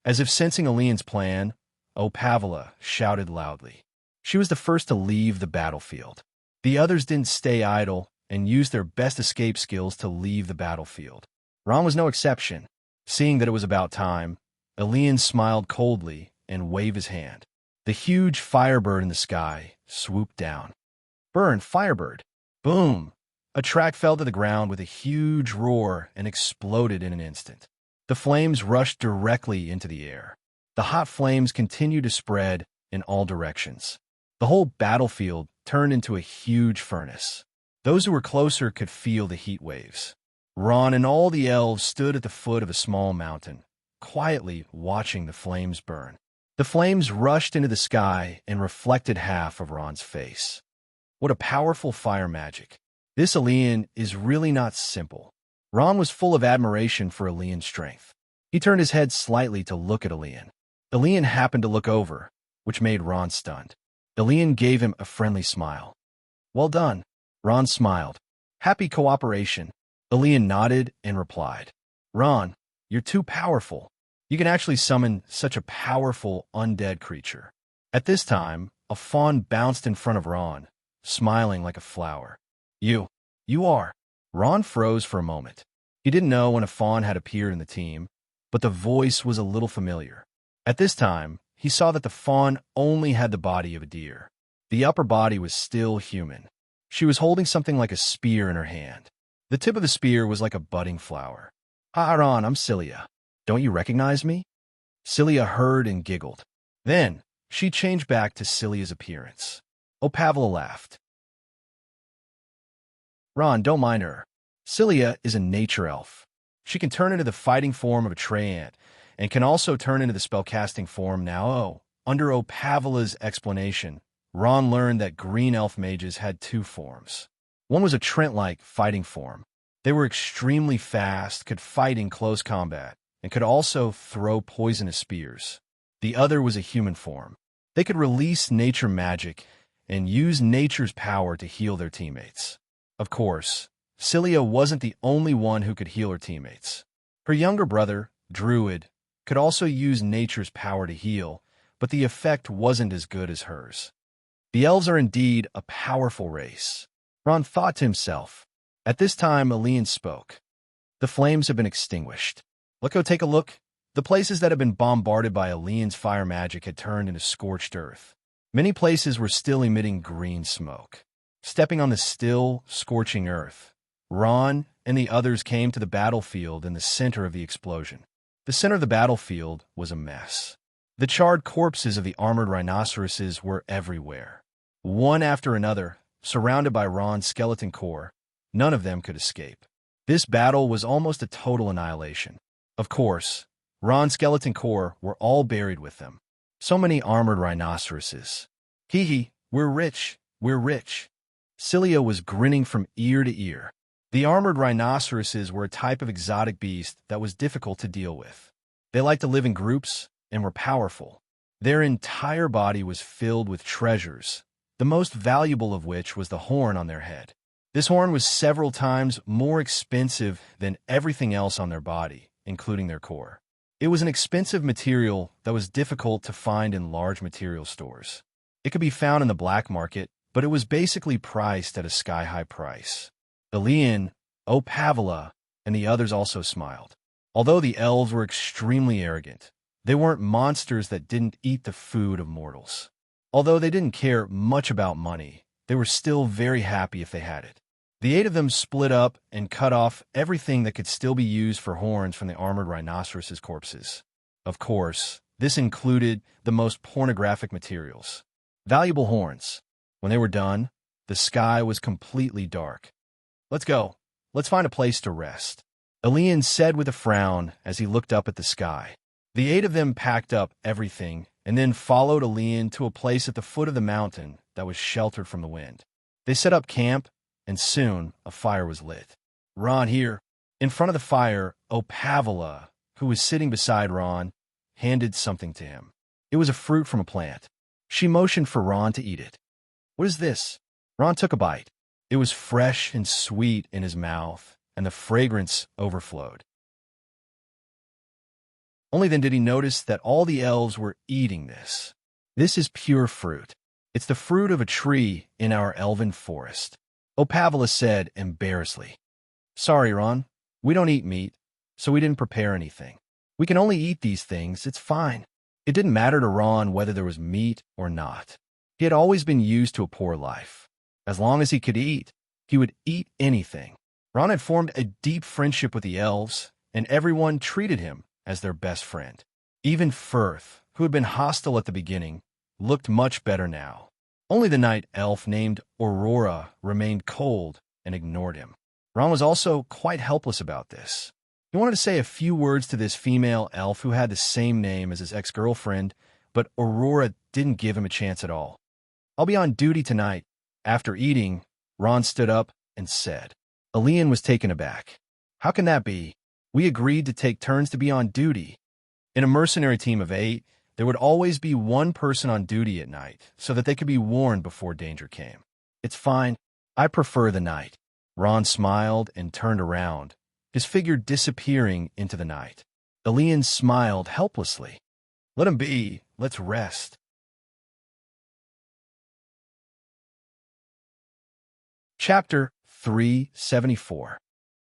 As if sensing Elian's plan, Opavala shouted loudly. She was the first to leave the battlefield. The others didn't stay idle and used their best escape skills to leave the battlefield. Ron was no exception. Seeing that it was about time, Elian smiled coldly and waved his hand. The huge firebird in the sky swooped down. Burn, firebird! Boom! A track fell to the ground with a huge roar and exploded in an instant. The flames rushed directly into the air. The hot flames continued to spread in all directions. The whole battlefield turned into a huge furnace. Those who were closer could feel the heat waves. Ron and all the elves stood at the foot of a small mountain, quietly watching the flames burn. The flames rushed into the sky and reflected half of Ron's face. What a powerful fire magic. This Elian is really not simple. Ron was full of admiration for Elian's strength. He turned his head slightly to look at Elian. Elian happened to look over, which made Ron stunned. Elian gave him a friendly smile. Well done. Ron smiled. Happy cooperation. Elian nodded and replied. Ron, you're too powerful. You can actually summon such a powerful undead creature. At this time, a fawn bounced in front of Ron, smiling like a flower. You are. Ron froze for a moment. He didn't know when a fawn had appeared in the team, but the voice was a little familiar. At this time, he saw that the fawn only had the body of a deer. The upper body was still human. She was holding something like a spear in her hand. The tip of the spear was like a budding flower. Hi, Ron, I'm Cilia. Don't you recognize me? Cilia heard and giggled. Then, she changed back to Cilia's appearance. Pavla laughed. Ron, don't mind her. Cilia is a nature elf. She can turn into the fighting form of a tree ant, and can also turn into the spellcasting form now. Under Pavla's explanation, Ron learned that green elf mages had two forms. One was a Trent-like fighting form. They were extremely fast, could fight in close combat, and could also throw poisonous spears. The other was a human form. They could release nature magic and use nature's power to heal their teammates. Of course, Cilia wasn't the only one who could heal her teammates. Her younger brother, Druid, could also use nature's power to heal, but the effect wasn't as good as hers. The elves are indeed a powerful race. Ron thought to himself. At this time, Elian spoke. The flames have been extinguished. Let's go take a look. The places that had been bombarded by Elian's fire magic had turned into scorched earth. Many places were still emitting green smoke. Stepping on the still, scorching earth, Ron and the others came to the battlefield in the center of the explosion. The center of the battlefield was a mess. The charred corpses of the armored rhinoceroses were everywhere. One after another, surrounded by Ron's skeleton core, none of them could escape. This battle was almost a total annihilation. Of course, Ron's skeleton core were all buried with them. So many armored rhinoceroses. Hee, we're rich, we're rich. Cilia was grinning from ear to ear. The armored rhinoceroses were a type of exotic beast that was difficult to deal with. They liked to live in groups and were powerful. Their entire body was filled with treasures, the most valuable of which was the horn on their head. This horn was several times more expensive than everything else on their body, including their core. It was an expensive material that was difficult to find in large material stores. It could be found in the black market, but it was basically priced at a sky-high price. Elian, Pavla, and the others also smiled. Although the elves were extremely arrogant, they weren't monsters that didn't eat the food of mortals. Although they didn't care much about money, they were still very happy if they had it. The 8 of them split up and cut off everything that could still be used for horns from the armored rhinoceros' corpses. Of course, this included the most pornographic materials. Valuable horns. When they were done, the sky was completely dark. Let's go. Let's find a place to rest. Elian said with a frown as he looked up at the sky. The 8 of them packed up everything and then followed Elian to a place at the foot of the mountain that was sheltered from the wind. They set up camp, and soon a fire was lit. Ron here. In front of the fire, Pavla, who was sitting beside Ron, handed something to him. It was a fruit from a plant. She motioned for Ron to eat it. What is this? Ron took a bite. It was fresh and sweet in his mouth, and the fragrance overflowed. Only then did he notice that all the elves were eating this. This is pure fruit. It's the fruit of a tree in our elven forest. Pavla said embarrassedly. Sorry, Ron. We don't eat meat, so we didn't prepare anything. We can only eat these things. It's fine. It didn't matter to Ron whether there was meat or not. He had always been used to a poor life. As long as he could eat, he would eat anything. Ron had formed a deep friendship with the elves, and everyone treated him as their best friend. Even Firth, who had been hostile at the beginning, looked much better now. Only the night elf named Aurora remained cold and ignored him. Ron was also quite helpless about this. He wanted to say a few words to this female elf who had the same name as his ex-girlfriend, but Aurora didn't give him a chance at all. I'll be on duty tonight. After eating, Ron stood up and said. Elian was taken aback. How can that be? We agreed to take turns to be on duty. In a mercenary team of 8, there would always be one person on duty at night so that they could be warned before danger came. It's fine. I prefer the night. Ron smiled and turned around, his figure disappearing into the night. Elian smiled helplessly. Let him be. Let's rest. Chapter 374.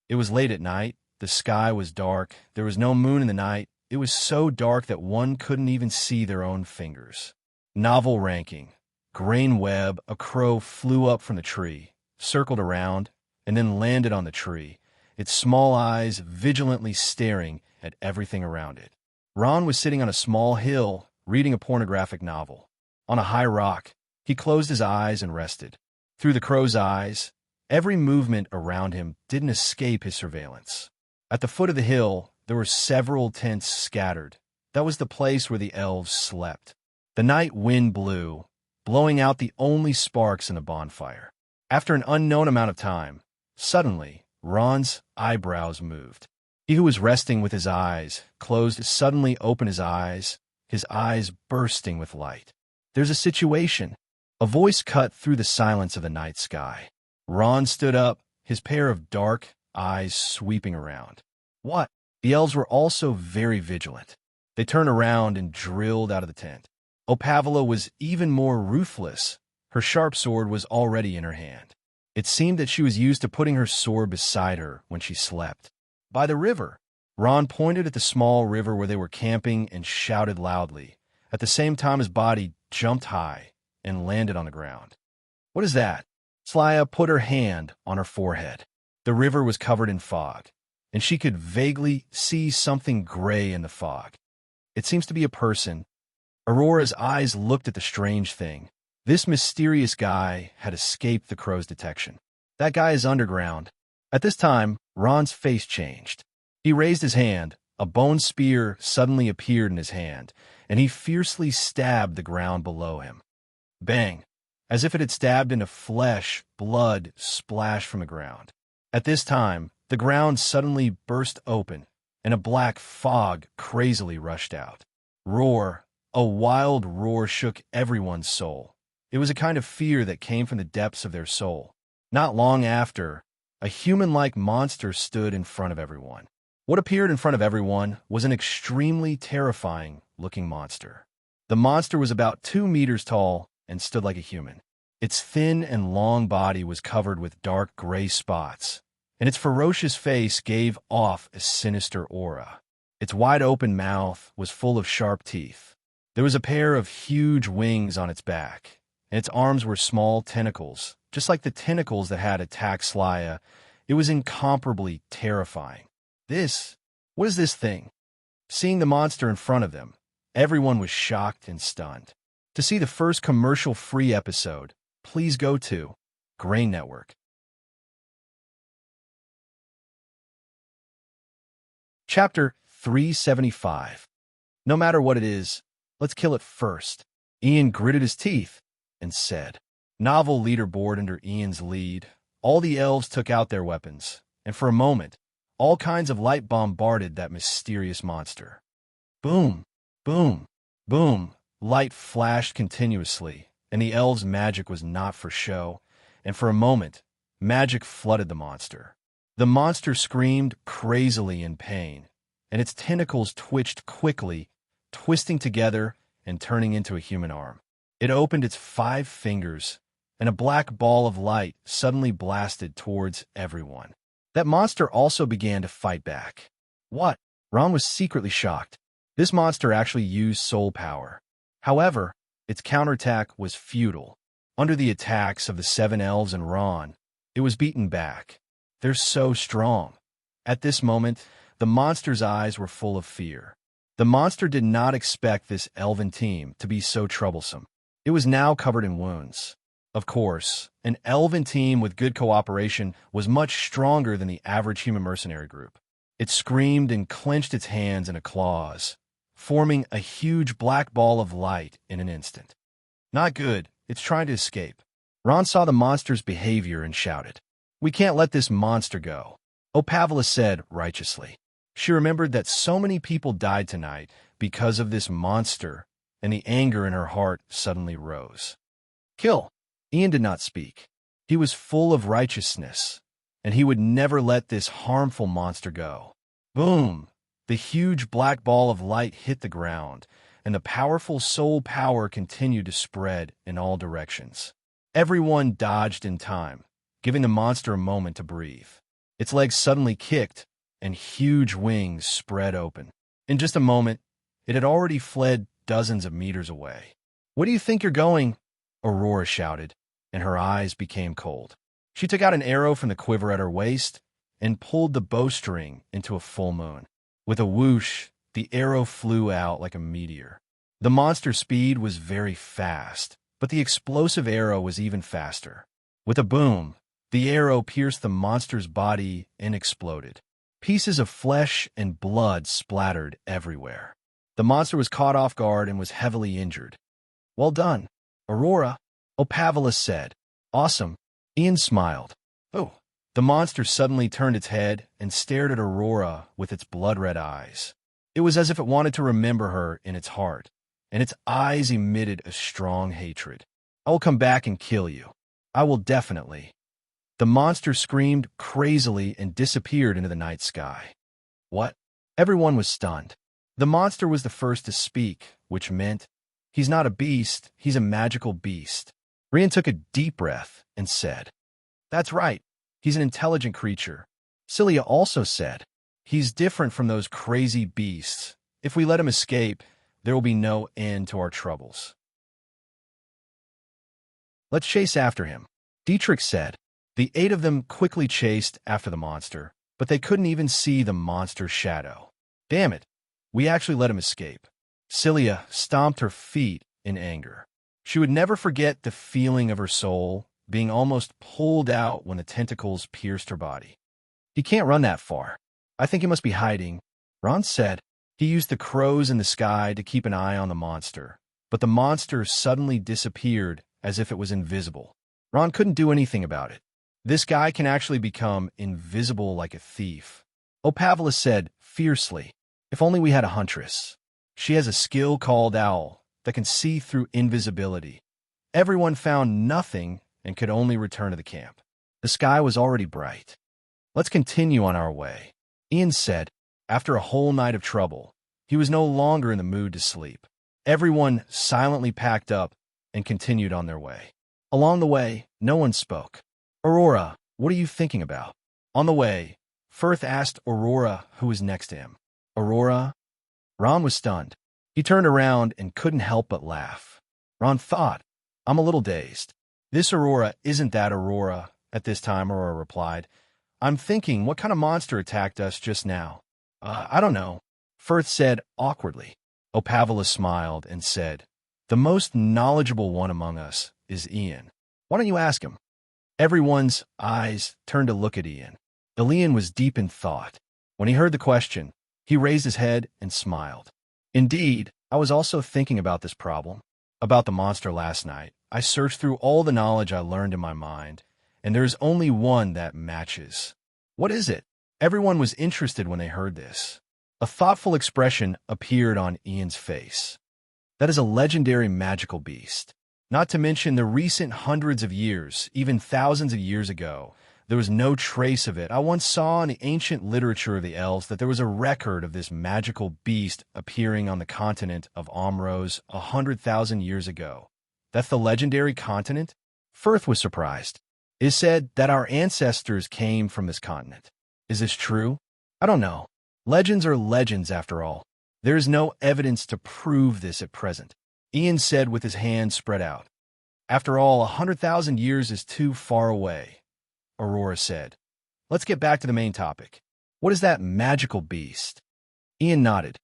It was late at night. The sky was dark. There was no moon in the night. It was so dark that one couldn't even see their own fingers. Novel ranking. Grain web, a crow flew up from the tree, circled around, and then landed on the tree, its small eyes vigilantly staring at everything around it. Ron was sitting on a small hill, reading a pornographic novel. On a high rock, he closed his eyes and rested. Through the crow's eyes, every movement around him didn't escape his surveillance. At the foot of the hill, there were several tents scattered. That was the place where the elves slept. The night wind blew, blowing out the only sparks in the bonfire. After an unknown amount of time, suddenly, Ron's eyebrows moved. He who was resting with his eyes closed suddenly opened his eyes bursting with light. There's a situation. A voice cut through the silence of the night sky. Ron stood up, his pair of dark eyes sweeping around. What? The elves were also very vigilant. They turned around and drilled out of the tent. Opavala was even more ruthless. Her sharp sword was already in her hand. It seemed that she was used to putting her sword beside her when she slept. By the river. Ron pointed at the small river where they were camping and shouted loudly. At the same time, his body jumped high and landed on the ground. What is that? Slaya put her hand on her forehead. The river was covered in fog, and she could vaguely see something gray in the fog. It seems to be a person. Aurora's eyes looked at the strange thing. This mysterious guy had escaped the crow's detection. That guy is underground. At this time, Ron's face changed. He raised his hand. A bone spear suddenly appeared in his hand, and he fiercely stabbed the ground below him. Bang! As if it had stabbed into flesh, blood splashed from the ground. At this time, the ground suddenly burst open, and a black fog crazily rushed out. Roar! A wild roar shook everyone's soul. It was a kind of fear that came from the depths of their soul. Not long after, a human-like monster stood in front of everyone. What appeared in front of everyone was an extremely terrifying-looking monster. The monster was about 2 meters tall and stood like a human. Its thin and long body was covered with dark gray spots, and its ferocious face gave off a sinister aura. Its wide-open mouth was full of sharp teeth. There was a pair of huge wings on its back, and its arms were small tentacles, just like the tentacles that had attacked Slaya. It was incomparably terrifying. What is this thing? Seeing the monster in front of them, everyone was shocked and stunned. To see the first commercial-free episode, please go to Grain Network. Chapter 375. No matter what it is, let's kill it first. Ian gritted his teeth and said. Novel leaderboard under Ian's lead. All the elves took out their weapons, and for a moment, all kinds of light bombarded that mysterious monster. Boom, boom, boom. Light flashed continuously, and the elves' magic was not for show, and for a moment, magic flooded the monster. The monster screamed crazily in pain, and its tentacles twitched quickly, twisting together and turning into a human arm. It opened its 5 fingers, and a black ball of light suddenly blasted towards everyone. That monster also began to fight back. What? Ron was secretly shocked. This monster actually used soul power. However, its counterattack was futile. Under the attacks of the 7 elves and Ron, it was beaten back. They're so strong. At this moment, the monster's eyes were full of fear. The monster did not expect this elven team to be so troublesome. It was now covered in wounds. Of course, an elven team with good cooperation was much stronger than the average human mercenary group. It screamed and clenched its hands into claws, forming a huge black ball of light in an instant. Not good. It's trying to escape. Ron saw the monster's behavior and shouted, "We can't let this monster go," Opavala said righteously. She remembered that so many people died tonight because of this monster, and the anger in her heart suddenly rose. Kill! Ian did not speak. He was full of righteousness, and he would never let this harmful monster go. Boom! The huge black ball of light hit the ground, and the powerful soul power continued to spread in all directions. Everyone dodged in time, giving the monster a moment to breathe. Its legs suddenly kicked, and huge wings spread open. In just a moment, it had already fled dozens of meters away. "Where do you think you're going?" Aurora shouted, and her eyes became cold. She took out an arrow from the quiver at her waist and pulled the bowstring into a full moon. With a whoosh, the arrow flew out like a meteor. The monster's speed was very fast, but the explosive arrow was even faster. With a boom, the arrow pierced the monster's body and exploded. Pieces of flesh and blood splattered everywhere. The monster was caught off guard and was heavily injured. "Well done, Aurora," Opavalus said. "Awesome." Ian smiled. "Oh." The monster suddenly turned its head and stared at Aurora with its blood-red eyes. It was as if it wanted to remember her in its heart, and its eyes emitted a strong hatred. "I will come back and kill you. I will definitely." The monster screamed crazily and disappeared into the night sky. "What?" Everyone was stunned. The monster was the first to speak, which meant, "He's not a beast, he's a magical beast." Rian took a deep breath and said, "That's right, he's an intelligent creature." Cilia also said, "He's different from those crazy beasts. If we let him escape, there will be no end to our troubles." "Let's chase after him," Dietrich said. The 8 of them quickly chased after the monster, but they couldn't even see the monster's shadow. "Damn it, we actually let him escape." Cilia stomped her feet in anger. She would never forget the feeling of her soul being almost pulled out when the tentacles pierced her body. "He can't run that far. I think he must be hiding," Ron said. He used the crows in the sky to keep an eye on the monster, but the monster suddenly disappeared as if it was invisible. Ron couldn't do anything about it. "This guy can actually become invisible like a thief," Opavalus said fiercely. "If only we had a huntress. She has a skill called Owl that can see through invisibility." Everyone found nothing and could only return to the camp. The sky was already bright. "Let's continue on our way," Ian said. After a whole night of trouble, he was no longer in the mood to sleep. Everyone silently packed up and continued on their way. Along the way, no one spoke. "Aurora, what are you thinking about?" On the way, Firth asked Aurora who was next to him. "Aurora?" Ron was stunned. He turned around and couldn't help but laugh. Ron thought, "I'm a little dazed." "This Aurora isn't that Aurora," at this time Aurora replied. "I'm thinking, what kind of monster attacked us just now?" I don't know," Firth said awkwardly. Opavalus smiled and said, "The most knowledgeable one among us is Ian. Why don't you ask him?" Everyone's eyes turned to look at Ian. Ian was deep in thought. When he heard the question, he raised his head and smiled. "Indeed, I was also thinking about this problem, about the monster last night. I searched through all the knowledge I learned in my mind, and there's only one that matches." "What is it?" Everyone was interested when they heard this. A thoughtful expression appeared on Ian's face. "That is a legendary magical beast. Not to mention the recent hundreds of years, even thousands of years ago, there was no trace of it. I once saw in the ancient literature of the elves that there was a record of this magical beast appearing on the continent of Omros 100,000 years ago." "That's the legendary continent?" Firth was surprised. "It is said that our ancestors came from this continent. Is this true?" "I don't know. Legends are legends after all. There is no evidence to prove this at present," Ian said with his hands spread out. "After all, 100,000 years is too far away," Aurora said. "Let's get back to the main topic. What is that magical beast?" Ian nodded.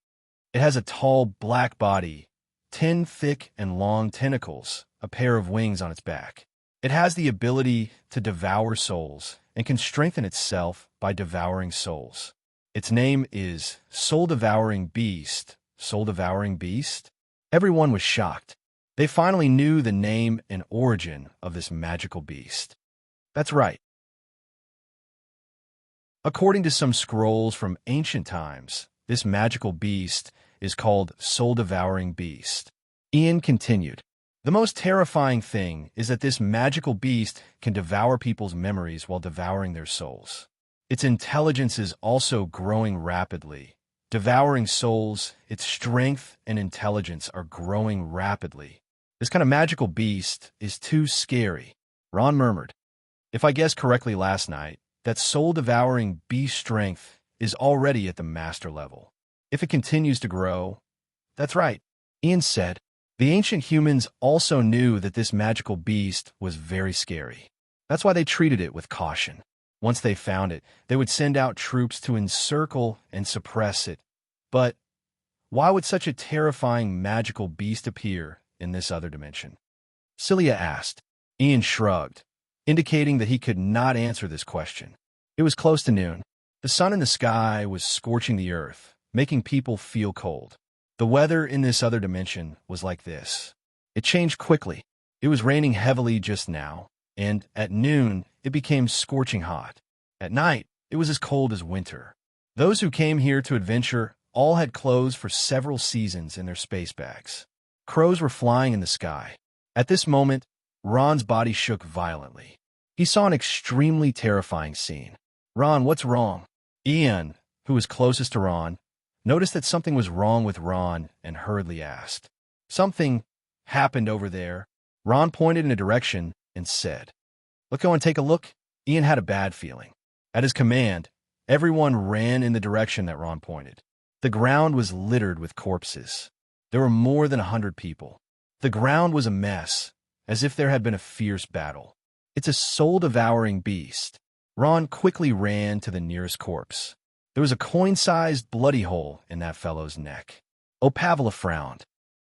"It has a tall black body, 10 thick and long tentacles, a pair of wings on its back. It has the ability to devour souls and can strengthen itself by devouring souls. Its name is Soul-Devouring Beast." Soul-Devouring Beast? Everyone was shocked. They finally knew the name and origin of this magical beast. "That's right. According to some scrolls from ancient times, this magical beast is called soul-devouring beast. Ian continued, "The most terrifying thing is that this magical beast can devour people's memories while devouring their souls. Its intelligence is also growing rapidly. Devouring souls, its strength and intelligence are growing rapidly. This kind of magical beast is too scary." Ron murmured, "If I guessed correctly last night, that soul-devouring beast strength is already at the master level. If it continues to grow..." "That's right," Ian said. The ancient humans also knew that this magical beast was very scary. That's why they treated it with caution. Once they found it, they would send out troops to encircle and suppress it. But why would such a terrifying magical beast appear in this other dimension? Celia asked. Ian shrugged, indicating that he could not answer this question. It was close to noon. The sun in the sky was scorching the earth, making people feel cold. The weather in this other dimension was like this. It changed quickly. It was raining heavily just now, and at noon, it became scorching hot. At night, it was as cold as winter. Those who came here to adventure all had clothes for several seasons in their space bags. Crows were flying in the sky. At this moment, Ron's body shook violently. He saw an extremely terrifying scene. "Ron, what's wrong?" Ian, who was closest to Ron, noticed that something was wrong with Ron and hurriedly asked. "Something happened over there." Ron pointed in a direction and said, "Let's go and take a look." Ian had a bad feeling. At his command, everyone ran in the direction that Ron pointed. The ground was littered with corpses. There were more than 100 people. The ground was a mess, as if there had been a fierce battle. "It's a soul-devouring beast." Ron quickly ran to the nearest corpse. There was a coin-sized bloody hole in that fellow's neck. Opavela frowned.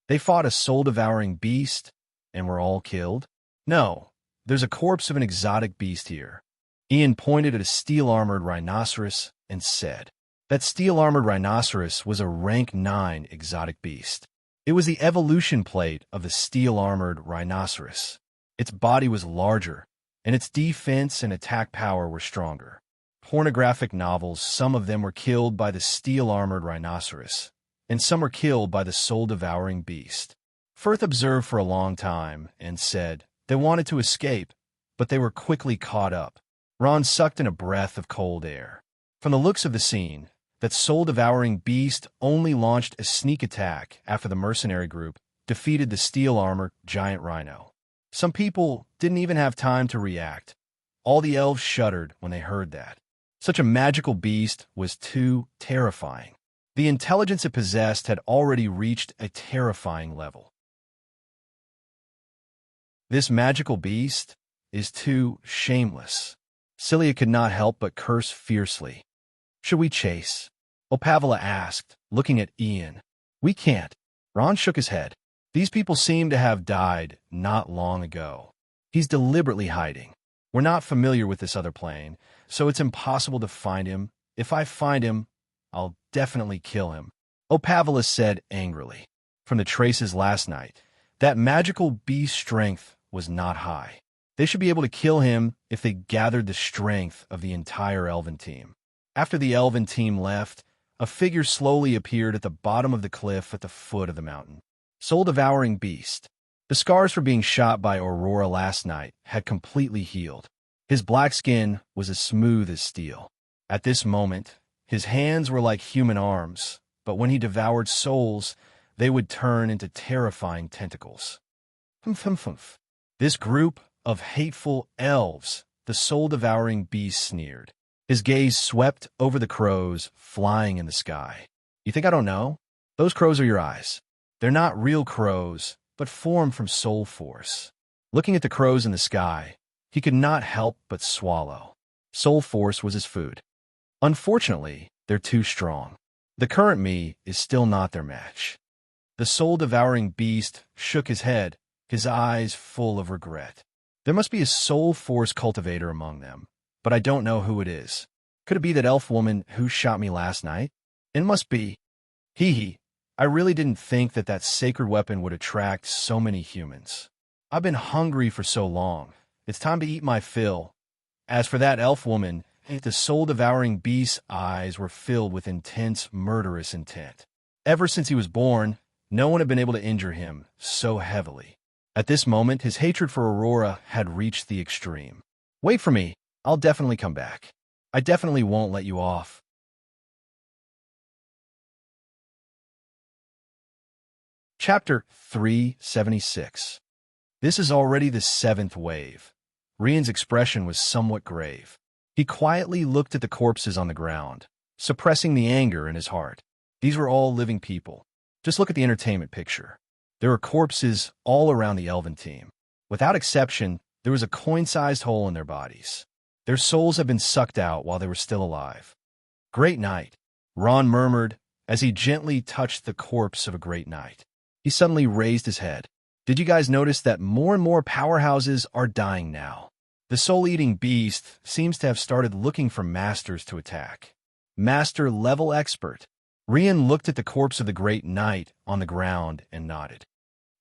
"They fought a soul-devouring beast and were all killed?" "No, there's a corpse of an exotic beast here." Ian pointed at a steel-armored rhinoceros and said, "That steel-armored rhinoceros was a rank 9 exotic beast. It was the evolution plate of the steel-armored rhinoceros. Its body was larger, and its defense and attack power were stronger. Pornographic novels, some of them were killed by the steel-armored rhinoceros, and some were killed by the soul-devouring beast." Firth observed for a long time and said they wanted to escape, but they were quickly caught up. Ron sucked in a breath of cold air. From the looks of the scene, that soul-devouring beast only launched a sneak attack after the mercenary group defeated the steel-armored giant rhino. Some people didn't even have time to react. All the elves shuddered when they heard that. Such a magical beast was too terrifying. The intelligence it possessed had already reached a terrifying level. This magical beast is too shameless. Celia could not help but curse fiercely. "Should we chase?" Opavela asked, looking at Ian. "We can't." Ron shook his head. "These people seem to have died not long ago. He's deliberately hiding. We're not familiar with this other plane, so it's impossible to find him. If I find him, I'll definitely kill him," Opavela said angrily. From the traces last night, that magical beast strength was not high. They should be able to kill him if they gathered the strength of the entire elven team. After the elven team left, a figure slowly appeared at the bottom of the cliff at the foot of the mountain. Soul-devouring beast. The scars for being shot by Aurora last night had completely healed. His black skin was as smooth as steel. At this moment, his hands were like human arms, but when he devoured souls, they would turn into terrifying tentacles. Humph, humph, humph. This group of hateful elves, the soul-devouring beast sneered. His gaze swept over the crows flying in the sky. "You think I don't know? Those crows are your eyes. They're not real crows, but formed from soul force." Looking at the crows in the sky, he could not help but swallow. Soul force was his food. Unfortunately, they're too strong. The current me is still not their match. The soul-devouring beast shook his head, his eyes full of regret. "There must be a soul force cultivator among them, but I don't know who it is. Could it be that elf woman who shot me last night? It must be. Hee. I really didn't think that that sacred weapon would attract so many humans. I've been hungry for so long. It's time to eat my fill. As for that elf woman, The soul-devouring beast's eyes were filled with intense, murderous intent. Ever since he was born, no one had been able to injure him so heavily. At this moment, his hatred for Aurora had reached the extreme. "Wait for me. I'll definitely come back. I definitely won't let you off." Chapter 376. This is already the 7th wave. Rian's expression was somewhat grave. He quietly looked at the corpses on the ground, suppressing the anger in his heart. These were all living people. Just look at the entertainment picture. There were corpses all around the Elven team. Without exception, there was a coin-sized hole in their bodies. Their souls had been sucked out while they were still alive. "Great knight," Ron murmured as he gently touched the corpse of a great knight. He suddenly raised his head. "Did you guys notice that more and more powerhouses are dying now? The soul-eating beast seems to have started looking for masters to attack. Master-level expert." Rian looked at the corpse of the great knight on the ground and nodded.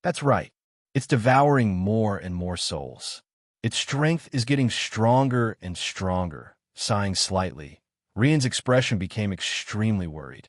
"That's right. It's devouring more and more souls. Its strength is getting stronger and stronger." Sighing slightly, Rian's expression became extremely worried.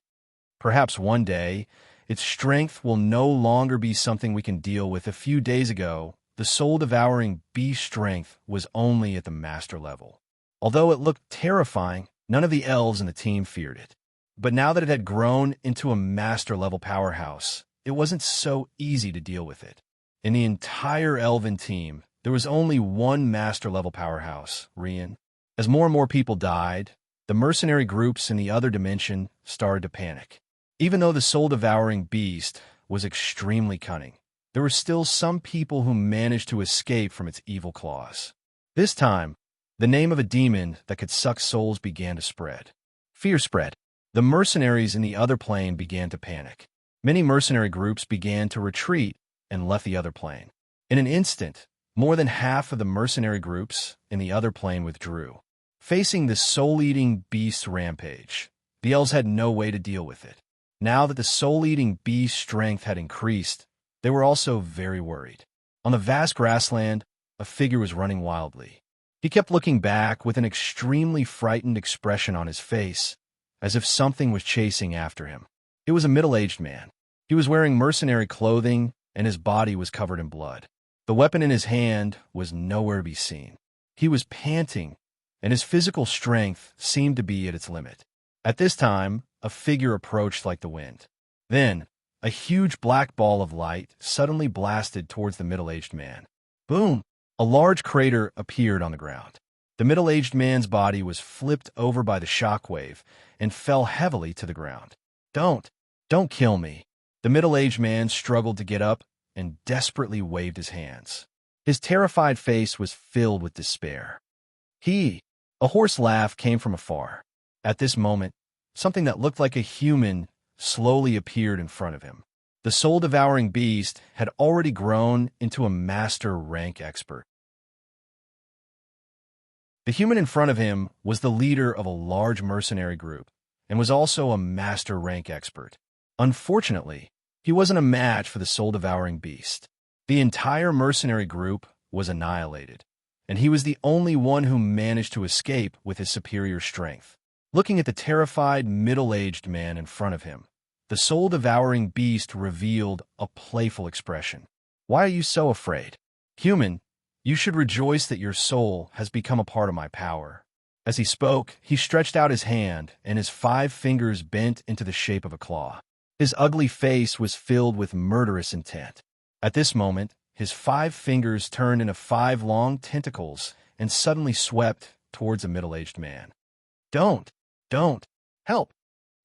"Perhaps one day, its strength will no longer be something we can deal with. A few days ago, the soul-devouring beast strength was only at the master level. Although it looked terrifying, none of the elves in the team feared it. But now that it had grown into a master-level powerhouse, it wasn't so easy to deal with it. In the entire elven team, there was only one master-level powerhouse, Rian. As more and more people died, the mercenary groups in the other dimension started to panic. Even though the soul-devouring beast was extremely cunning, there were still some people who managed to escape from its evil claws. This time, the name of a demon that could suck souls began to spread. Fear spread. The mercenaries in the other plane began to panic. Many mercenary groups began to retreat and left the other plane. In an instant, more than half of the mercenary groups in the other plane withdrew. Facing the soul-eating beast's rampage, the elves had no way to deal with it. Now that the soul-eating beast's strength had increased, they were also very worried. On the vast grassland, a figure was running wildly. He kept looking back with an extremely frightened expression on his face, as if something was chasing after him. It was a middle-aged man. He was wearing mercenary clothing, and his body was covered in blood. The weapon in his hand was nowhere to be seen. He was panting, and his physical strength seemed to be at its limit. At this time, a figure approached like the wind. Then, a huge black ball of light suddenly blasted towards the middle-aged man. Boom! A large crater appeared on the ground. The middle-aged man's body was flipped over by the shockwave and fell heavily to the ground. Don't kill me." The middle-aged man struggled to get up and desperately waved his hands. His terrified face was filled with despair. A hoarse laugh came from afar. At this moment, something that looked like a human slowly appeared in front of him. The soul-devouring beast had already grown into a master rank expert. The human in front of him was the leader of a large mercenary group and was also a master rank expert. Unfortunately, he wasn't a match for the soul-devouring beast. The entire mercenary group was annihilated, and he was the only one who managed to escape with his superior strength. Looking at the terrified middle-aged man in front of him, the soul-devouring beast revealed a playful expression. "Why are you so afraid? Human, you should rejoice that your soul has become a part of my power." As he spoke, he stretched out his hand, and his 5 fingers bent into the shape of a claw. His ugly face was filled with murderous intent. At this moment, his 5 fingers turned into 5 long tentacles and suddenly swept towards the middle-aged man. Don't! Help!"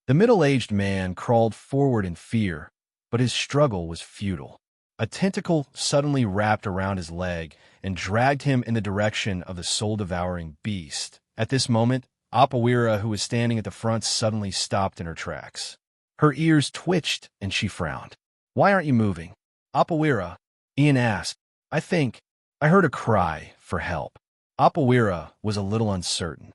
The middle-aged man crawled forward in fear, but his struggle was futile. A tentacle suddenly wrapped around his leg and dragged him in the direction of the soul-devouring beast. At this moment, Apawira, who was standing at the front, suddenly stopped in her tracks. Her ears twitched, and she frowned. "Why aren't you moving?" "Apawira," Ian asked. I heard a cry for help." Apawira was a little uncertain.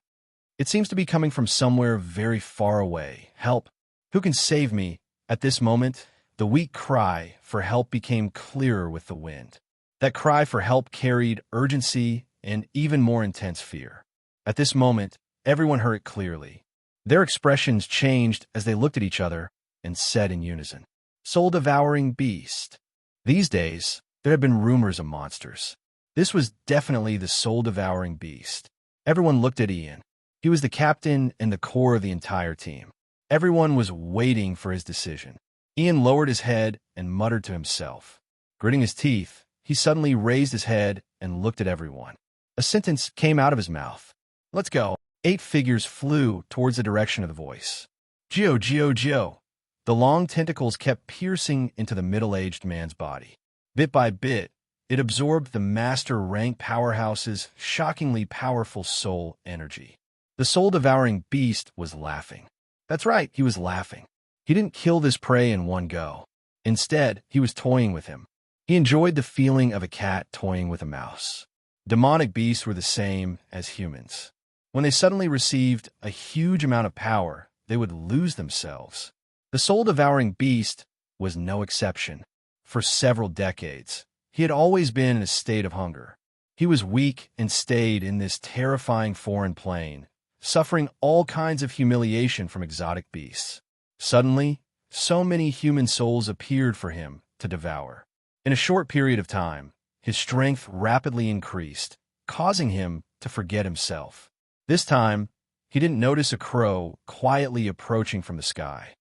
"It seems to be coming from somewhere very far away. Help! Who can save me?" At this moment, the weak cry for help became clearer with the wind. That cry for help carried urgency and even more intense fear. At this moment, Everyone heard it clearly. Their expressions changed as they looked at each other and said in unison, "Soul-devouring beast." These days, there had been rumors of monsters. This was definitely the soul-devouring beast. Everyone looked at Ian. He was the captain and the core of the entire team. Everyone was waiting for his decision. Ian lowered his head and muttered to himself. Gritting his teeth, he suddenly raised his head and looked at everyone. A sentence came out of his mouth. "Let's go." 8 figures flew towards the direction of the voice. Geo, Geo, Geo. The long tentacles kept piercing into the middle-aged man's body. Bit by bit, it absorbed the master rank powerhouse's shockingly powerful soul energy. The soul-devouring beast was laughing. That's right, he was laughing. He didn't kill this prey in one go. Instead, he was toying with him. He enjoyed the feeling of a cat toying with a mouse. Demonic beasts were the same as humans. When they suddenly received a huge amount of power, they would lose themselves. The soul-devouring beast was no exception. For several decades, he had always been in a state of hunger. He was weak and stayed in this terrifying foreign plane, suffering all kinds of humiliation from exotic beasts. Suddenly, so many human souls appeared for him to devour. In a short period of time, his strength rapidly increased, causing him to forget himself. This time, he didn't notice a crow quietly approaching from the sky.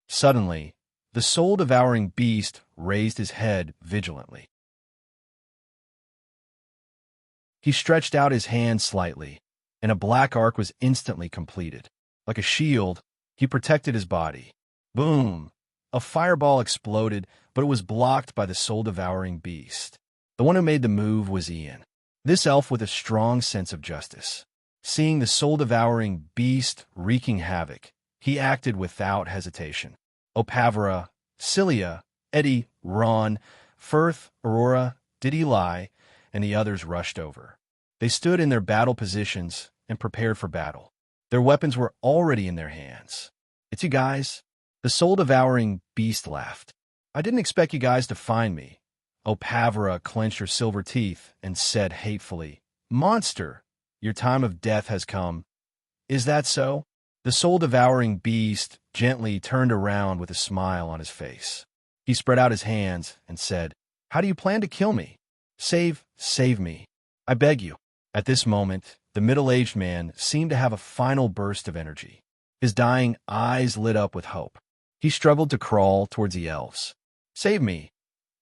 Suddenly, the soul-devouring beast raised his head vigilantly. He stretched out his hand slightly, and a black arc was instantly completed. Like a shield, he protected his body. Boom! A fireball exploded, but it was blocked by the soul-devouring beast. The one who made the move was Ian, this elf with a strong sense of justice. Seeing the soul-devouring beast wreaking havoc, he acted without hesitation. Opavera, Cilia, Eddie, Ron, Firth, Aurora, Diddy Lie, and the others rushed over. They stood in their battle positions and prepared for battle. Their weapons were already in their hands. "It's you guys." The soul-devouring beast laughed. "I didn't expect you guys to find me." Opavera clenched her silver teeth and said hatefully, "Monster, your time of death has come." "Is that so?" The soul-devouring beast gently turned around with a smile on his face. He spread out his hands and said, "How do you plan to kill me? Save me. I beg you." At this moment, the middle-aged man seemed to have a final burst of energy. His dying eyes lit up with hope. He struggled to crawl towards the elves. "Save me.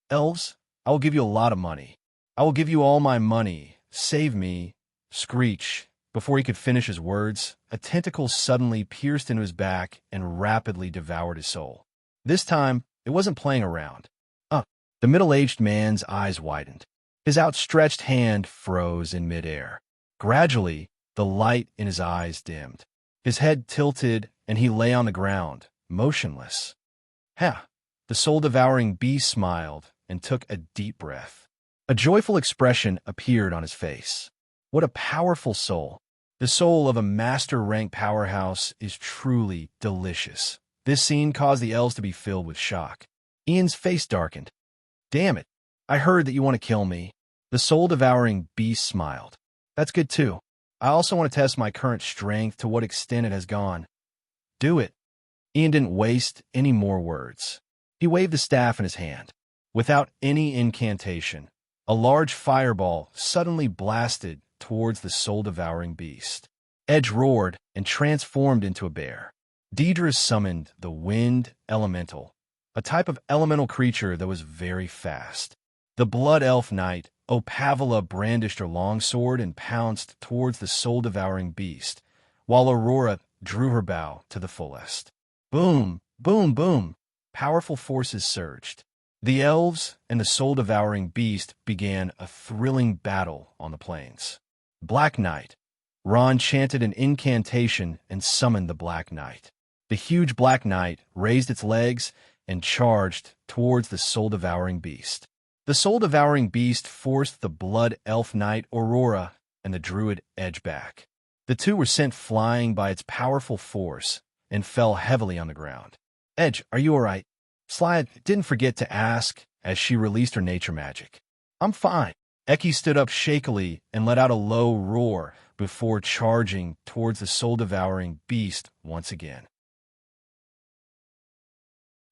Elves, I will give you a lot of money. I will give you all my money. Save me." Screech. Before he could finish his words, a tentacle suddenly pierced into his back and rapidly devoured his soul. This time, it wasn't playing around. The middle-aged man's eyes widened. His outstretched hand froze in midair. Gradually, the light in his eyes dimmed. His head tilted, and he lay on the ground, motionless. "Ha!" The soul-devouring beast smiled and took a deep breath. A joyful expression appeared on his face. What a powerful soul. The soul of a master-rank powerhouse is truly delicious. This scene caused the elves to be filled with shock. Ian's face darkened. "Damn it. I heard that you want to kill me." The soul-devouring beast smiled. "That's good too. I also want to test my current strength to what extent it has gone." "Do it." Ian didn't waste any more words. He waved the staff in his hand. Without any incantation, a large fireball suddenly blasted towards the soul-devouring beast. Edge roared and transformed into a bear. Deidre summoned the Wind Elemental, a type of elemental creature that was very fast. The Blood Elf Knight, Opavela, brandished her longsword and pounced towards the soul-devouring beast, while Aurora drew her bow to the fullest. Boom, boom, boom. Powerful forces surged. The elves and the soul-devouring beast began a thrilling battle on the plains. Black Knight. Ron chanted an incantation and summoned the Black Knight. The huge Black Knight raised its legs and charged towards the soul-devouring beast. The soul-devouring beast forced the Blood Elf Knight Aurora and the Druid Edge back. The two were sent flying by its powerful force and fell heavily on the ground. "Edge, are you all right?" Slide didn't forget to ask as she released her nature magic. "I'm fine." Eki stood up shakily and let out a low roar, before charging towards the soul-devouring beast once again.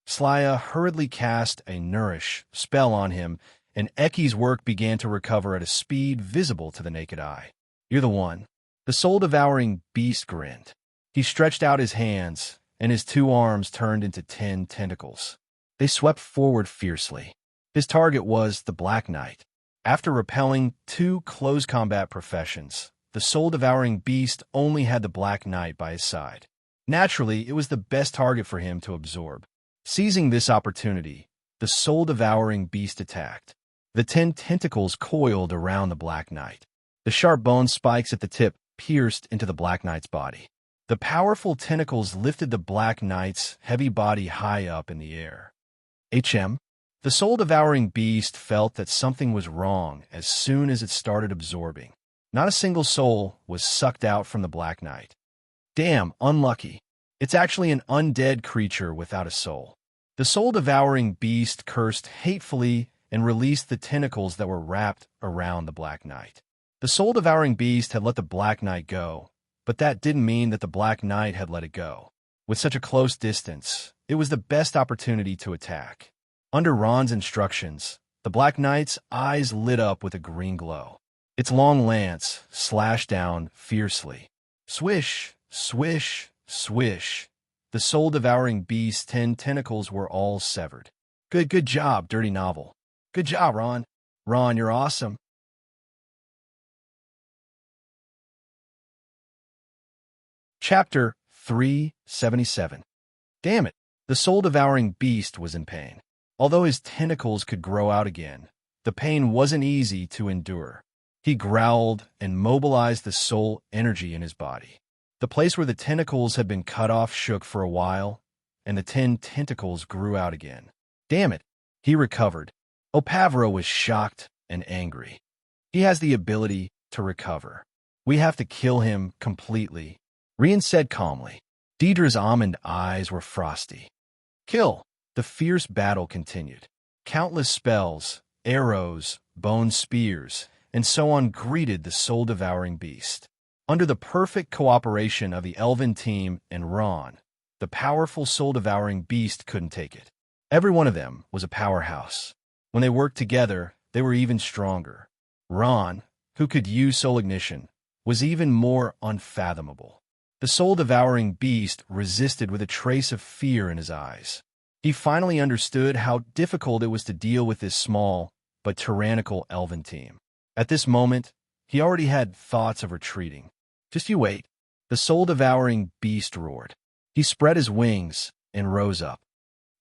Slya hurriedly cast a nourish spell on him, and Eki's work began to recover at a speed visible to the naked eye. "You're the one." The soul-devouring beast grinned. He stretched out his hands, and his 2 arms turned into 10 tentacles. They swept forward fiercely. His target was the Black Knight. After repelling 2 close combat professions, the soul-devouring beast only had the Black Knight by his side. Naturally, it was the best target for him to absorb. Seizing this opportunity, the soul-devouring beast attacked. The 10 tentacles coiled around the Black Knight. The sharp bone spikes at the tip pierced into the Black Knight's body. The powerful tentacles lifted the Black Knight's heavy body high up in the air. The soul-devouring beast felt that something was wrong as soon as it started absorbing. Not a single soul was sucked out from the Black Knight. Damn, unlucky. It's actually an undead creature without a soul. The soul-devouring beast cursed hatefully and released the tentacles that were wrapped around the Black Knight. The soul-devouring beast had let the Black Knight go, but that didn't mean that the Black Knight had let it go. With such a close distance, it was the best opportunity to attack. Under Ron's instructions, the Black Knight's eyes lit up with a green glow. Its long lance slashed down fiercely. Swish, swish, swish. The soul-devouring beast's 10 tentacles were all severed. Good job, Dirty Novel. Good job, Ron. Ron, you're awesome. Chapter 377. Damn it, the soul-devouring beast was in pain. Although his tentacles could grow out again, the pain wasn't easy to endure. He growled and mobilized the soul energy in his body. The place where the tentacles had been cut off shook for a while, and the 10 tentacles grew out again. Damn it, he recovered. Opavra was shocked and angry. He has the ability to recover. We have to kill him completely, Rian said calmly. Deidre's almond eyes were frosty. Kill! The fierce battle continued. Countless spells, arrows, bone spears, and so on greeted the soul-devouring beast. Under the perfect cooperation of the Elven team and Ron, the powerful soul-devouring beast couldn't take it. Every one of them was a powerhouse. When they worked together, they were even stronger. Ron, who could use soul ignition, was even more unfathomable. The soul-devouring beast resisted with a trace of fear in his eyes. He finally understood how difficult it was to deal with this small but tyrannical elven team. At this moment, he already had thoughts of retreating. Just you wait, the soul-devouring beast roared. He spread his wings and rose up.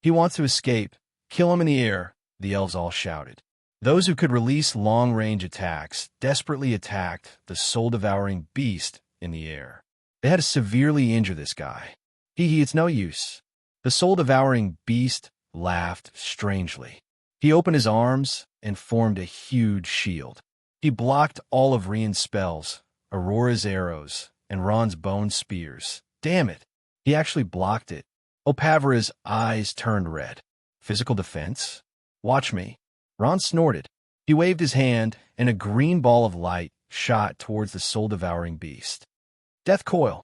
He wants to escape. Kill him in the air, the elves all shouted. Those who could release long-range attacks desperately attacked the soul-devouring beast in the air. They had to severely injure this guy. It's no use. The soul-devouring beast laughed strangely. He opened his arms and formed a huge shield. He blocked all of Rian's spells, Aurora's arrows, and Ron's bone spears. Damn it, he actually blocked it. Opavra's eyes turned red. Physical defense? Watch me. Ron snorted. He waved his hand, and a green ball of light shot towards the soul-devouring beast. Death Coil.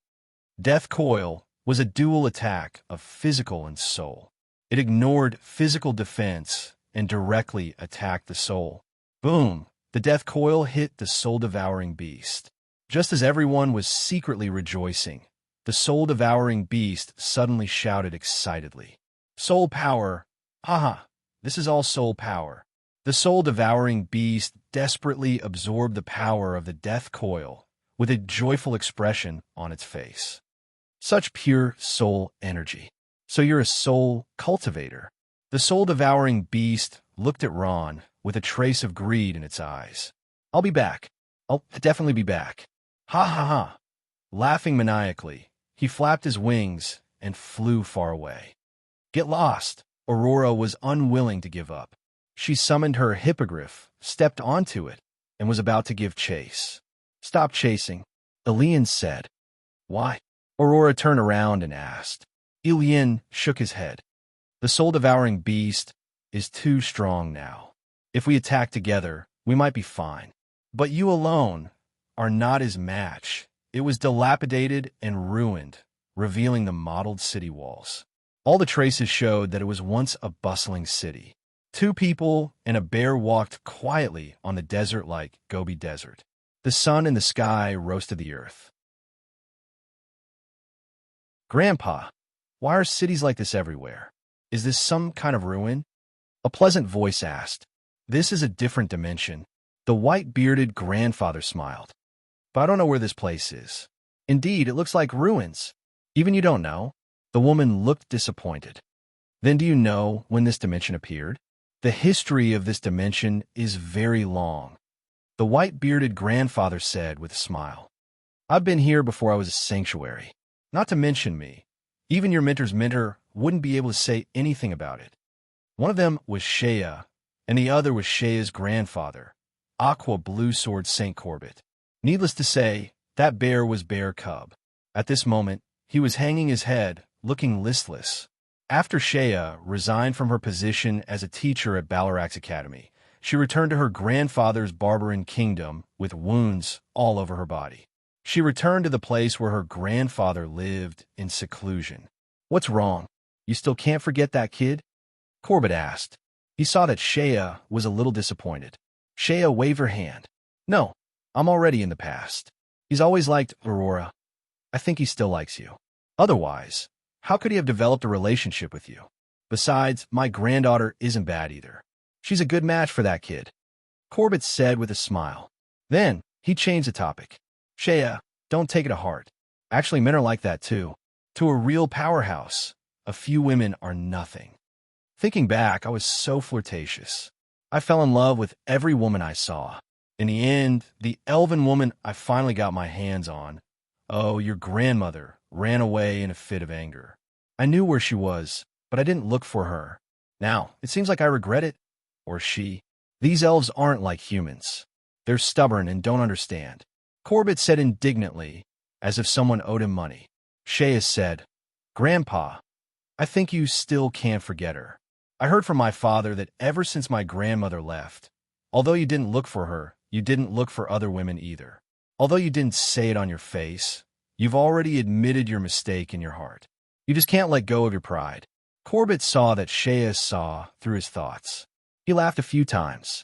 Death Coil was a dual attack of physical and soul. It ignored physical defense and directly attacked the soul. Boom! The Death Coil hit the soul-devouring beast. Just as everyone was secretly rejoicing, the soul-devouring beast suddenly shouted excitedly. Soul power! Aha! This is all soul power. The soul-devouring beast desperately absorbed the power of the Death Coil with a joyful expression on its face. Such pure soul energy. So you're a soul cultivator. The soul-devouring beast looked at Ron with a trace of greed in its eyes. I'll be back. I'll definitely be back. Ha ha ha. Laughing maniacally, he flapped his wings and flew far away. Get lost. Aurora was unwilling to give up. She summoned her hippogriff, stepped onto it, and was about to give chase. Stop chasing, Elian said. Why? Aurora turned around and asked. Elian shook his head. The soul-devouring beast is too strong now. If we attack together, we might be fine. But you alone, are not his match. It was dilapidated and ruined, revealing the mottled city walls. All the traces showed that it was once a bustling city. Two people and a bear walked quietly on the desert like Gobi Desert. The sun in the sky roasted the earth. Grandpa, why are cities like this everywhere? Is this some kind of ruin? A pleasant voice asked. This is a different dimension. The white-bearded grandfather smiled. But I don't know where this place is. Indeed, it looks like ruins. Even you don't know? The woman looked disappointed. Then do you know when this dimension appeared? The history of this dimension is very long. The white-bearded grandfather said with a smile. I've been here before I was a sanctuary. Not to mention me. Even your mentor's mentor wouldn't be able to say anything about it. One of them was Shea, and the other was Shea's grandfather, Aqua Blue Sword St. Corbett. Needless to say, that bear was Bear Cub. At this moment, he was hanging his head, looking listless. After Shea resigned from her position as a teacher at Ballarak's Academy, she returned to her grandfather's Barbaran kingdom with wounds all over her body. She returned to the place where her grandfather lived in seclusion. What's wrong? You still can't forget that kid? Corbett asked. He saw that Shea was a little disappointed. Shea waved her hand. No, I'm already in the past. He's always liked Aurora. I think he still likes you. Otherwise, how could he have developed a relationship with you? Besides, my granddaughter isn't bad either. She's a good match for that kid, Corbett said with a smile. Then, he changed the topic. Shea, don't take it to heart. Actually, men are like that too. To a real powerhouse, a few women are nothing. Thinking back, I was so flirtatious. I fell in love with every woman I saw. In the end, the elven woman I finally got my hands on, oh, your grandmother, ran away in a fit of anger. I knew where she was, but I didn't look for her. Now, it seems like I regret it. Or she. These elves aren't like humans. They're stubborn and don't understand. Corbett said indignantly, as if someone owed him money. Shea said, Grandpa, I think you still can't forget her. I heard from my father that ever since my grandmother left, although you didn't look for her, you didn't look for other women either. Although you didn't say it on your face, you've already admitted your mistake in your heart. You just can't let go of your pride. Corbett saw that Shea saw through his thoughts. He laughed a few times.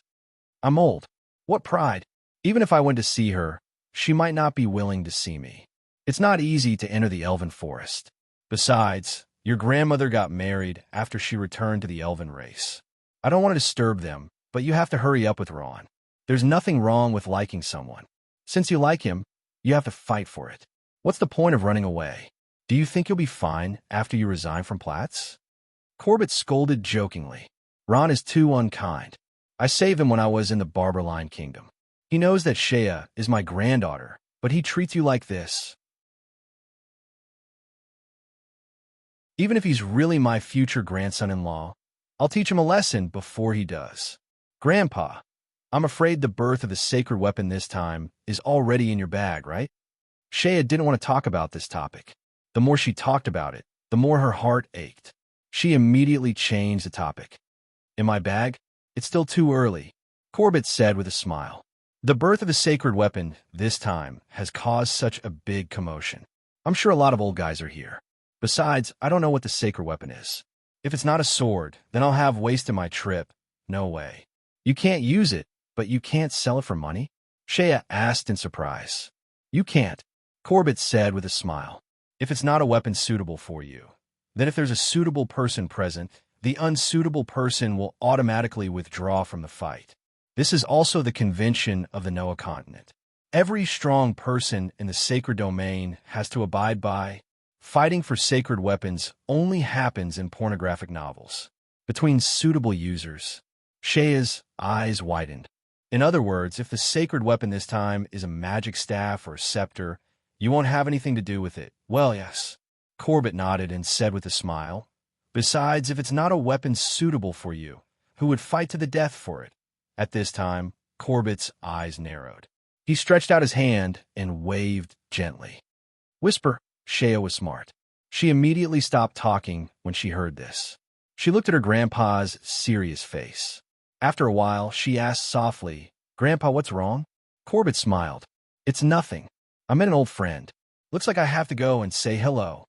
I'm old. What pride? Even if I went to see her, she might not be willing to see me. It's not easy to enter the elven forest. Besides, your grandmother got married after she returned to the elven race. I don't want to disturb them, but you have to hurry up with Ron. There's nothing wrong with liking someone. Since you like him, you have to fight for it. What's the point of running away? Do you think you'll be fine after you resign from Platts? Corbett scolded jokingly. Ron is too unkind. I saved him when I was in the Barberline Kingdom. He knows that Shea is my granddaughter, but he treats you like this. Even if he's really my future grandson-in-law, I'll teach him a lesson before he does. Grandpa, I'm afraid the birth of the sacred weapon this time is already in your bag, right? Shea didn't want to talk about this topic. The more she talked about it, the more her heart ached. She immediately changed the topic. In my bag? It's still too early, Corbett said with a smile. The birth of the sacred weapon, this time, has caused such a big commotion. I'm sure a lot of old guys are here. Besides, I don't know what the sacred weapon is. If it's not a sword, then I'll have wasted my trip. No way. You can't use it, but you can't sell it for money? Shea asked in surprise. You can't, Corbett said with a smile. If it's not a weapon suitable for you, then if there's a suitable person present, the unsuitable person will automatically withdraw from the fight. This is also the convention of the Noah continent. Every strong person in the sacred domain has to abide by. Fighting for sacred weapons only happens in pornographic novels. Between suitable users. Shea's eyes widened. In other words, if the sacred weapon this time is a magic staff or scepter, you won't have anything to do with it. Well, yes. Corbett nodded and said with a smile. Besides, if it's not a weapon suitable for you, who would fight to the death for it? At this time, Corbett's eyes narrowed. He stretched out his hand and waved gently. Whisper. Shea was smart. She immediately stopped talking when she heard this. She looked at her grandpa's serious face. After a while, she asked softly, Grandpa, what's wrong? Corbett smiled. It's nothing. I met an old friend. Looks like I have to go and say hello.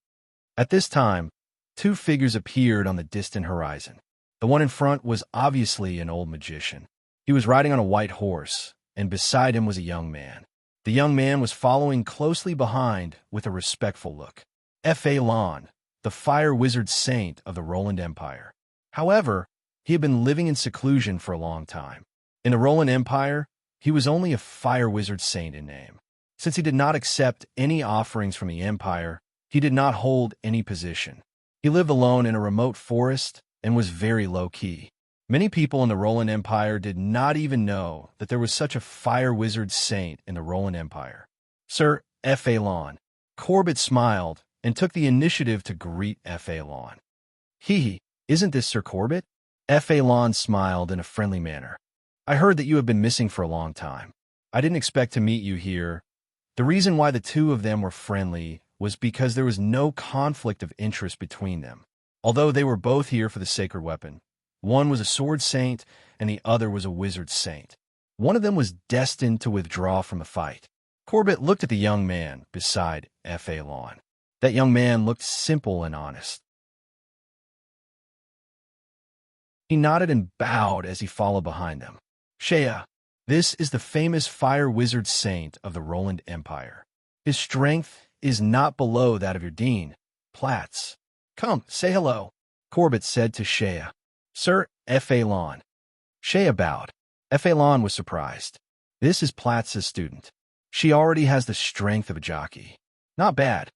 At this time, two figures appeared on the distant horizon. The one in front was obviously an old magician. He was riding on a white horse, and beside him was a young man. The young man was following closely behind with a respectful look. F.A. Lon, the fire wizard saint of the Roland Empire. However, he had been living in seclusion for a long time. In the Roland Empire, he was only a fire wizard saint in name. Since he did not accept any offerings from the Empire, he did not hold any position. He lived alone in a remote forest and was very low-key. Many people in the Roland Empire did not even know that there was such a fire wizard saint in the Roland Empire. Sir F.A. Lon. Corbett smiled and took the initiative to greet F.A. Lon. Isn't this Sir Corbett? F.A. Lon smiled in a friendly manner. I heard that you have been missing for a long time. I didn't expect to meet you here. The reason why the two of them were friendly was because there was no conflict of interest between them. Although they were both here for the sacred weapon, one was a sword saint and the other was a wizard saint. One of them was destined to withdraw from the fight. Corbett looked at the young man beside F.A. Lon. That young man looked simple and honest. He nodded and bowed as he followed behind them. Shea, this is the famous fire wizard saint of the Roland Empire. His strength is not below that of your dean, Platz. Come, say hello, Corbett said to Shea. Sir F.A. Lon. Shea bowed. F.A. Lon was surprised. This is Platz's student. She already has the strength of a jockey. Not bad.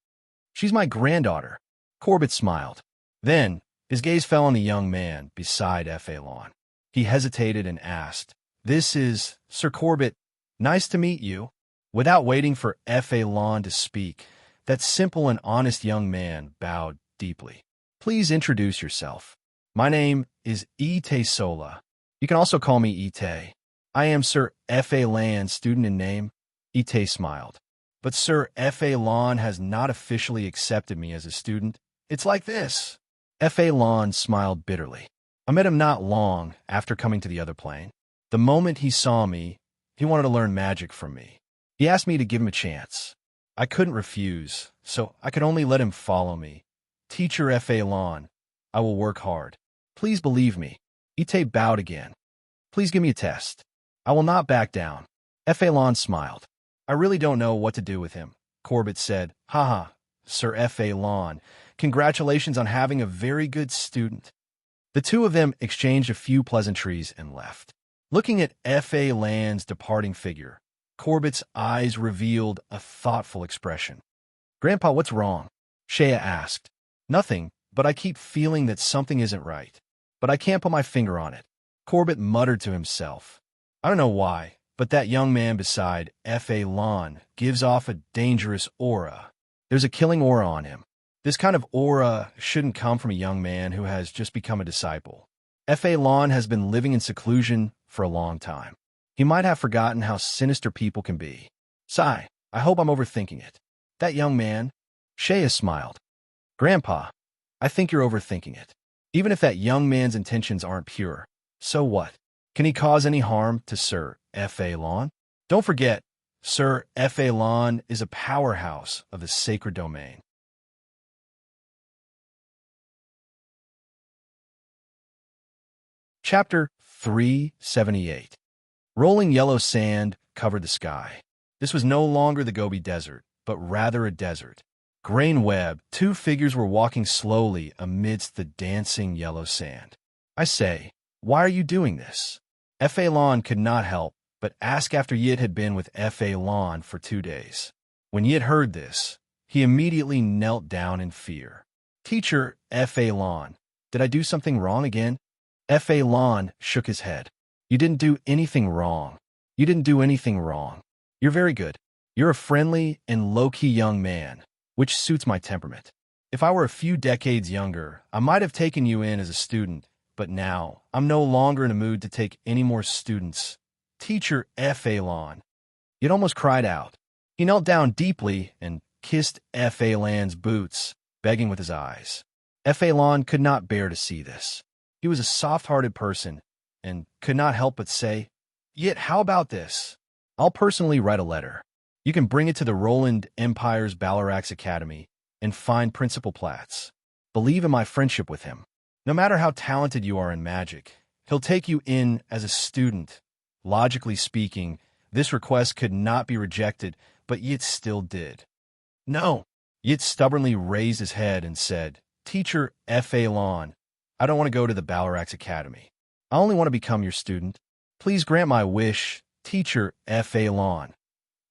She's my granddaughter. Corbett smiled. Then, his gaze fell on the young man beside F.A. Lon. He hesitated and asked, This is Sir Corbett. Nice to meet you. Without waiting for F.A. Lon to speak, that simple and honest young man bowed deeply. Please introduce yourself. My name is Ite Sola. You can also call me Ite. I am Sir F.A. Lan's student in name. Ite smiled. But Sir F.A. Lon has not officially accepted me as a student. It's like this. F.A. Lon smiled bitterly. I met him not long after coming to the other plane. The moment he saw me, he wanted to learn magic from me. He asked me to give him a chance. I couldn't refuse, so I could only let him follow me. Teacher F.A. Lon, I will work hard. Please believe me. Ite bowed again. Please give me a test. I will not back down. F.A. Lon smiled. I really don't know what to do with him. Corbett said, Haha, Sir F.A. Lon, congratulations on having a very good student. The two of them exchanged a few pleasantries and left. Looking at F.A. Lan's departing figure, Corbett's eyes revealed a thoughtful expression. Grandpa, what's wrong? Shea asked. Nothing, but I keep feeling that something isn't right. But I can't put my finger on it. Corbett muttered to himself. I don't know why, but that young man beside F.A. Lon gives off a dangerous aura. There's a killing aura on him. This kind of aura shouldn't come from a young man who has just become a disciple. F.A. Lon has been living in seclusion for a long time. He might have forgotten how sinister people can be. Sigh, I hope I'm overthinking it. That young man, Shea smiled. Grandpa, I think you're overthinking it. Even if that young man's intentions aren't pure, so what? Can he cause any harm to Sir F.A. Lon? Don't forget, Sir F.A. Lon is a powerhouse of the sacred domain. Chapter 378. Rolling yellow sand covered the sky. This was no longer the Gobi Desert, but rather a desert. Grain web, two figures were walking slowly amidst the dancing yellow sand. I say, why are you doing this? F.A. Lon could not help but ask after Yit had been with F.A. Lon for 2 days. When Yit heard this, he immediately knelt down in fear. Teacher F.A. Lon, did I do something wrong again? F.A. Lon shook his head. You didn't do anything wrong. You didn't do anything wrong. You're very good. You're a friendly and low-key young man, which suits my temperament. If I were a few decades younger, I might have taken you in as a student, but now I'm no longer in a mood to take any more students. Teacher F.A. Lon. Yit almost cried out. He knelt down deeply and kissed F.A. Lan's boots, begging with his eyes. F.A. Lon could not bear to see this. He was a soft-hearted person and could not help but say, Yit, how about this? I'll personally write a letter. You can bring it to the Roland Empire's Balarax Academy and find Principal Platts. Believe in my friendship with him. No matter how talented you are in magic, he'll take you in as a student. Logically speaking, this request could not be rejected, but Yit still did. No. Yit stubbornly raised his head and said, Teacher F.A. Lon, I don't want to go to the Balarax Academy. I only want to become your student. Please grant my wish, Teacher F.A. Lon.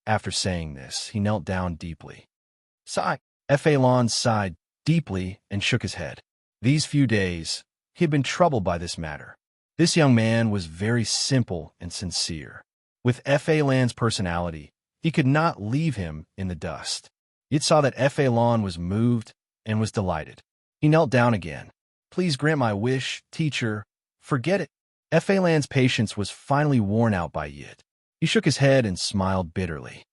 After saying this, he knelt down deeply. Sigh. F.A. Lon sighed deeply and shook his head. These few days, he had been troubled by this matter. This young man was very simple and sincere. With F.A. Lan's personality, he could not leave him in the dust. Yit saw that F.A. Lon was moved and was delighted. He knelt down again. Please grant my wish, teacher. Forget it. F.A. Lan's patience was finally worn out by Yit. He shook his head and smiled bitterly.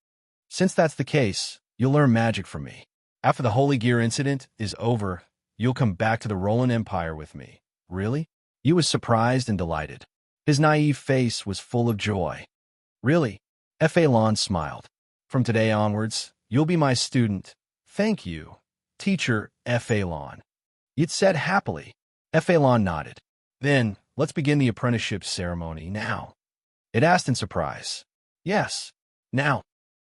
Since that's the case, you'll learn magic from me. After the Holy Gear incident is over, you'll come back to the Roland Empire with me. Really? Yit was surprised and delighted. His naive face was full of joy. Really? F.A. Lon smiled. From today onwards, you'll be my student. Thank you, Teacher F.A. Lon. Yit said happily. F.A. Lon nodded. Then, let's begin the apprenticeship ceremony now. It asked in surprise. Yes, now.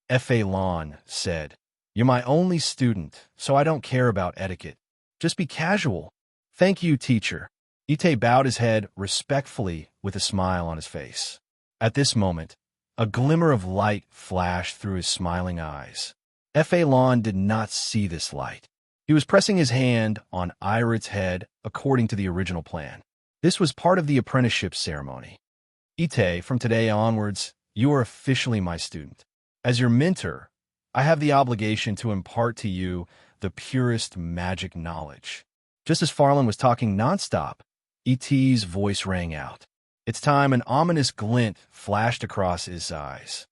F.A. Lon said, You're my only student, so I don't care about etiquette. Just be casual. Thank you, teacher. Ite bowed his head respectfully with a smile on his face. At this moment, a glimmer of light flashed through his smiling eyes. F.A. Lon did not see this light. He was pressing his hand on Irit's head according to the original plan. This was part of the apprenticeship ceremony. Ite, from today onwards, you are officially my student. As your mentor, I have the obligation to impart to you the purest magic knowledge. Just as Farland was talking nonstop, E.T.'s voice rang out. It's time. An ominous glint flashed across his eyes.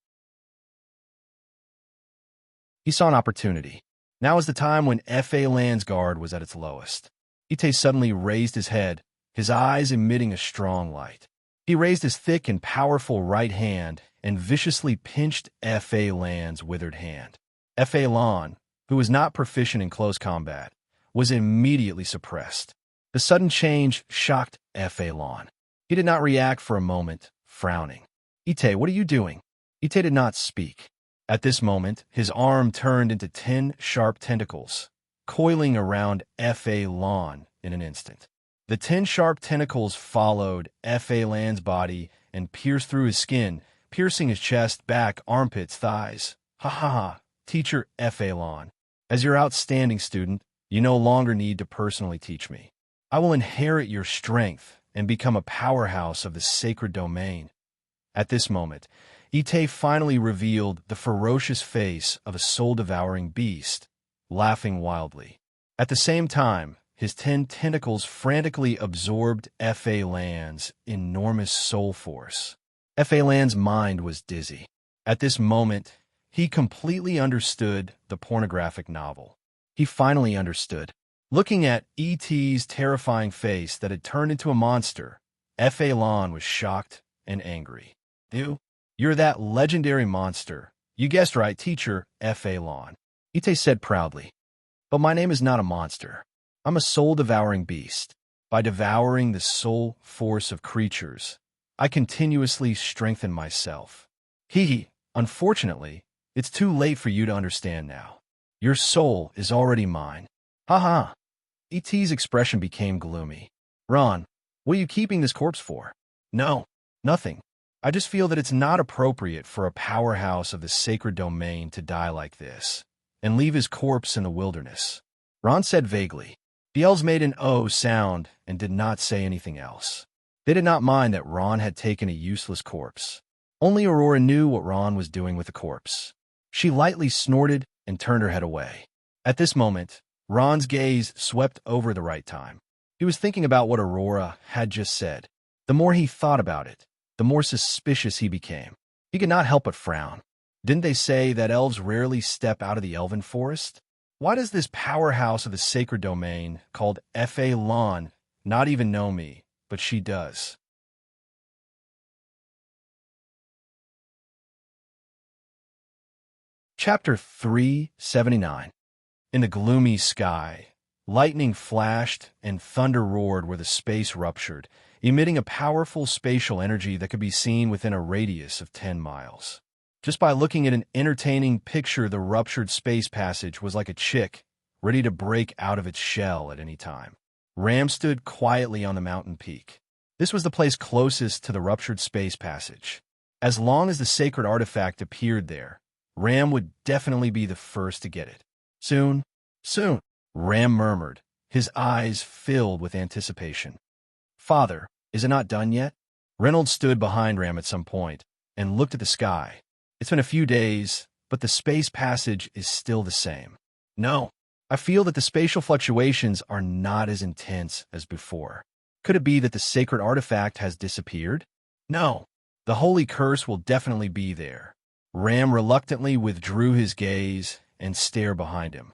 He saw an opportunity. Now was the time when F.A. Lan's guard was at its lowest. Ite suddenly raised his head, his eyes emitting a strong light. He raised his thick and powerful right hand and viciously pinched F.A. Lan's withered hand. F.A. Lan, who was not proficient in close combat, was immediately suppressed. The sudden change shocked F.A. Lan. He did not react for a moment, frowning. Ite, what are you doing? Ite did not speak. At this moment, his arm turned into 10 sharp tentacles, coiling around F.A. Lan in an instant. The 10 sharp tentacles followed F.A. Lan's body and pierced through his skin, piercing his chest, back, armpits, thighs. Ha ha ha, Teacher F.A. Lan. As your outstanding student, you no longer need to personally teach me. I will inherit your strength and become a powerhouse of the sacred domain. At this moment, Ite finally revealed the ferocious face of a soul-devouring beast, laughing wildly. At the same time, his 10 tentacles frantically absorbed F.A. Lan's enormous soul force. F.A. Lan's mind was dizzy. At this moment, he completely understood the pornographic novel. He finally understood. Looking at E.T.'s terrifying face that had turned into a monster, F.A. Lan was shocked and angry. You're that legendary monster. You guessed right, Teacher F.A. Lan. Ite said proudly. But my name is not a monster. I'm a soul-devouring beast. By devouring the soul force of creatures, I continuously strengthen myself. Unfortunately, it's too late for you to understand now. Your soul is already mine. Ha ha. E.T.'s expression became gloomy. Ron, what are you keeping this corpse for? No, nothing. I just feel that it's not appropriate for a powerhouse of the sacred domain to die like this, and leave his corpse in the wilderness. Ron said vaguely. The elves made an "oh" sound and did not say anything else. They did not mind that Ron had taken a useless corpse. Only Aurora knew what Ron was doing with the corpse. She lightly snorted and turned her head away. At this moment, Ron's gaze swept over the right time. He was thinking about what Aurora had just said. The more he thought about it, the more suspicious he became. He could not help but frown. Didn't they say that elves rarely step out of the elven forest? Why does this powerhouse of the sacred domain, called F.A. Lan, not even know me, but she does? Chapter 379. In the gloomy sky, lightning flashed and thunder roared where the space ruptured, emitting a powerful spatial energy that could be seen within a radius of 10 miles. Just by looking at an entertaining picture, the ruptured space passage was like a chick, ready to break out of its shell at any time. Ram stood quietly on the mountain peak. This was the place closest to the ruptured space passage. As long as the sacred artifact appeared there, Ram would definitely be the first to get it. Soon, Ram murmured, his eyes filled with anticipation. "Father, is it not done yet?" Reynolds stood behind Ram at some point and looked at the sky. "It's been a few days, but the space passage is still the same." "No, I feel that the spatial fluctuations are not as intense as before. Could it be that the sacred artifact has disappeared?" "No, the holy curse will definitely be there." Ram reluctantly withdrew his gaze and stared behind him.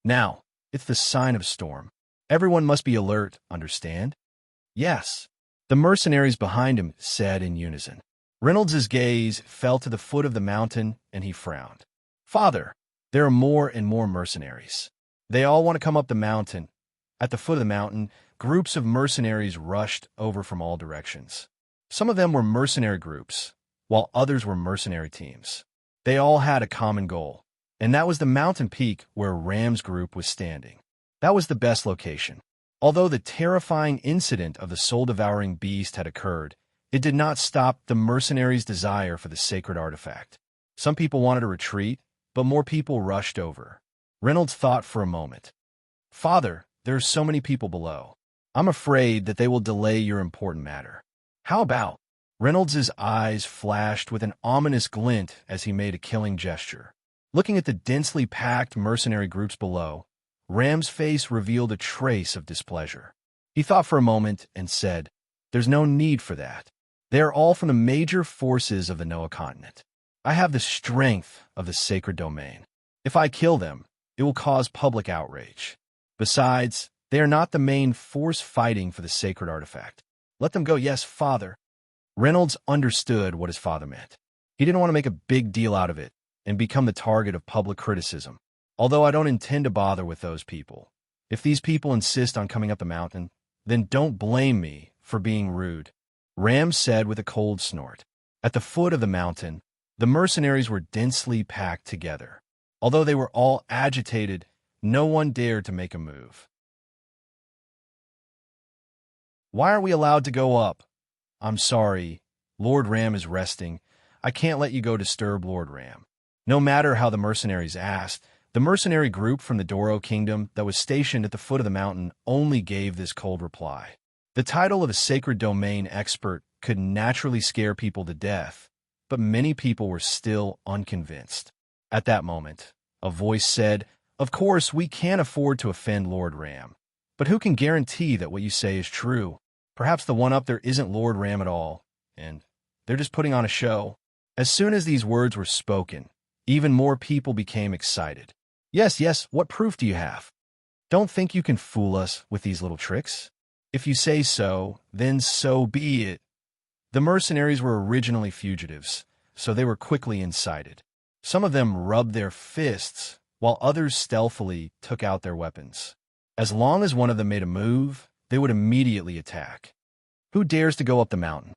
"Now, it's the sign of storm. Everyone must be alert, understand?" "Yes," the mercenaries behind him said in unison. Reynolds's gaze fell to the foot of the mountain and he frowned. "Father, there are more and more mercenaries. They all want to come up the mountain." At the foot of the mountain, groups of mercenaries rushed over from all directions. Some of them were mercenary groups, while others were mercenary teams. They all had a common goal, and that was the mountain peak where Ram's group was standing. That was the best location. Although the terrifying incident of the soul-devouring beast had occurred, it did not stop the mercenaries' desire for the sacred artifact. Some people wanted to retreat, but more people rushed over. Reynolds thought for a moment. "Father, there are so many people below. I'm afraid that they will delay your important matter." "How about?" Reynolds's eyes flashed with an ominous glint as he made a killing gesture. Looking at the densely packed mercenary groups below, Ram's face revealed a trace of displeasure. He thought for a moment and said, "There's no need for that. They are all from the major forces of the Noah continent. I have the strength of the sacred domain. If I kill them, it will cause public outrage. Besides, they are not the main force fighting for the sacred artifact. Let them go." "Yes, Father." Reynolds understood what his father meant. He didn't want to make a big deal out of it and become the target of public criticism. "Although I don't intend to bother with those people. If these people insist on coming up the mountain, then don't blame me for being rude," Ram said with a cold snort. At the foot of the mountain, the mercenaries were densely packed together. Although they were all agitated, no one dared to make a move. "Why are we allowed to go up?" "I'm sorry. Lord Ram is resting. I can't let you go disturb Lord Ram." No matter how the mercenaries asked, the mercenary group from the Doro kingdom that was stationed at the foot of the mountain only gave this cold reply. The title of a sacred domain expert could naturally scare people to death, but many people were still unconvinced. At that moment, a voice said, "Of course, we can't afford to offend Lord Ram, but who can guarantee that what you say is true? Perhaps the one up there isn't Lord Ram at all, and they're just putting on a show." As soon as these words were spoken, even more people became excited. Yes, what proof do you have? Don't think you can fool us with these little tricks. If you say so, then so be it." The mercenaries were originally fugitives, so they were quickly incited. Some of them rubbed their fists, while others stealthily took out their weapons. As long as one of them made a move, they would immediately attack. "Who dares to go up the mountain?"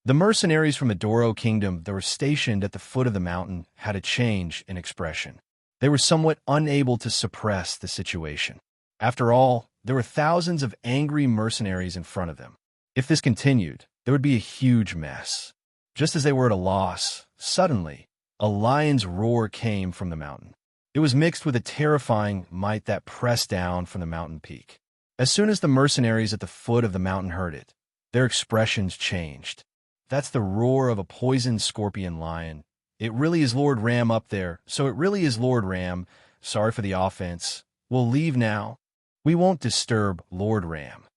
The mercenaries from the Doro kingdom that were stationed at the foot of the mountain had a change in expression. They were somewhat unable to suppress the situation. After all, there were thousands of angry mercenaries in front of them. If this continued, there would be a huge mess. Just as they were at a loss, suddenly, a lion's roar came from the mountain. It was mixed with a terrifying might that pressed down from the mountain peak. As soon as the mercenaries at the foot of the mountain heard it, their expressions changed. "That's the roar of a poisoned scorpion lion. It really is Lord Ram up there, so it really is Lord Ram. Sorry for the offense. We'll leave now. We won't disturb Lord Ram."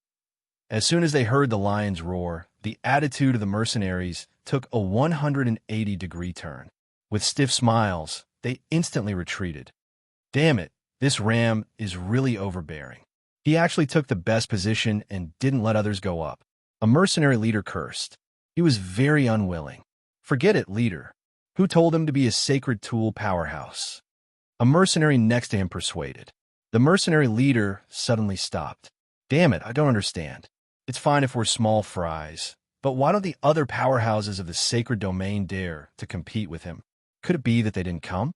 As soon as they heard the lion's roar, the attitude of the mercenaries took a 180-degree turn. With stiff smiles, they instantly retreated. "Damn it, this Ram is really overbearing. He actually took the best position and didn't let others go up." A mercenary leader cursed. He was very unwilling. "Forget it, leader. Who told him to be a sacred tool powerhouse? A mercenary next to him persuaded. The mercenary leader suddenly stopped. Damn it, I don't understand. It's fine if we're small fries, but why don't the other powerhouses of the sacred domain dare to compete with him? Could it be that they didn't come?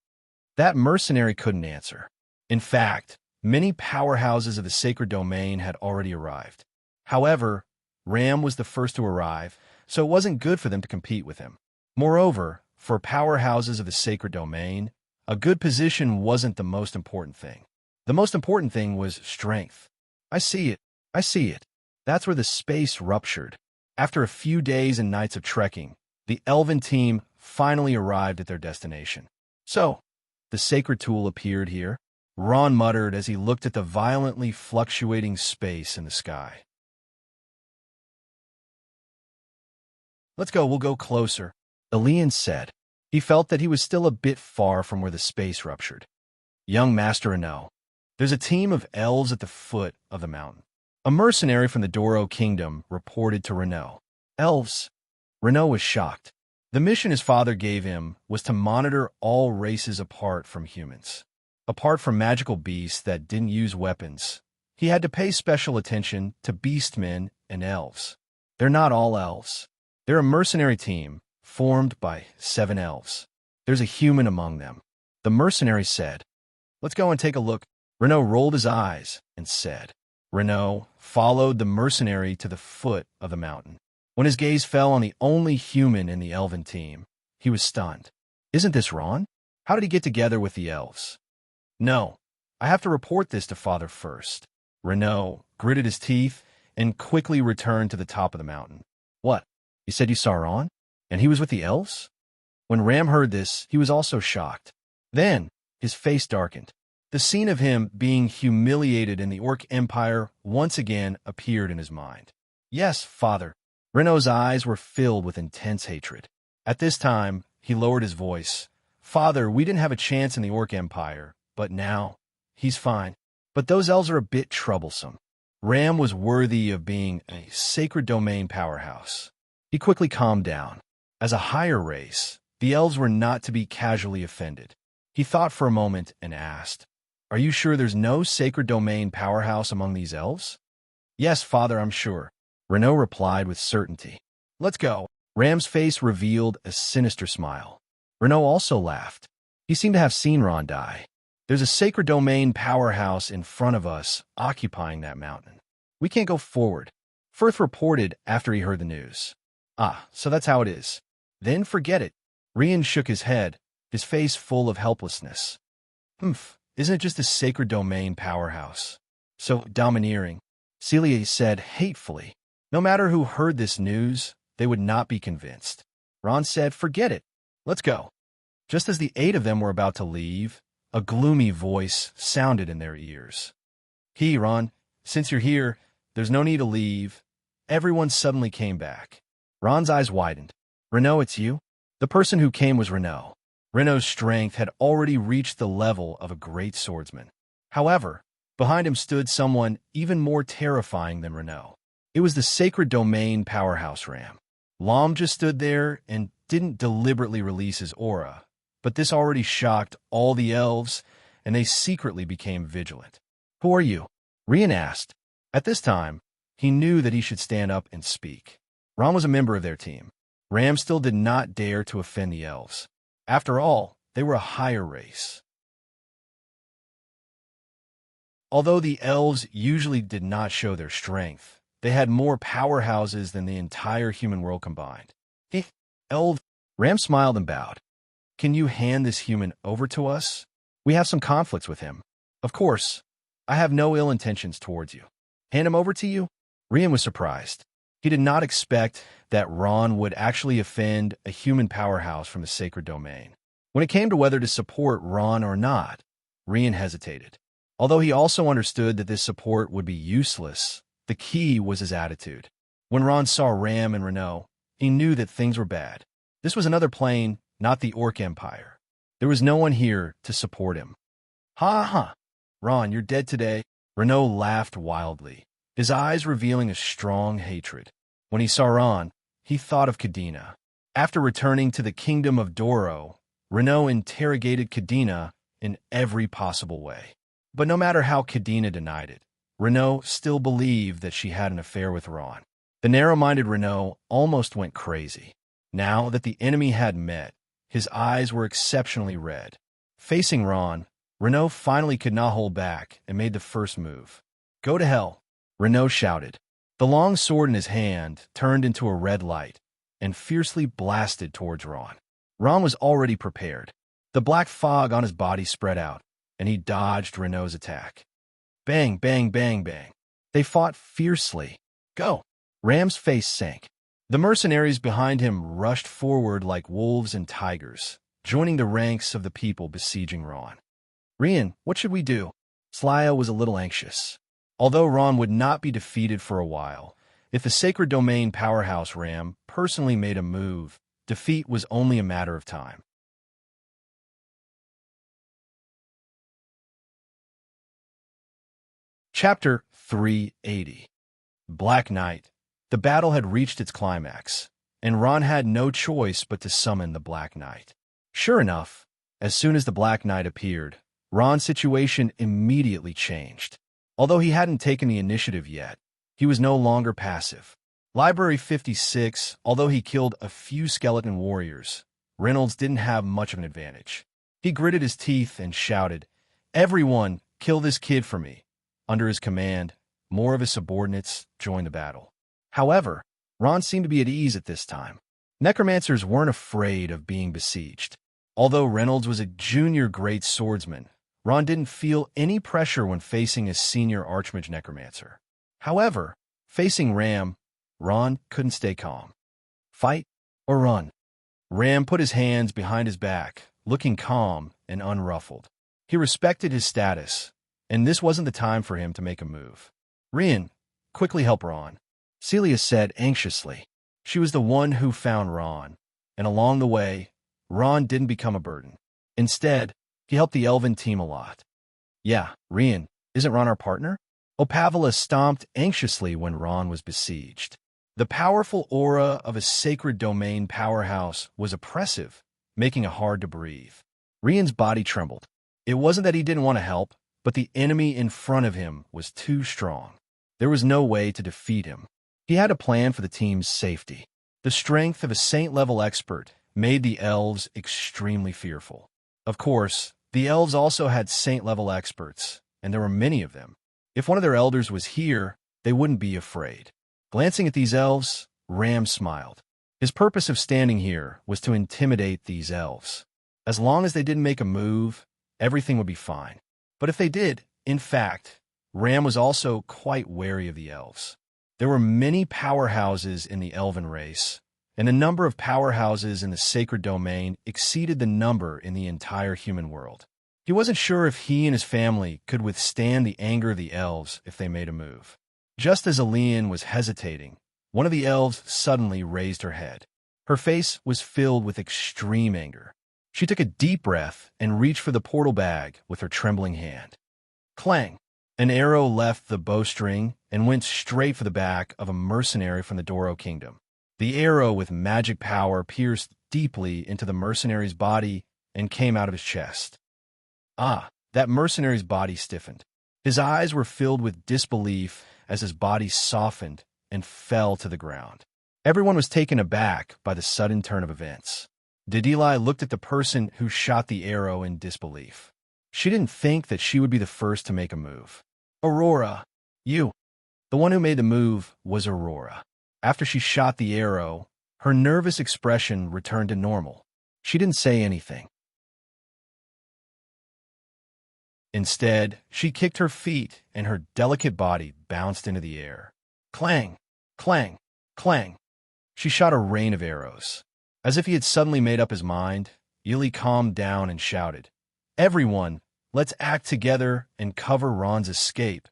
That mercenary couldn't answer. In fact, many powerhouses of the sacred domain had already arrived. However, Ram was the first to arrive, so it wasn't good for them to compete with him. Moreover, for powerhouses of the sacred domain, a good position wasn't the most important thing. The most important thing was strength. I see it. I see it. That's where the space ruptured. After a few days and nights of trekking, the elven team finally arrived at their destination. So, the sacred tool appeared here, Ron muttered as he looked at the violently fluctuating space in the sky. Let's go, we'll go closer, Elian said. He felt that he was still a bit far from where the space ruptured. Young Master Renault, there's a team of elves at the foot of the mountain. A mercenary from the Doro Kingdom reported to Renault. Elves? Renault was shocked. The mission his father gave him was to monitor all races apart from humans. Apart from magical beasts that didn't use weapons, he had to pay special attention to beastmen and elves. They're not all elves. They're a mercenary team formed by 7 elves. There's a human among them. The mercenary said, "Let's go and take a look." Renault rolled his eyes and said. Renault followed the mercenary to the foot of the mountain. When his gaze fell on the only human in the elven team, he was stunned. Isn't this Ron? How did he get together with the elves? No, I have to report this to Father first. Renault gritted his teeth and quickly returned to the top of the mountain. What? You said you saw Ron? And he was with the elves? When Ram heard this, he was also shocked. Then, his face darkened. The scene of him being humiliated in the Orc Empire once again appeared in his mind. Yes, Father. Renault's eyes were filled with intense hatred. At this time, he lowered his voice. Father, we didn't have a chance in the Orc Empire, but now, he's fine. But those elves are a bit troublesome. Ram was worthy of being a sacred domain powerhouse. He quickly calmed down. As a higher race, the elves were not to be casually offended. He thought for a moment and asked, Are you sure there's no sacred domain powerhouse among these elves? Yes, Father, I'm sure. Renault replied with certainty. Let's go. Ram's face revealed a sinister smile. Renault also laughed. He seemed to have seen Ron die. There's a sacred domain powerhouse in front of us occupying that mountain. We can't go forward. Firth reported after he heard the news. Ah, so that's how it is. Then forget it. Rian shook his head, his face full of helplessness. Isn't it just a sacred domain powerhouse? So domineering, Celia said hatefully. No matter who heard this news, they would not be convinced. Ron said, forget it. Let's go. Just as the 8 of them were about to leave, a gloomy voice sounded in their ears. Ron, since you're here, there's no need to leave. Everyone suddenly came back. Ron's eyes widened. Renault, it's you? The person who came was Renault. Renault's strength had already reached the level of a great swordsman. However, behind him stood someone even more terrifying than Renault. It was the sacred domain powerhouse Ram. Lam just stood there and didn't deliberately release his aura, but this already shocked all the elves, and they secretly became vigilant. Who are you? Rian asked. At this time, he knew that he should stand up and speak. Ram was a member of their team. Ram still did not dare to offend the elves. After all, they were a higher race. Although the elves usually did not show their strength, they had more powerhouses than the entire human world combined. Elf, Ram smiled and bowed. Can you hand this human over to us? We have some conflicts with him. Of course, I have no ill intentions towards you. Hand him over to you? Rian was surprised. He did not expect that Ron would actually offend a human powerhouse from the sacred domain. When it came to whether to support Ron or not, Rian hesitated. Although he also understood that this support would be useless, the key was his attitude. When Ron saw Ram and Renault, he knew that things were bad. This was another plane, not the Orc Empire. There was no one here to support him. Ha! Ron, you're dead today. Renault laughed wildly, his eyes revealing a strong hatred. When he saw Ron, he thought of Kadena. After returning to the kingdom of Doro, Renault interrogated Cadina in every possible way. But no matter how Cadina denied it, Renault still believed that she had an affair with Ron. The narrow-minded Renault almost went crazy. Now that the enemy had met, his eyes were exceptionally red. Facing Ron, Renault finally could not hold back and made the first move. "Go to hell," Renault shouted. The long sword in his hand turned into a red light and fiercely blasted towards Ron. Ron was already prepared. The black fog on his body spread out, and he dodged Renault's attack. Bang, bang, bang, bang. They fought fiercely. "Go!" Ram's face sank. The mercenaries behind him rushed forward like wolves and tigers, joining the ranks of the people besieging Ron. "Rian, what should we do?" Slya was a little anxious. Although Ron would not be defeated for a while, if the Sacred Domain powerhouse Ram personally made a move, defeat was only a matter of time. Chapter 380. Black Night. The battle had reached its climax, and Ron had no choice but to summon the Black Knight. Sure enough, as soon as the Black Knight appeared, Ron's situation immediately changed. Although he hadn't taken the initiative yet, he was no longer passive. Library 56, although he killed a few skeleton warriors, Reynolds didn't have much of an advantage. He gritted his teeth and shouted, "Everyone, kill this kid for me." Under his command, more of his subordinates joined the battle. However, Ron seemed to be at ease at this time. Necromancers weren't afraid of being besieged. Although Reynolds was a junior great swordsman, Ron didn't feel any pressure when facing his senior Archmage Necromancer. However, facing Ram, Ron couldn't stay calm. Fight or run? Ram put his hands behind his back, looking calm and unruffled. He respected his status, and this wasn't the time for him to make a move. "Rian, quickly help Ron," Celia said anxiously. She was the one who found Ron, and along the way, Ron didn't become a burden. Instead, he helped the Elven team a lot. "Yeah, Rian, isn't Ron our partner?" Opavala stomped anxiously when Ron was besieged. The powerful aura of a Sacred Domain powerhouse was oppressive, making it hard to breathe. Rian's body trembled. It wasn't that he didn't want to help, but the enemy in front of him was too strong. There was no way to defeat him. He had a plan for the team's safety. The strength of a Saint-level expert made the elves extremely fearful. Of course, the elves also had Saint-level experts, and there were many of them. If one of their elders was here, they wouldn't be afraid. Glancing at these elves, Ram smiled. His purpose of standing here was to intimidate these elves. As long as they didn't make a move, everything would be fine. But if they did, in fact, Ram was also quite wary of the elves. There were many powerhouses in the elven race, and the number of powerhouses in the Sacred Domain exceeded the number in the entire human world. He wasn't sure if he and his family could withstand the anger of the elves if they made a move. Just as Elian was hesitating, one of the elves suddenly raised her head. Her face was filled with extreme anger. She took a deep breath and reached for the portal bag with her trembling hand. Clang! An arrow left the bowstring and went straight for the back of a mercenary from the Doro Kingdom. The arrow with magic power pierced deeply into the mercenary's body and came out of his chest. That mercenary's body stiffened. His eyes were filled with disbelief as his body softened and fell to the ground. Everyone was taken aback by the sudden turn of events. Dedeli looked at the person who shot the arrow in disbelief. She didn't think that she would be the first to make a move. "Aurora, you." The one who made the move was Aurora. After she shot the arrow, her nervous expression returned to normal. She didn't say anything. Instead, she kicked her feet and her delicate body bounced into the air. Clang, clang, clang. She shot a rain of arrows. As if he had suddenly made up his mind, Yili calmed down and shouted, "Everyone, let's act together and cover Ron's escape."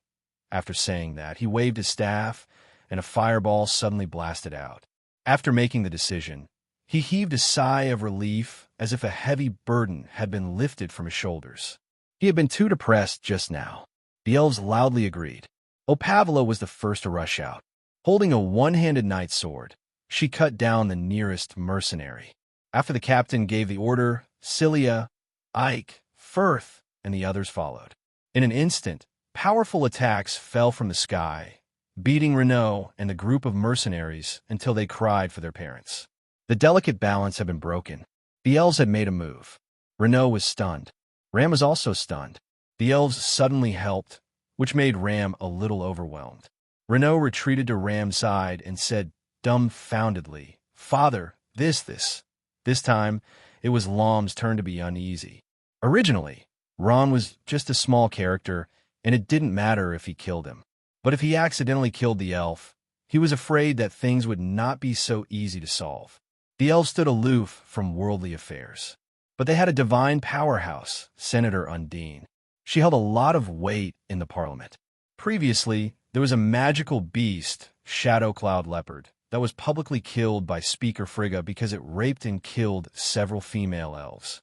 After saying that, he waved his staff, and a fireball suddenly blasted out. After making the decision, he heaved a sigh of relief as if a heavy burden had been lifted from his shoulders. He had been too depressed just now. The elves loudly agreed. Opavala was the first to rush out. Holding a one-handed knight sword, She cut down the nearest mercenary. After the captain gave the order, Cilia, Ike, Firth, and the others followed. In an instant, powerful attacks fell from the sky, beating Renault and the group of mercenaries until they cried for their parents. The delicate balance had been broken. The elves had made a move. Renault was stunned. Ram was also stunned. The elves suddenly helped, which made Ram a little overwhelmed. Renault retreated to Ram's side and said dumbfoundedly, "Father, this. This time, it was Lom's turn to be uneasy. Originally, Ron was just a small character, and it didn't matter if he killed him. But if he accidentally killed the elf, he was afraid that things would not be so easy to solve. The elves stood aloof from worldly affairs. But they had a divine powerhouse, Senator Undine. She held a lot of weight in the Parliament. Previously, there was a magical beast, Shadow Cloud Leopard, that was publicly killed by Speaker Frigga because it raped and killed several female elves.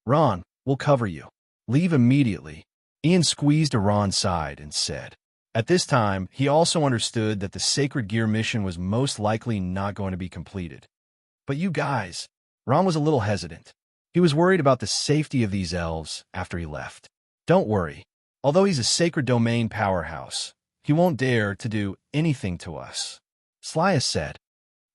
"Ron, we'll cover you. Leave immediately." Ian squeezed to Ron's side and said. At this time, he also understood that the Sacred Gear mission was most likely not going to be completed. "But you guys," Ron was a little hesitant. He was worried about the safety of these elves after he left. "Don't worry. Although he's a Sacred Domain powerhouse, he won't dare to do anything to us," Slias said.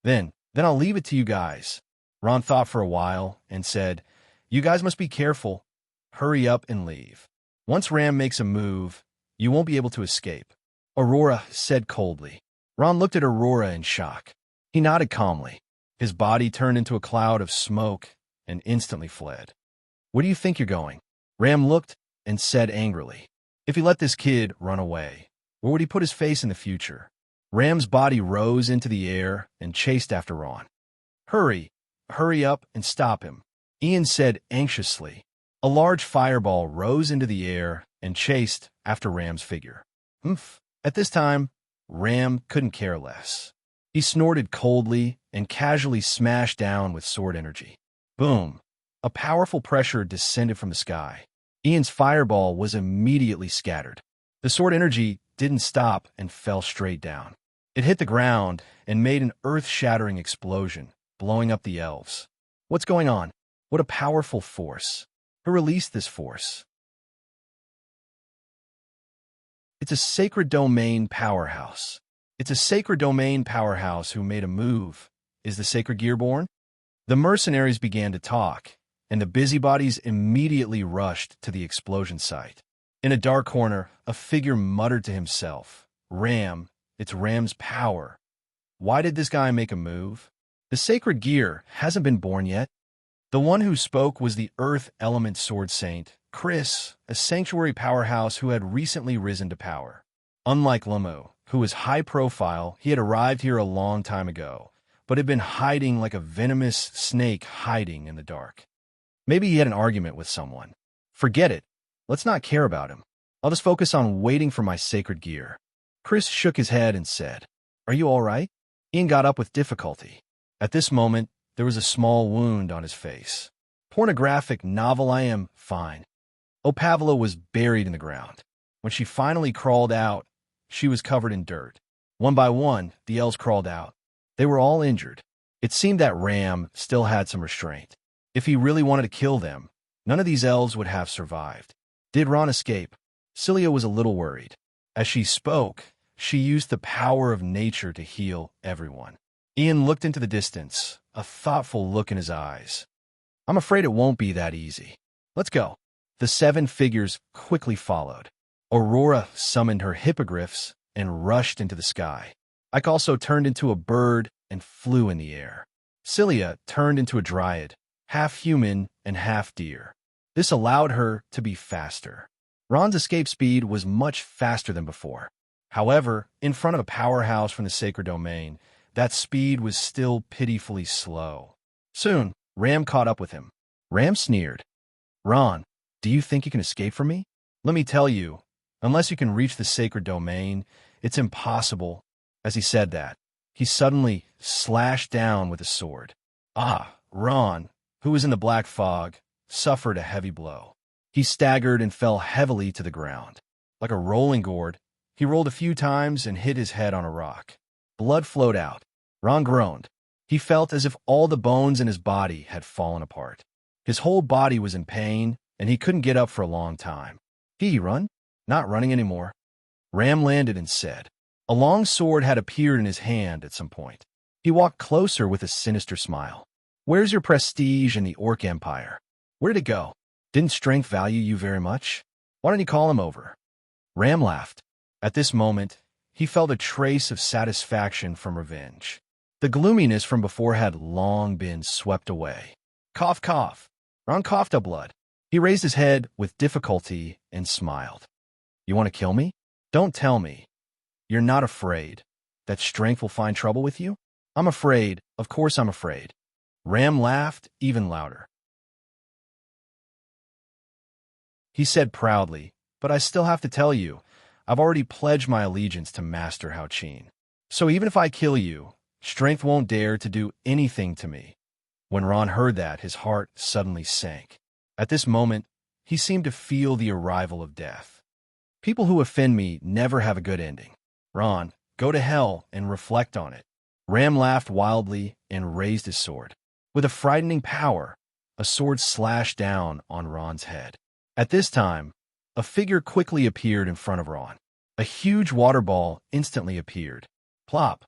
Then I'll leave it to you guys." Ron thought for a while and said, "You guys must be careful. Hurry up and leave. Once Ram makes a move, you won't be able to escape." Aurora said coldly. Ron looked at Aurora in shock. He nodded calmly. His body turned into a cloud of smoke and instantly fled. "Where do you think you're going?" Ram looked and said angrily. If he let this kid run away, where would he put his face in the future? Ram's body rose into the air and chased after Ron. Hurry up and stop him," Ian said anxiously. A large fireball rose into the air and chased after Ram's figure. At this time, Ram couldn't care less. He snorted coldly and casually smashed down with sword energy. Boom! A powerful pressure descended from the sky. Ian's fireball was immediately scattered. The sword energy didn't stop and fell straight down. It hit the ground and made an earth-shattering explosion, blowing up the elves. What's going on? What a powerful force. Who released this force? It's a Sacred Domain powerhouse. It's a Sacred Domain powerhouse who made a move. Is the Sacred Gear born? The mercenaries began to talk, and the busybodies immediately rushed to the explosion site. In a dark corner, a figure muttered to himself, "Ram, it's Ram's power. Why did this guy make a move? The Sacred Gear hasn't been born yet." The one who spoke was the Earth Element Sword Saint, Chris, a sanctuary powerhouse who had recently risen to power. Unlike Lemo, who was high profile, he had arrived here a long time ago, but had been hiding like a venomous snake hiding in the dark. Maybe he had an argument with someone. Forget it. Let's not care about him. I'll just focus on waiting for my Sacred Gear. Chris shook his head and said, "Are you all right?" Ian got up with difficulty. At this moment, there was a small wound on his face. Pornographic novel, I am fine. Opavela was buried in the ground. When she finally crawled out, she was covered in dirt. One by one, the elves crawled out. They were all injured. It seemed that Ram still had some restraint. If he really wanted to kill them, none of these elves would have survived. Did Ron escape? Cilia was a little worried. As she spoke, she used the power of nature to heal everyone. Ian looked into the distance, a thoughtful look in his eyes. "I'm afraid it won't be that easy. Let's go." The 7 figures quickly followed. Aurora summoned her hippogriffs and rushed into the sky. Ike also turned into a bird and flew in the air. Cilia turned into a dryad, half human and half deer. This allowed her to be faster. Ron's escape speed was much faster than before. However, in front of a powerhouse from the Sacred Domain, that speed was still pitifully slow. Soon, Ram caught up with him. Ram sneered. "Ron, do you think you can escape from me? Let me tell you, unless you can reach the Sacred Domain, it's impossible." As he said that, he suddenly slashed down with his sword. Ron, who was in the black fog, suffered a heavy blow. He staggered and fell heavily to the ground. Like a rolling gourd, he rolled a few times and hit his head on a rock. Blood flowed out. Ron groaned. He felt as if all the bones in his body had fallen apart. His whole body was in pain, and he couldn't get up for a long time. He run? Not running anymore. Ram landed and said. A long sword had appeared in his hand at some point. He walked closer with a sinister smile. Where's your prestige in the Orc Empire? Where'd it go? Didn't strength value you very much? Why don't you call him over? Ram laughed. At this moment, he felt a trace of satisfaction from revenge. The gloominess from before had long been swept away. Cough, cough. Ron coughed up blood. He raised his head with difficulty and smiled. You want to kill me? Don't tell me. You're not afraid that strength will find trouble with you? I'm afraid. Of course I'm afraid. Ram laughed even louder. He said proudly, but I still have to tell you, I've already pledged my allegiance to Master Hao Qin. So even if I kill you, strength won't dare to do anything to me. When Ron heard that, his heart suddenly sank. At this moment, he seemed to feel the arrival of death. People who offend me never have a good ending. Ron, go to hell and reflect on it. Ram laughed wildly and raised his sword. With a frightening power, a sword slashed down on Ron's head. At this time, a figure quickly appeared in front of Ron. A huge water ball instantly appeared. Plop!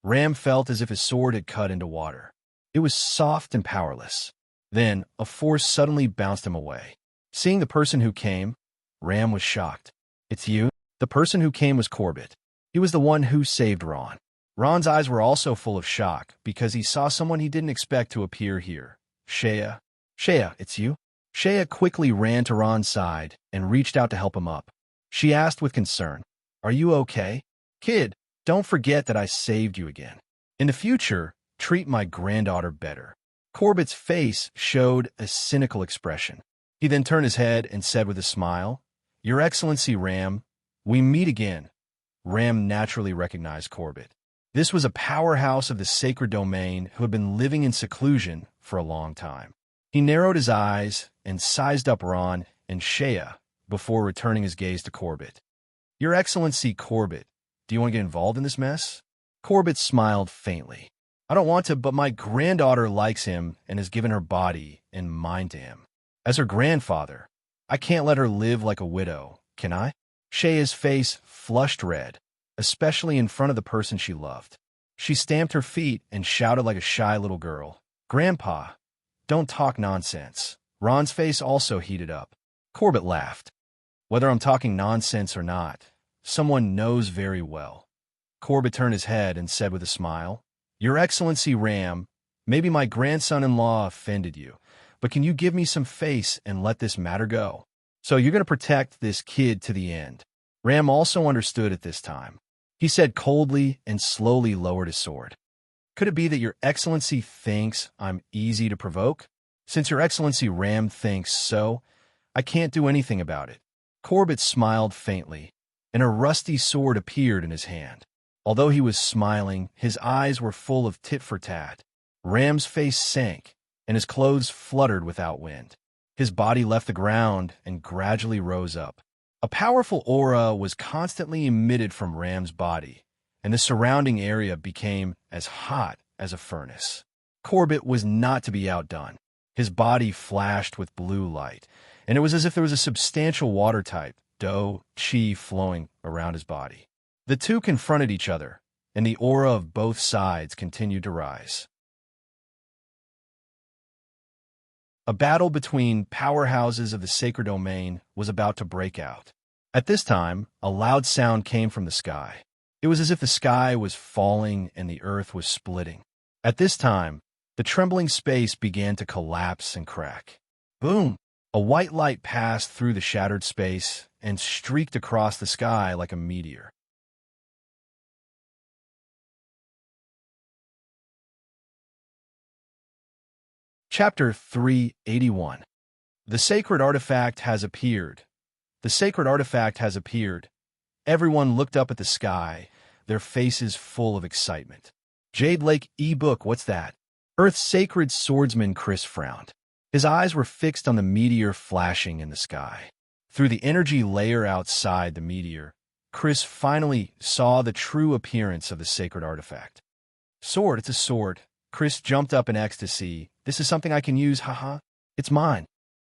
Ram felt as if his sword had cut into water. It was soft and powerless. Then, a force suddenly bounced him away. Seeing the person who came, Ram was shocked. It's you? The person who came was Corbett. He was the one who saved Ron. Ron's eyes were also full of shock because he saw someone he didn't expect to appear here. Shea. Shea, it's you? Shea quickly ran to Ron's side and reached out to help him up. She asked with concern, Are you okay? Kid, don't forget that I saved you again. In the future, treat my granddaughter better. Corbett's face showed a cynical expression. He then turned his head and said with a smile, Your Excellency Ram, we meet again. Ram naturally recognized Corbett. This was a powerhouse of the sacred domain who had been living in seclusion for a long time. He narrowed his eyes and sized up Ron and Shea before returning his gaze to Corbett. Your Excellency Corbett, do you want to get involved in this mess? Corbett smiled faintly. I don't want to, but my granddaughter likes him and has given her body and mind to him. As her grandfather, I can't let her live like a widow, can I? Shea's face flushed red, especially in front of the person she loved. She stamped her feet and shouted like a shy little girl. Grandpa, don't talk nonsense. Ron's face also heated up. Corbett laughed. Whether I'm talking nonsense or not, someone knows very well. Corbett turned his head and said with a smile, Your Excellency Ram, maybe my grandson-in-law offended you, but can you give me some face and let this matter go? So you're going to protect this kid to the end. Ram also understood at this time. He said coldly and slowly lowered his sword. Could it be that Your Excellency thinks I'm easy to provoke? Since Your Excellency Ram thinks so, I can't do anything about it. Corbett smiled faintly, and a rusty sword appeared in his hand. Although he was smiling, his eyes were full of tit-for-tat. Ram's face sank, and his clothes fluttered without wind. His body left the ground and gradually rose up. A powerful aura was constantly emitted from Ram's body, and the surrounding area became as hot as a furnace. Corbett was not to be outdone. His body flashed with blue light, and it was as if there was a substantial water type, Do Qi, flowing around his body. The two confronted each other, and the aura of both sides continued to rise. A battle between powerhouses of the sacred domain was about to break out. At this time, a loud sound came from the sky. It was as if the sky was falling and the earth was splitting. At this time, the trembling space began to collapse and crack. Boom! A white light passed through the shattered space and streaked across the sky like a meteor. Chapter 381. The sacred artifact has appeared. The sacred artifact has appeared. Everyone looked up at the sky, their faces full of excitement. Jade Lake e-book, what's that? Earth's sacred swordsman Chris frowned. His eyes were fixed on the meteor flashing in the sky. Through the energy layer outside the meteor, Chris finally saw the true appearance of the sacred artifact. Sword, it's a sword. Chris jumped up in ecstasy. This is something I can use, haha. It's mine.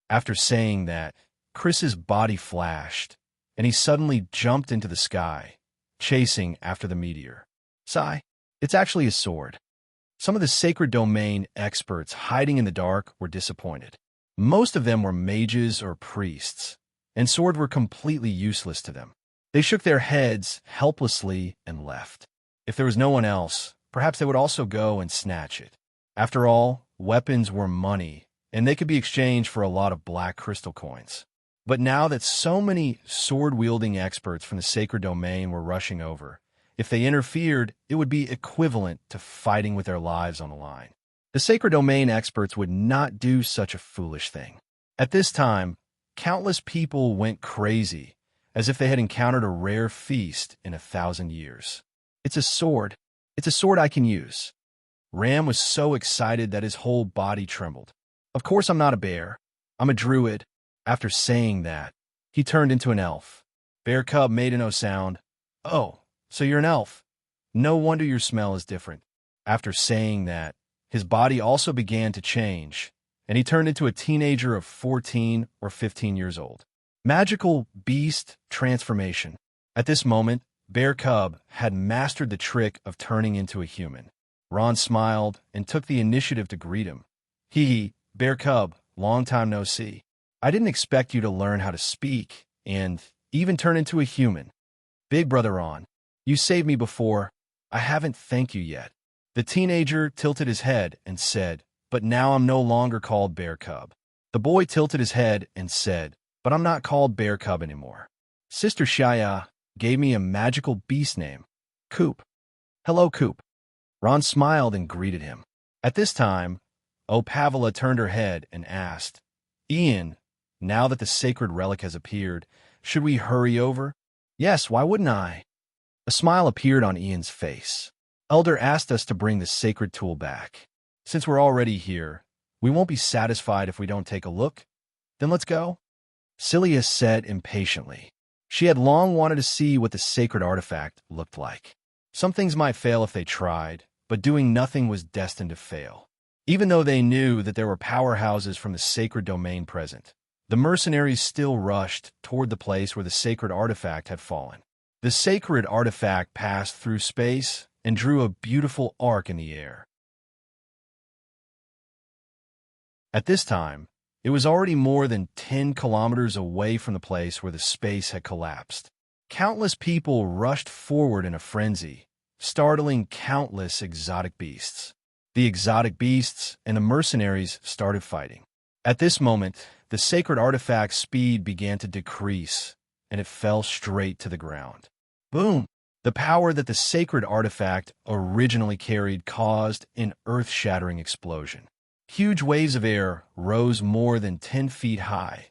After saying that, Chris's body flashed, and he suddenly jumped into the sky, chasing after the meteor. Sigh. It's actually a sword. Some of the sacred domain experts hiding in the dark were disappointed. Most of them were mages or priests, and swords were completely useless to them. They shook their heads helplessly and left. If there was no one else, perhaps they would also go and snatch it. After all, weapons were money, and they could be exchanged for a lot of black crystal coins. But now that so many sword-wielding experts from the sacred domain were rushing over, if they interfered, it would be equivalent to fighting with their lives on the line. The sacred domain experts would not do such a foolish thing. At this time, countless people went crazy, as if they had encountered a rare feast in 1,000 years. It's a sword. It's a sword I can use. Ram was so excited that his whole body trembled. Of course I'm not a bear. I'm a druid. After saying that, he turned into an elf. Bear Cub made no sound. Oh, so you're an elf. No wonder your smell is different. After saying that, his body also began to change, and he turned into a teenager of 14 or 15 years old. Magical beast transformation. At this moment, Bear Cub had mastered the trick of turning into a human. Ron smiled and took the initiative to greet him. Bear Cub, long time no see. I didn't expect you to learn how to speak and even turn into a human. Big brother Ron, you saved me before. I haven't thanked you yet. The teenager tilted his head and said, but now I'm no longer called Bear Cub. The boy tilted his head and said, but I'm not called Bear Cub anymore. Sister Shaya gave me a magical beast name, Coop. Hello, Coop. Ron smiled and greeted him. At this time, Pavila turned her head and asked, Ian, now that the sacred relic has appeared, should we hurry over? Yes, why wouldn't I? A smile appeared on Ian's face. Elder asked us to bring the sacred tool back. Since we're already here, we won't be satisfied if we don't take a look. Then let's go. Celia said impatiently. She had long wanted to see what the sacred artifact looked like. Some things might fail if they tried, but doing nothing was destined to fail. Even though they knew that there were powerhouses from the sacred domain present, the mercenaries still rushed toward the place where the sacred artifact had fallen. The sacred artifact passed through space and drew a beautiful arc in the air. At this time, it was already more than 10 kilometers away from the place where the space had collapsed. Countless people rushed forward in a frenzy, startling countless exotic beasts. The exotic beasts and the mercenaries started fighting. At this moment, the sacred artifact's speed began to decrease, and it fell straight to the ground. Boom! The power that the sacred artifact originally carried caused an earth-shattering explosion. Huge waves of air rose more than 10 feet high,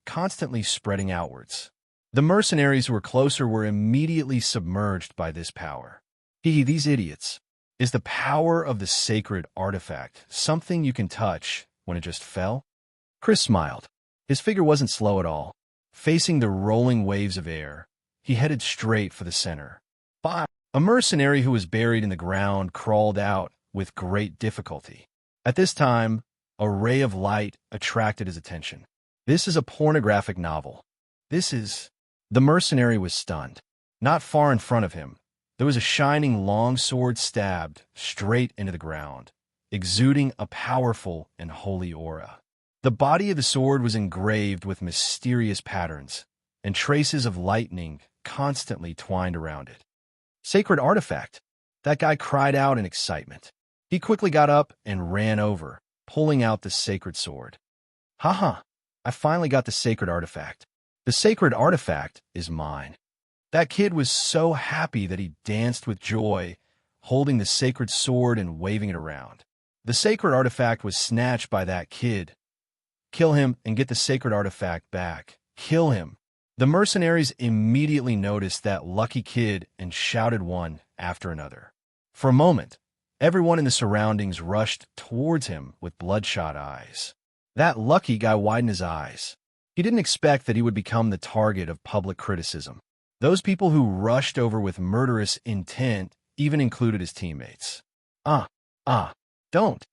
constantly spreading outwards. The mercenaries who were closer were immediately submerged by this power. These idiots. Is the power of the sacred artifact something you can touch when it just fell? Chris smiled. His figure wasn't slow at all. Facing the rolling waves of air, he headed straight for the center. A mercenary who was buried in the ground crawled out with great difficulty. At this time, a ray of light attracted his attention. This is a pornographic novel. The mercenary was stunned. Not far in front of him, there was a shining long sword stabbed straight into the ground, exuding a powerful and holy aura. The body of the sword was engraved with mysterious patterns, and traces of lightning constantly twined around it. Sacred artifact! That guy cried out in excitement. He quickly got up and ran over, pulling out the sacred sword. Haha, I finally got the sacred artifact. The sacred artifact is mine. That kid was so happy that he danced with joy, holding the sacred sword and waving it around. The sacred artifact was snatched by that kid. Kill him and get the sacred artifact back. Kill him. The mercenaries immediately noticed that lucky kid and shouted one after another. For a moment, everyone in the surroundings rushed towards him with bloodshot eyes. That lucky guy widened his eyes. He didn't expect that he would become the target of public criticism. Those people who rushed over with murderous intent even included his teammates. Don't.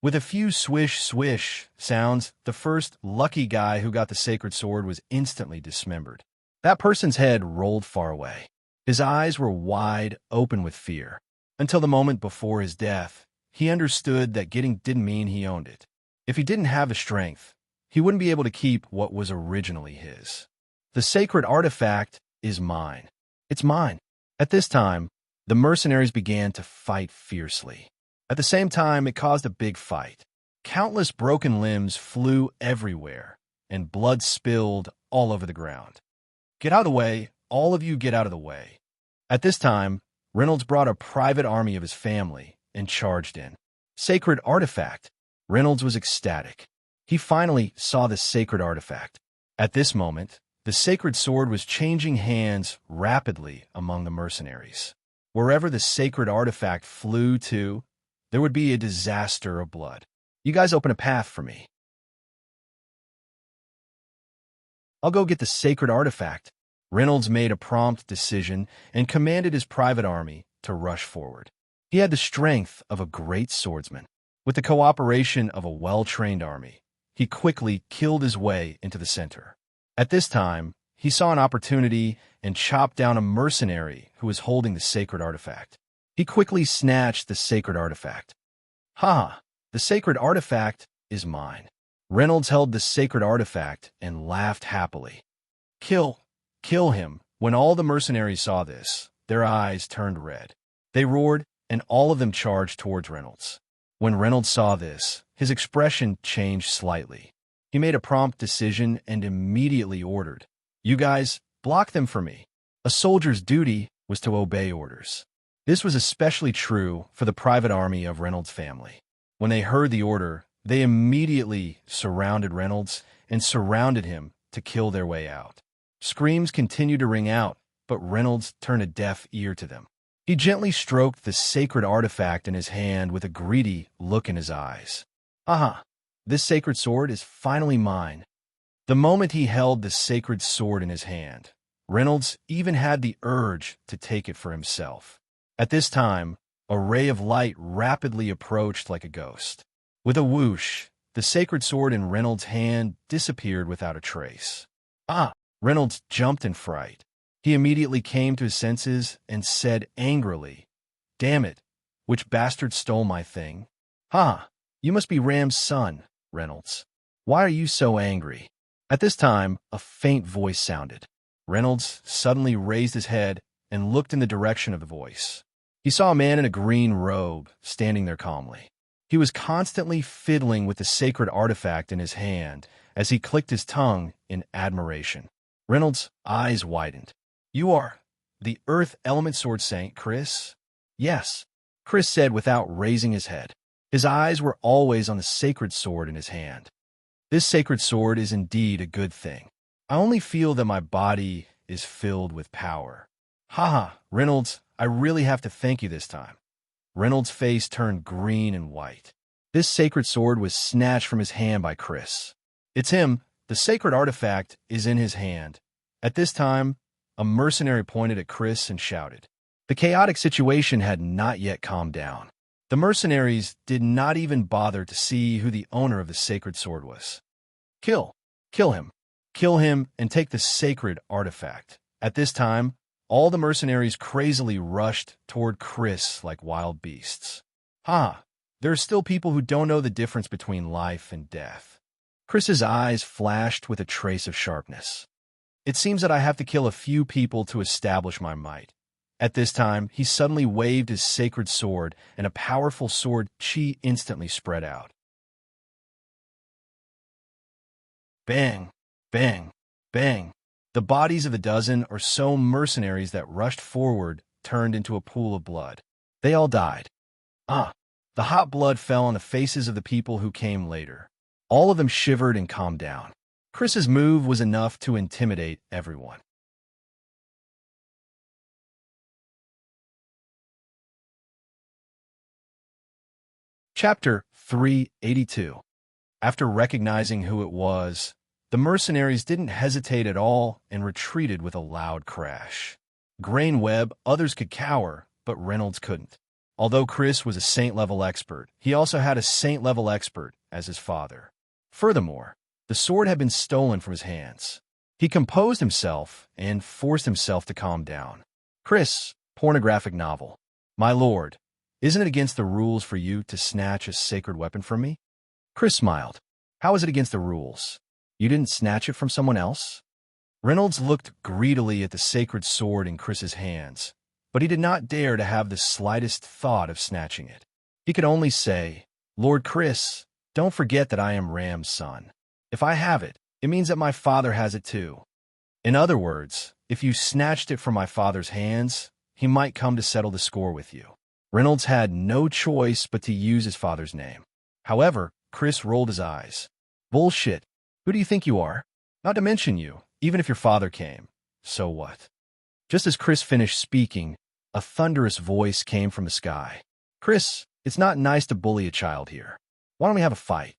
With a few swish-swish sounds, the first lucky guy who got the sacred sword was instantly dismembered. That person's head rolled far away. His eyes were wide open with fear. Until the moment before his death, he understood that getting didn't mean he owned it. If he didn't have the strength, he wouldn't be able to keep what was originally his. The sacred artifact is mine. It's mine. At this time, the mercenaries began to fight fiercely. At the same time, it caused a big fight. Countless broken limbs flew everywhere, and blood spilled all over the ground. Get out of the way, all of you get out of the way. At this time, Reynolds brought a private army of his family and charged in. Sacred artifact. Reynolds was ecstatic. He finally saw the sacred artifact. At this moment, the sacred sword was changing hands rapidly among the mercenaries. Wherever the sacred artifact flew to, there would be a disaster of blood. You guys open a path for me. I'll go get the sacred artifact. Reynolds made a prompt decision and commanded his private army to rush forward. He had the strength of a great swordsman. With the cooperation of a well-trained army, he quickly killed his way into the center. At this time, he saw an opportunity and chopped down a mercenary who was holding the sacred artifact. He quickly snatched the sacred artifact. Ha! The sacred artifact is mine. Reynolds held the sacred artifact and laughed happily. Kill him. When all the mercenaries saw this, their eyes turned red. They roared, and all of them charged towards Reynolds. When Reynolds saw this, his expression changed slightly. He made a prompt decision and immediately ordered, "You guys, block them for me." A soldier's duty was to obey orders. This was especially true for the private army of Reynolds' family. When they heard the order, they immediately surrounded Reynolds and surrounded him to kill their way out. Screams continued to ring out, but Reynolds turned a deaf ear to them. He gently stroked the sacred artifact in his hand with a greedy look in his eyes. Aha! This sacred sword is finally mine. The moment he held the sacred sword in his hand, Reynolds even had the urge to take it for himself. At this time, a ray of light rapidly approached like a ghost. With a whoosh, the sacred sword in Reynolds' hand disappeared without a trace. Ah! Reynolds jumped in fright. He immediately came to his senses and said angrily, "Damn it! Which bastard stole my thing?" "Ha! You must be Ram's son, Reynolds. Why are you so angry?" At this time, a faint voice sounded. Reynolds suddenly raised his head and looked in the direction of the voice. He saw a man in a green robe standing there calmly. He was constantly fiddling with the sacred artifact in his hand as he clicked his tongue in admiration. Reynolds' eyes widened. "You are the Earth Element Sword Saint, Chris?" "Yes," Chris said without raising his head. His eyes were always on the sacred sword in his hand. "This sacred sword is indeed a good thing. I only feel that my body is filled with power." "Haha, Reynolds, I really have to thank you this time." Reynolds' face turned green and white. This sacred sword was snatched from his hand by Chris. "It's him. The sacred artifact is in his hand." At this time, a mercenary pointed at Chris and shouted. The chaotic situation had not yet calmed down. The mercenaries did not even bother to see who the owner of the sacred sword was. Kill him. Kill him and take the sacred artifact." At this time, all the mercenaries crazily rushed toward Chris like wild beasts. There are still people who don't know the difference between life and death. Chris's eyes flashed with a trace of sharpness. "It seems that I have to kill a few people to establish my might." At this time, he suddenly waved his sacred sword, and a powerful sword chi instantly spread out. Bang! Bang! Bang! The bodies of the dozen or so mercenaries that rushed forward turned into a pool of blood. They all died. The hot blood fell on the faces of the people who came later. All of them shivered and calmed down. Chris's move was enough to intimidate everyone. Chapter 382. After recognizing who it was, the mercenaries didn't hesitate at all and retreated with a loud crash. Grain Webb, others could cower, but Reynolds couldn't. Although Chris was a saint-level expert, he also had a saint-level expert as his father. Furthermore, the sword had been stolen from his hands. He composed himself and forced himself to calm down. Chris, pornographic novel. My lord, isn't it against the rules for you to snatch a sacred weapon from me? Chris smiled. How is it against the rules? You didn't snatch it from someone else? Reynolds looked greedily at the sacred sword in Chris's hands, but he did not dare to have the slightest thought of snatching it. He could only say, Lord Chris, don't forget that I am Ram's son. If I have it, it means that my father has it too. In other words, if you snatched it from my father's hands, he might come to settle the score with you. Reynolds had no choice but to use his father's name. However, Chris rolled his eyes. Bullshit. Who do you think you are? Not to mention you, even if your father came. So what? Just as Chris finished speaking, a thunderous voice came from the sky. Chris, it's not nice to bully a child here. Why don't we have a fight?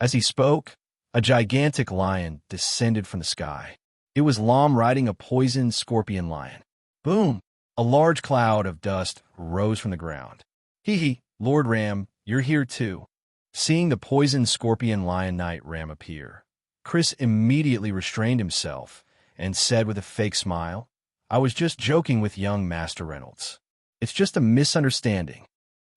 As he spoke, a gigantic lion descended from the sky. It was Lam riding a poisoned scorpion lion. Boom! A large cloud of dust rose from the ground. Hee, Lord Ram, you're here too. Seeing the poisoned scorpion lion knight Ram appear, Chris immediately restrained himself and said with a fake smile, I was just joking with young Master Reynolds. It's just a misunderstanding.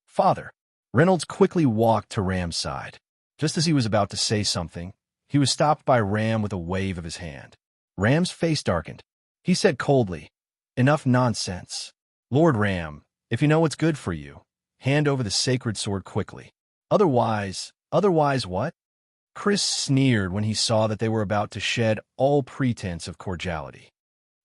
Father. Reynolds quickly walked to Ram's side. Just as he was about to say something, he was stopped by Ram with a wave of his hand. Ram's face darkened. He said coldly, Enough nonsense. Lord Ram, if you know what's good for you, hand over the sacred sword quickly. Otherwise what? Chris sneered when he saw that they were about to shed all pretense of cordiality.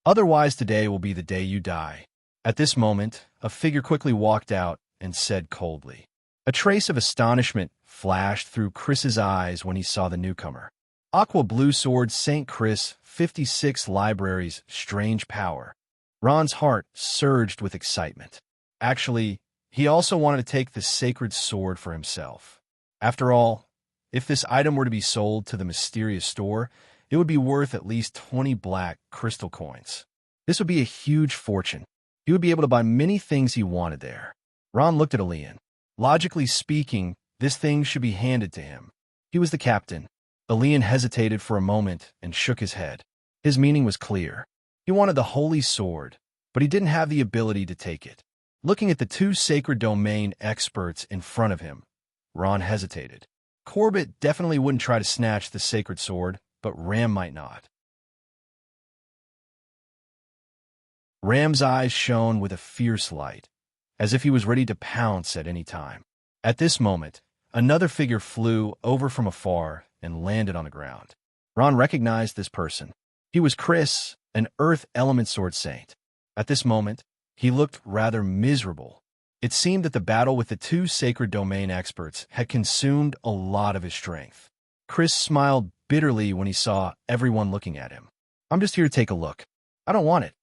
Otherwise today will be the day you die. At this moment, a figure quickly walked out and said coldly. A trace of astonishment flashed through Chris's eyes when he saw the newcomer. Aqua Blue Sword St. Chris 56 Library's strange power. Ron's heart surged with excitement. Actually, he also wanted to take the sacred sword for himself. After all, if this item were to be sold to the mysterious store, it would be worth at least 20 black crystal coins. This would be a huge fortune. He would be able to buy many things he wanted there. Ron looked at Elian. Logically speaking, this thing should be handed to him. He was the captain. Elian hesitated for a moment and shook his head. His meaning was clear. He wanted the holy sword, but he didn't have the ability to take it. Looking at the two sacred domain experts in front of him, Ron hesitated. Corbett definitely wouldn't try to snatch the sacred sword, but Ram might not. Ram's eyes shone with a fierce light, as if he was ready to pounce at any time. At this moment, another figure flew over from afar and landed on the ground. Ron recognized this person. He was Chris, an Earth Element Sword Saint. At this moment, he looked rather miserable. It seemed that the battle with the two sacred domain experts had consumed a lot of his strength. Chris smiled bitterly when he saw everyone looking at him. I'm just here to take a look. I don't want it.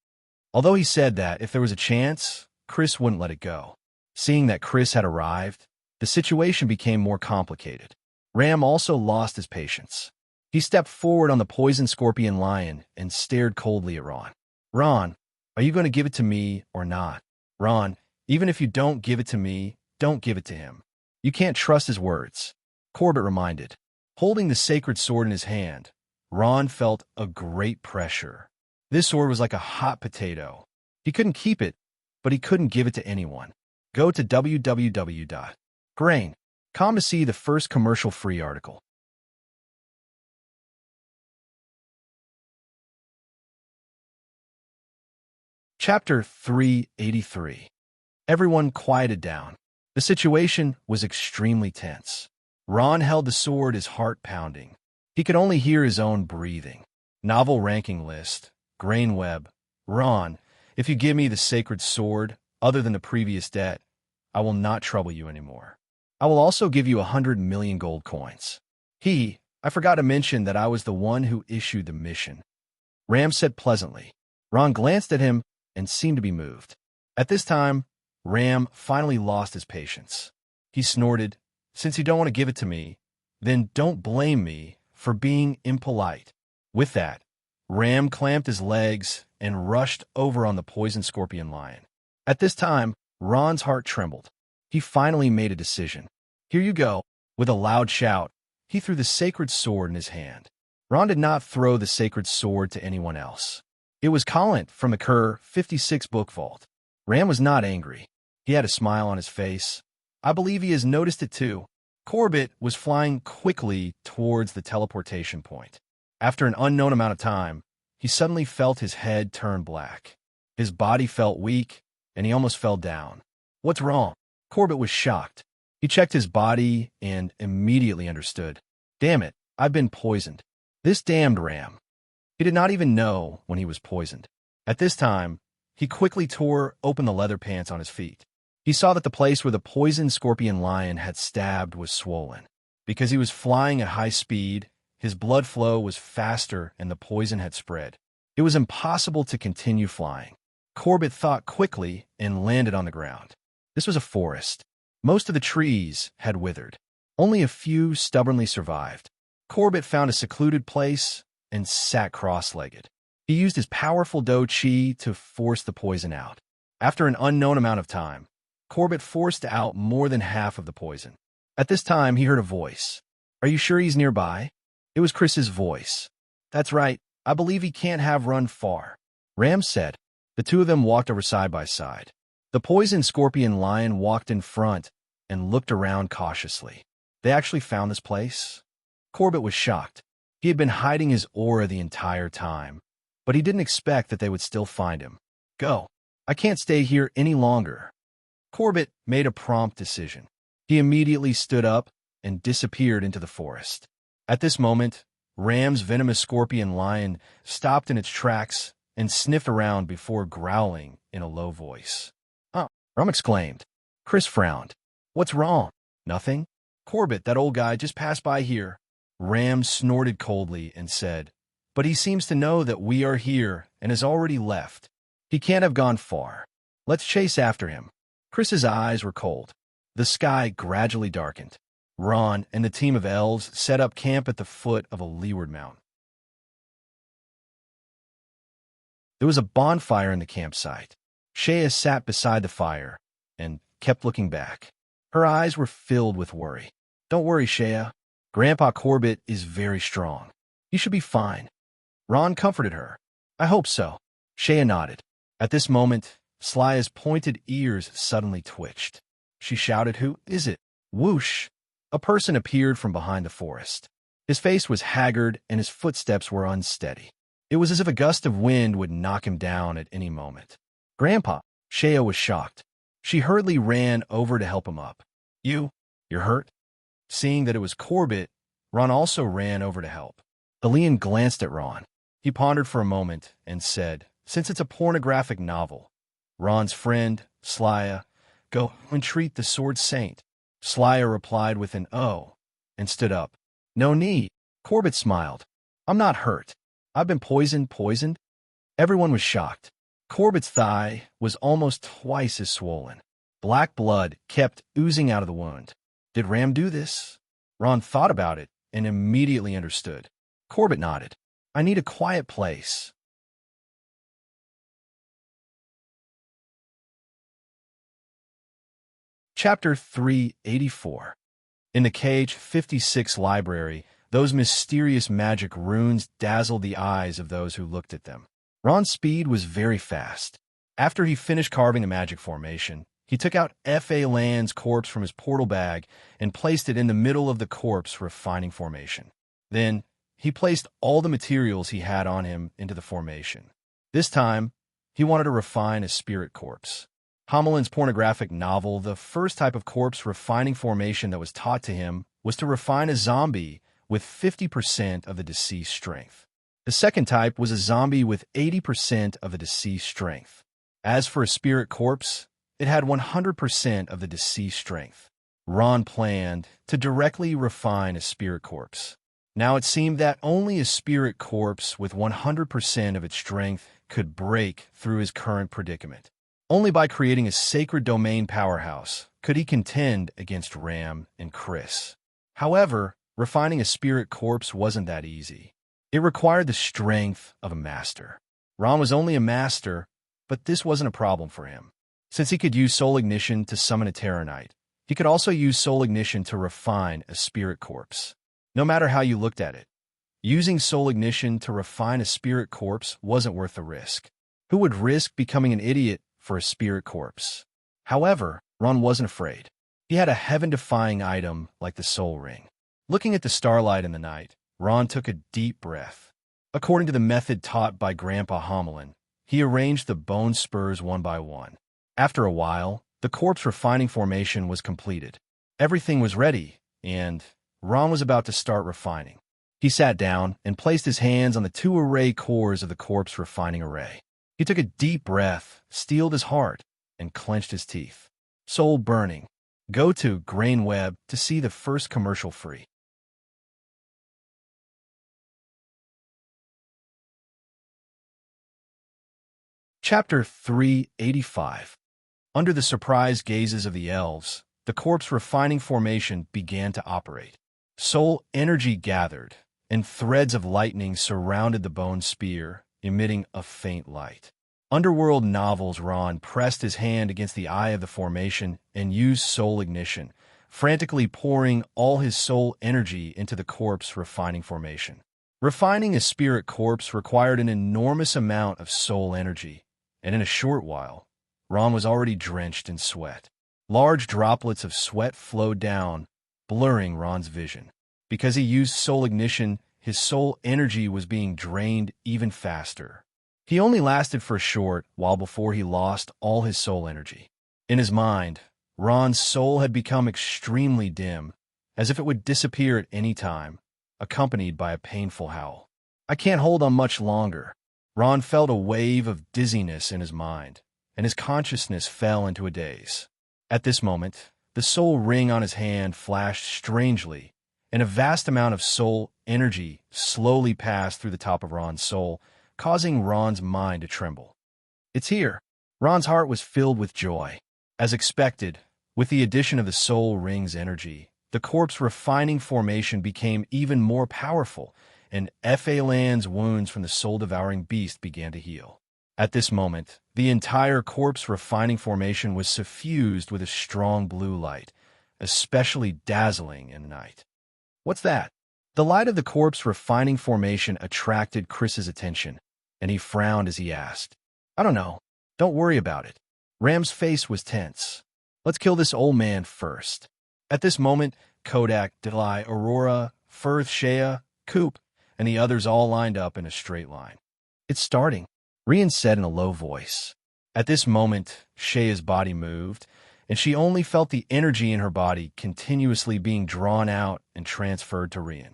Although he said that if there was a chance, Chris wouldn't let it go. Seeing that Chris had arrived, the situation became more complicated. Ram also lost his patience. He stepped forward on the poison scorpion lion and stared coldly at Ron. Ron, are you going to give it to me or not? Ron, even if you don't give it to me, don't give it to him. You can't trust his words. Corbett reminded. Holding the sacred sword in his hand, Ron felt a great pressure. This sword was like a hot potato. He couldn't keep it, but he couldn't give it to anyone. Go to www.grain.com to see the first commercial-free article. Chapter 383. Everyone quieted down. The situation was extremely tense. Ron held the sword, his heart pounding. He could only hear his own breathing. Novel ranking list. Grain Web. Ron, if you give me the sacred sword, other than the previous debt, I will not trouble you anymore. I will also give you 100 million gold coins. I forgot to mention that I was the one who issued the mission. Ram said pleasantly. Ron glanced at him and seemed to be moved. At this time, Ram finally lost his patience. He snorted, Since you don't want to give it to me, then don't blame me for being impolite. With that, Ram clamped his legs and rushed over on the poison scorpion lion. At this time, Ron's heart trembled. He finally made a decision. "Here you go." With a loud shout, he threw the sacred sword in his hand. Ron did not throw the sacred sword to anyone else. It was Colin from the Kerr 56 book vault. Ram was not angry. He had a smile on his face. "I believe he has noticed it too." Corbett was flying quickly towards the teleportation point. After an unknown amount of time, he suddenly felt his head turn black. His body felt weak, and he almost fell down. "What's wrong?" Corbett was shocked. He checked his body and immediately understood. "Damn it, I've been poisoned. This damned Ram." He did not even know when he was poisoned. At this time, he quickly tore open the leather pants on his feet. He saw that the place where the poisoned scorpion lion had stabbed was swollen. Because he was flying at high speed, his blood flow was faster and the poison had spread. It was impossible to continue flying. Corbett thought quickly and landed on the ground. This was a forest. Most of the trees had withered. Only a few stubbornly survived. Corbett found a secluded place and sat cross-legged. He used his powerful Do Chi to force the poison out. After an unknown amount of time, Corbett forced out more than half of the poison. At this time, he heard a voice. "Are you sure he's nearby?" It was Chris's voice. "That's right. I believe he can't have run far," Ram said. The two of them walked over side by side. The poisoned scorpion lion walked in front and looked around cautiously. They actually found this place? Corbett was shocked. He had been hiding his aura the entire time, but he didn't expect that they would still find him. "Go. I can't stay here any longer." Corbett made a prompt decision. He immediately stood up and disappeared into the forest. At this moment, Ram's venomous scorpion lion stopped in its tracks and sniffed around before growling in a low voice. "Huh," Ram exclaimed. Chris frowned. "What's wrong?" "Nothing. Corbett, that old guy, just passed by here." Ram snorted coldly and said, "But he seems to know that we are here and has already left. He can't have gone far. Let's chase after him." Chris's eyes were cold. The sky gradually darkened. Ron and the team of elves set up camp at the foot of a leeward mountain. There was a bonfire in the campsite. Shea sat beside the fire and kept looking back. Her eyes were filled with worry. "Don't worry, Shea. Grandpa Corbett is very strong. You should be fine." Ron comforted her. "I hope so." Shea nodded. At this moment, Slaya's pointed ears suddenly twitched. She shouted, "Who is it?" Whoosh! A person appeared from behind the forest. His face was haggard and his footsteps were unsteady. It was as if a gust of wind would knock him down at any moment. "Grandpa!" Shea was shocked. She hurriedly ran over to help him up. You're hurt?" Seeing that it was Corbett, Ron also ran over to help. Elian glanced at Ron. He pondered for a moment and said, "Since it's a pornographic novel, Ron's friend, Slaya, go and treat the Sword Saint." Slaya replied with an "oh" and stood up. "No need." Corbett smiled. "I'm not hurt. I've been poisoned." Everyone was shocked. Corbett's thigh was almost twice as swollen. Black blood kept oozing out of the wound. Did Ram do this? Ron thought about it and immediately understood. Corbett nodded. "I need a quiet place." Chapter 384. In the Cage 56 library, those mysterious magic runes dazzled the eyes of those who looked at them. Ron's speed was very fast. After he finished carving the magic formation, he took out F.A. Land's corpse from his portal bag and placed it in the middle of the corpse refining formation. Then, he placed all the materials he had on him into the formation. This time, he wanted to refine a spirit corpse. Homeland's pornographic novel, the first type of corpse refining formation that was taught to him was to refine a zombie with 50% of the deceased strength. The second type was a zombie with 80% of the deceased strength. As for a spirit corpse, it had 100% of the deceased strength. Ron planned to directly refine a spirit corpse. Now it seemed that only a spirit corpse with 100% of its strength could break through his current predicament. Only by creating a sacred domain powerhouse could he contend against Ram and Chris. However, refining a spirit corpse wasn't that easy. It required the strength of a master. Ron was only a master, but this wasn't a problem for him. Since he could use soul ignition to summon a Terranite, He could also use soul ignition to refine a spirit corpse. No matter how you looked at it, using soul ignition to refine a spirit corpse wasn't worth the risk. Who would risk becoming an idiot for a spirit corpse? However, Ron wasn't afraid. He had a heaven-defying item like the soul ring. Looking at the starlight in the night, Ron took a deep breath. According to the method taught by Grandpa Homelin, he arranged the bone spurs one by one. After a while, the corpse refining formation was completed. Everything was ready, and Ron was about to start refining. He sat down and placed his hands on the two array cores of the corpse refining array. He took a deep breath, steeled his heart, and clenched his teeth. Soul burning. Go to Grain Web to see the first commercial free. Chapter 385. Under the surprised gazes of the elves, the corpse refining formation began to operate. Soul energy gathered, and threads of lightning surrounded the bone spear, emitting a faint light. Underworld Novels Ron pressed his hand against the eye of the formation and used soul ignition, frantically pouring all his soul energy into the corpse refining formation. Refining a spirit corpse required an enormous amount of soul energy, and in a short while, Ron was already drenched in sweat. Large droplets of sweat flowed down, blurring Ron's vision. Because he used soul ignition, his soul energy was being drained even faster. He only lasted for a short while before he lost all his soul energy. In his mind, Ron's soul had become extremely dim, as if it would disappear at any time, accompanied by a painful howl. "I can't hold on much longer." Ron felt a wave of dizziness in his mind, and his consciousness fell into a daze. At this moment, the soul ring on his hand flashed strangely, and a vast amount of soul energy slowly passed through the top of Ron's soul, causing Ron's mind to tremble. "It's here." Ron's heart was filled with joy. As expected, with the addition of the soul ring's energy, the corpse refining formation became even more powerful, and F.A. Land's wounds from the soul-devouring beast began to heal. At this moment, the entire corpse refining formation was suffused with a strong blue light, especially dazzling in the night. "What's that?" The light of the corpse refining formation attracted Chris's attention, and he frowned as he asked. "I don't know. Don't worry about it." Ram's face was tense. "Let's kill this old man first." At this moment, Kodak, Delay, Aurora, Firth, Shea, Coop, and the others all lined up in a straight line. "It's starting," Rian said in a low voice. At this moment, Shea's body moved, and she only felt the energy in her body continuously being drawn out and transferred to Rian.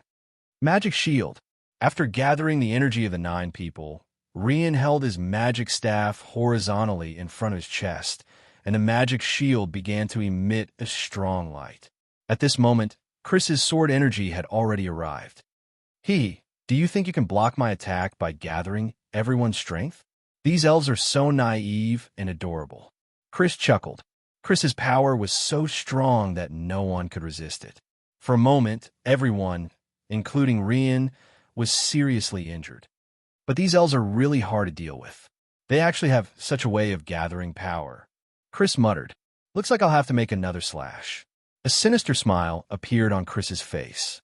Magic Shield. After gathering the energy of the 9 people, Rian held his magic staff horizontally in front of his chest, and the magic shield began to emit a strong light. At this moment, Chris's sword energy had already arrived. Do you think you can block my attack by gathering everyone's strength? These elves are so naive and adorable." Chris chuckled. Chris's power was so strong that no one could resist it. For a moment, everyone, including Rian, was seriously injured. But these elves are really hard to deal with. They actually have such a way of gathering power. Chris muttered, "Looks like I'll have to make another slash." A sinister smile appeared on Chris's face.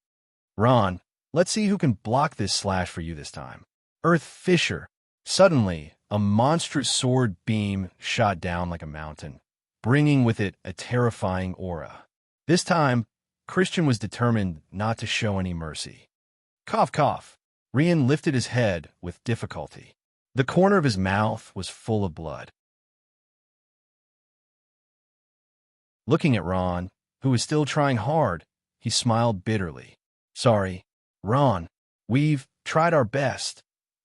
"Ron, let's see who can block this slash for you this time." Earth Fisher. Suddenly, a monstrous sword beam shot down like a mountain, bringing with it a terrifying aura. This time, Christian was determined not to show any mercy. Cough, cough. Rian lifted his head with difficulty. The corner of his mouth was full of blood. Looking at Ron, who was still trying hard, he smiled bitterly. "Sorry, Ron, we've tried our best.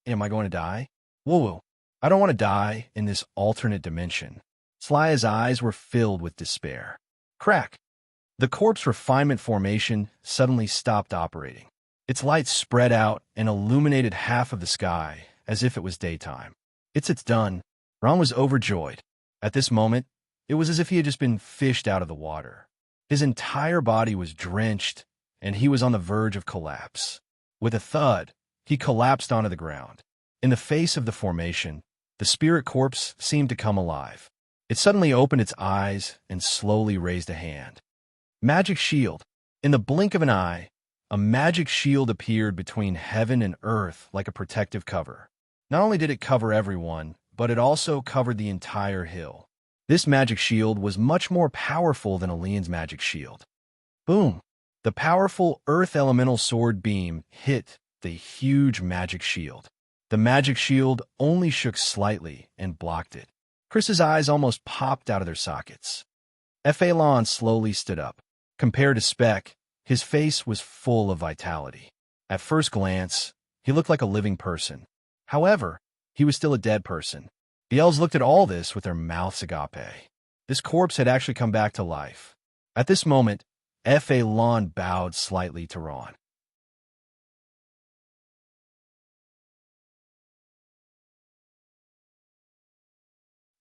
Am I going to die?" "Whoa, I don't want to die in this alternate dimension." Slaya's eyes were filled with despair. Crack! The corpse refinement formation suddenly stopped operating. Its light spread out and illuminated half of the sky, as if it was daytime. It's done." Ron was overjoyed. At this moment, it was as if he had just been fished out of the water. His entire body was drenched, and he was on the verge of collapse. With a thud, he collapsed onto the ground. In the face of the formation, the spirit corpse seemed to come alive. It suddenly opened its eyes and slowly raised a hand. Magic shield. In the blink of an eye, a magic shield appeared between heaven and earth like a protective cover. Not only did it cover everyone, but it also covered the entire hill. This magic shield was much more powerful than Alien's magic shield. Boom! The powerful earth elemental sword beam hit the huge magic shield. The magic shield only shook slightly and blocked it. Chris's eyes almost popped out of their sockets. Phalon slowly stood up. Compared to Spec, his face was full of vitality. At first glance, he looked like a living person. However, he was still a dead person. The elves looked at all this with their mouths agape. This corpse had actually come back to life. At this moment, Phalon bowed slightly to Ron.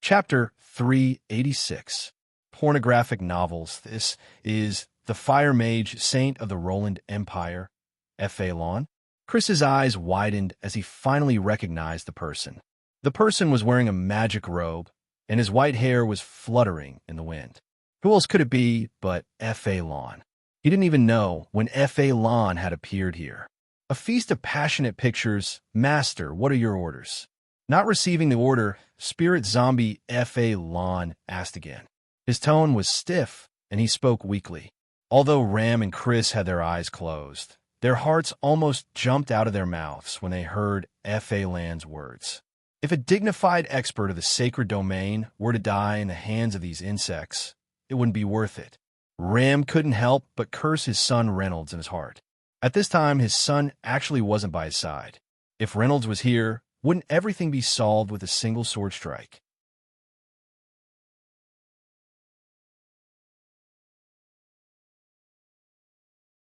Chapter 386. Pornographic novels. This is the Fire Mage, Saint of the Roland Empire, Phalon. Chris's eyes widened as he finally recognized the person. The person was wearing a magic robe, and his white hair was fluttering in the wind. Who else could it be but Phalon? He didn't even know when Phalon had appeared here. A feast of passionate pictures. Master, what are your orders? Not receiving the order, Spirit Zombie Phalon asked again. His tone was stiff, and he spoke weakly. Although Ram and Chris had their eyes closed, their hearts almost jumped out of their mouths when they heard Phalon's words. If a dignified expert of the sacred domain were to die in the hands of these insects, it wouldn't be worth it. Ram couldn't help but curse his son Reynolds in his heart. At this time, his son actually wasn't by his side. If Reynolds was here, wouldn't everything be solved with a single sword strike?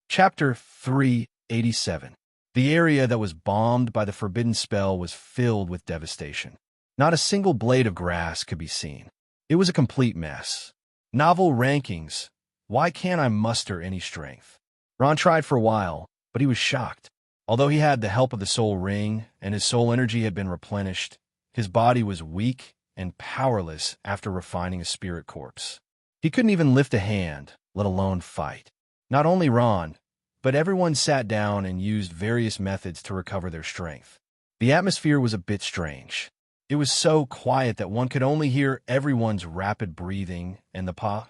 Chapter 387. The area that was bombed by the forbidden spell was filled with devastation. Not a single blade of grass could be seen. It was a complete mess. Novel rankings. Why can't I muster any strength? Ron tried for a while, but he was shocked. Although he had the help of the soul ring and his soul energy had been replenished, his body was weak and powerless after refining a spirit corpse. He couldn't even lift a hand, let alone fight. Not only Ron, but everyone sat down and used various methods to recover their strength. The atmosphere was a bit strange. It was so quiet that one could only hear everyone's rapid breathing and the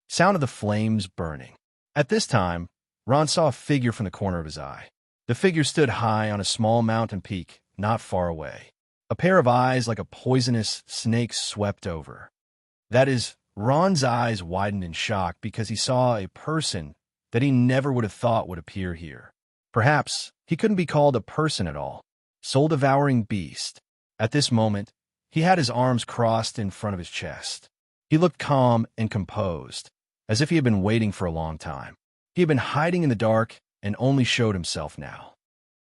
sound of the flames burning. At this time, Ron saw a figure from the corner of his eye. The figure stood high on a small mountain peak, not far away. A pair of eyes like a poisonous snake swept over. That is, Ron's eyes widened in shock because he saw a person that he never would have thought would appear here. Perhaps he couldn't be called a person at all. Soul-devouring beast. At this moment, he had his arms crossed in front of his chest. He looked calm and composed, as if he had been waiting for a long time. He had been hiding in the dark and only showed himself now.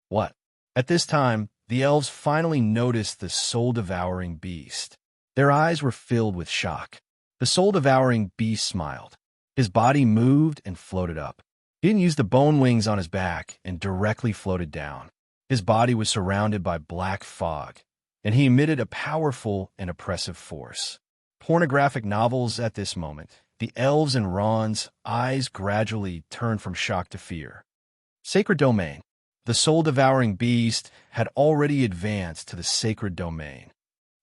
What? At this time, the elves finally noticed the soul-devouring beast. Their eyes were filled with shock. The soul-devouring beast smiled. His body moved and floated up. He didn't use the bone wings on his back and directly floated down. His body was surrounded by black fog, and he emitted a powerful and oppressive force. Pornographic novels at this moment. The elves and Ron's eyes gradually turned from shock to fear. Sacred domain. The soul-devouring beast had already advanced to the sacred domain.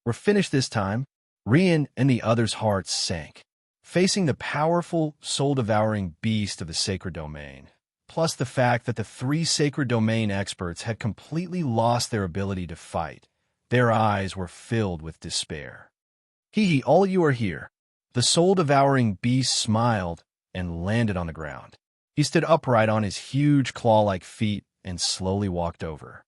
We're finished this time. Rian and the others' hearts sank. Facing the powerful, soul-devouring beast of the sacred domain, plus the fact that the three sacred domain experts had completely lost their ability to fight, their eyes were filled with despair. Hee, all you are here. The soul-devouring beast smiled and landed on the ground. He stood upright on his huge claw-like feet and slowly walked over.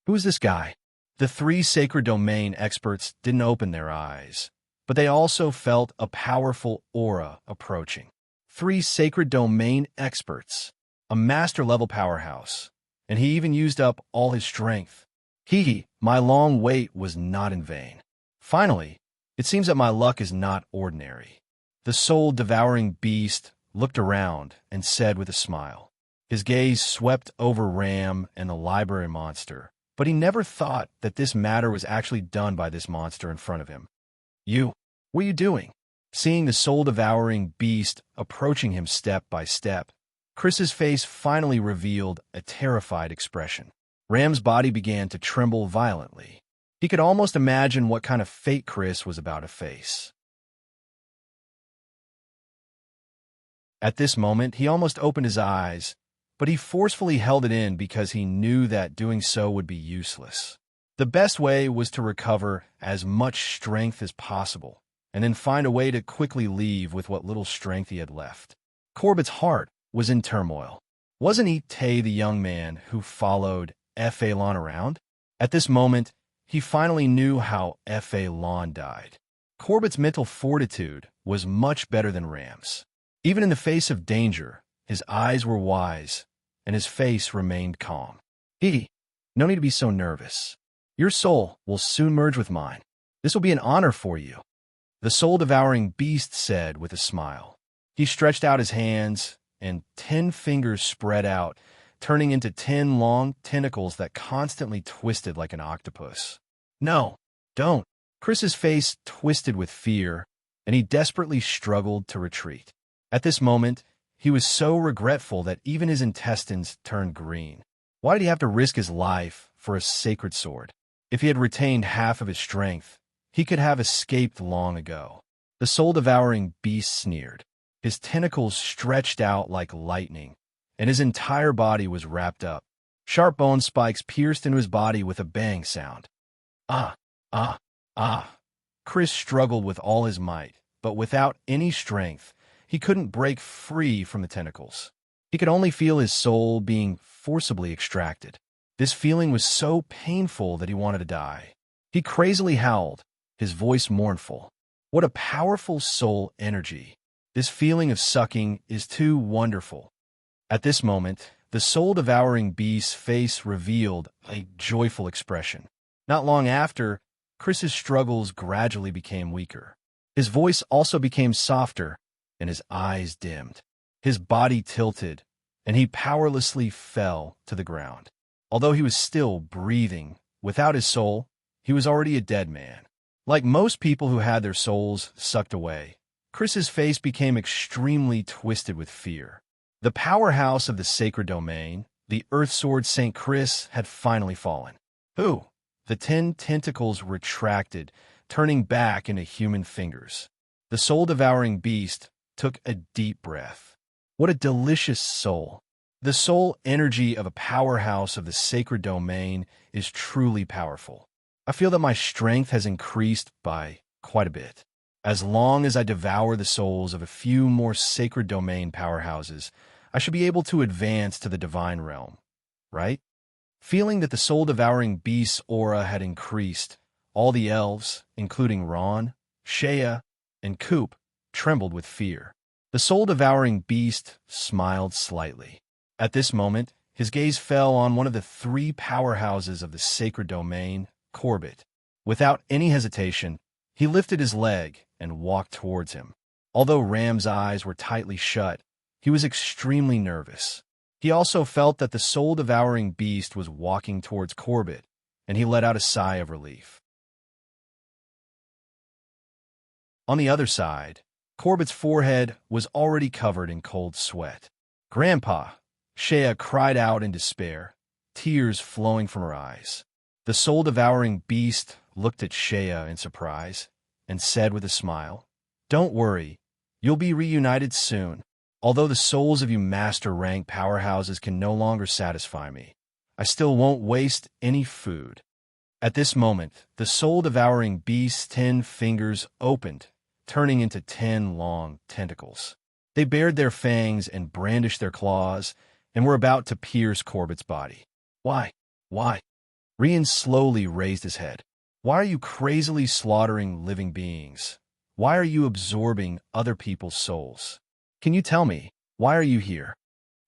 Who is this guy? The three sacred domain experts didn't open their eyes, but they also felt a powerful aura approaching. Three sacred domain experts, a master-level powerhouse, and he even used up all his strength. Hee, my long wait was not in vain. Finally, it seems that my luck is not ordinary. The soul-devouring beast looked around and said with a smile. His gaze swept over Ram and the library monster, but he never thought that this matter was actually done by this monster in front of him. You, what are you doing? Seeing the soul-devouring beast approaching him step by step, Chris's face finally revealed a terrified expression. Ram's body began to tremble violently. He could almost imagine what kind of fate Chris was about to face. At this moment, he almost opened his eyes, but he forcefully held it in because he knew that doing so would be useless. The best way was to recover as much strength as possible, and then find a way to quickly leave with what little strength he had left. Corbett's heart was in turmoil. Wasn't he Tay the young man who followed F.A. Lon around? At this moment, he finally knew how F.A. Lon died. Corbett's mental fortitude was much better than Ram's. Even in the face of danger, his eyes were wise, and his face remained calm. No need to be so nervous. Your soul will soon merge with mine. This will be an honor for you, the soul-devouring beast said with a smile. He stretched out his hands, and 10 fingers spread out, turning into 10 long tentacles that constantly twisted like an octopus. No, don't. Chris's face twisted with fear, and he desperately struggled to retreat. At this moment, he was so regretful that even his intestines turned green. Why did he have to risk his life for a sacred sword? If he had retained half of his strength, he could have escaped long ago. The soul-devouring beast sneered. His tentacles stretched out like lightning, and his entire body was wrapped up. Sharp bone spikes pierced into his body with a bang sound. Ah! Chris struggled with all his might, but without any strength, he couldn't break free from the tentacles. He could only feel his soul being forcibly extracted. This feeling was so painful that he wanted to die. He crazily howled, his voice mournful. What a powerful soul energy. This feeling of sucking is too wonderful. At this moment, the soul-devouring beast's face revealed a joyful expression. Not long after, Chris's struggles gradually became weaker. His voice also became softer, and his eyes dimmed. His body tilted, and he powerlessly fell to the ground. Although he was still breathing, without his soul, he was already a dead man. Like most people who had their souls sucked away, Chris's face became extremely twisted with fear. The powerhouse of the sacred domain, the Earth Sword St. Chris, had finally fallen. Who? The 10 tentacles retracted, turning back into human fingers. The soul-devouring beast took a deep breath. What a delicious soul! The soul energy of a powerhouse of the sacred domain is truly powerful. I feel that my strength has increased by quite a bit. As long as I devour the souls of a few more sacred domain powerhouses, I should be able to advance to the divine realm, right? Feeling that the soul-devouring beast's aura had increased, all the elves, including Ron, Shea, and Coop, trembled with fear. The soul-devouring beast smiled slightly. At this moment, his gaze fell on one of the 3 powerhouses of the sacred domain, Corbett. Without any hesitation, he lifted his leg and walked towards him. Although Ram's eyes were tightly shut, he was extremely nervous. He also felt that the soul-devouring beast was walking towards Corbett, and he let out a sigh of relief. On the other side, Corbett's forehead was already covered in cold sweat. "Grandpa!" Shea cried out in despair, tears flowing from her eyes. The soul-devouring beast looked at Shea in surprise and said with a smile, "Don't worry, you'll be reunited soon. Although the souls of you master-rank powerhouses can no longer satisfy me, I still won't waste any food." At this moment, the soul-devouring beast's 10 fingers opened, turning into 10 long tentacles. They bared their fangs and brandished their claws, and were about to pierce Corbett's body. Why? Rian slowly raised his head. "Why are you crazily slaughtering living beings? Why are you absorbing other people's souls? Can you tell me, why are you here?"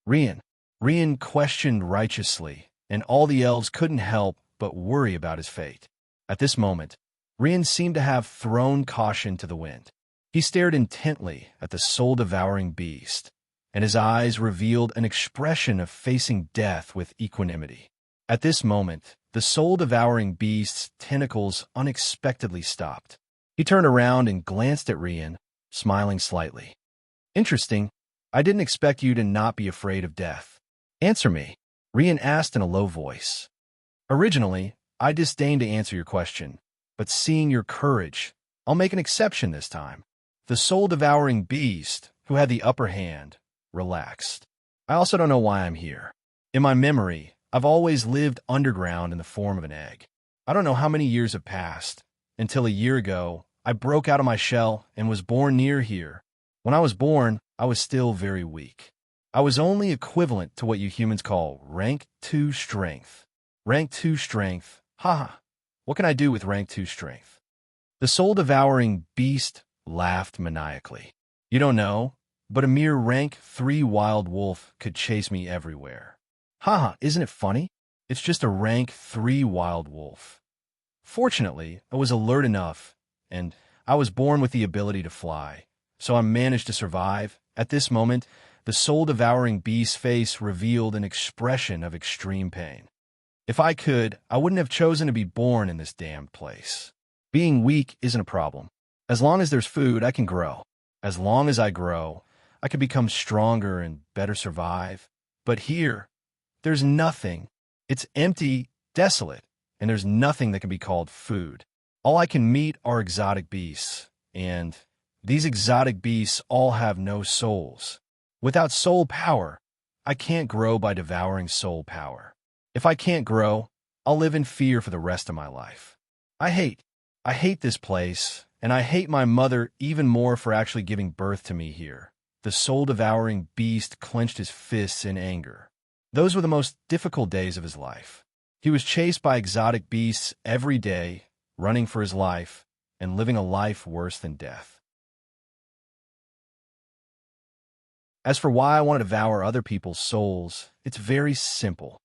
Rian questioned righteously, and all the elves couldn't help but worry about his fate. At this moment, Rian seemed to have thrown caution to the wind. He stared intently at the soul-devouring beast, and his eyes revealed an expression of facing death with equanimity. At this moment, the soul-devouring beast's tentacles unexpectedly stopped. He turned around and glanced at Rian, smiling slightly. Interesting. I didn't expect you to not be afraid of death. Answer me, Rian asked in a low voice. Originally, I disdained to answer your question, but seeing your courage, I'll make an exception this time. The soul-devouring beast, who had the upper hand, relaxed. I also don't know why I'm here. In my memory, I've always lived underground in the form of an egg. I don't know how many years have passed. Until a year ago, I broke out of my shell and was born near here. When I was born, I was still very weak. I was only equivalent to what you humans call rank 2 strength. Rank 2 strength? Haha. What can I do with rank 2 strength? The soul-devouring beast laughed maniacally. You don't know, but a mere rank 3 wild wolf could chase me everywhere. Haha, isn't it funny? It's just a rank 3 wild wolf. Fortunately, I was alert enough, and I was born with the ability to fly, so I managed to survive. At this moment, the soul-devouring beast's face revealed an expression of extreme pain. If I could, I wouldn't have chosen to be born in this damned place. Being weak isn't a problem. As long as there's food, I can grow. As long as I grow, I can become stronger and better survive. But here, there's nothing. It's empty, desolate, and there's nothing that can be called food. All I can meet are exotic beasts, and these exotic beasts all have no souls. Without soul power, I can't grow by devouring soul power. If I can't grow, I'll live in fear for the rest of my life. I hate this place, and I hate my mother even more for actually giving birth to me here. The soul-devouring beast clenched his fists in anger. Those were the most difficult days of his life. He was chased by exotic beasts every day, running for his life, and living a life worse than death. As for why I want to devour other people's souls, it's very simple.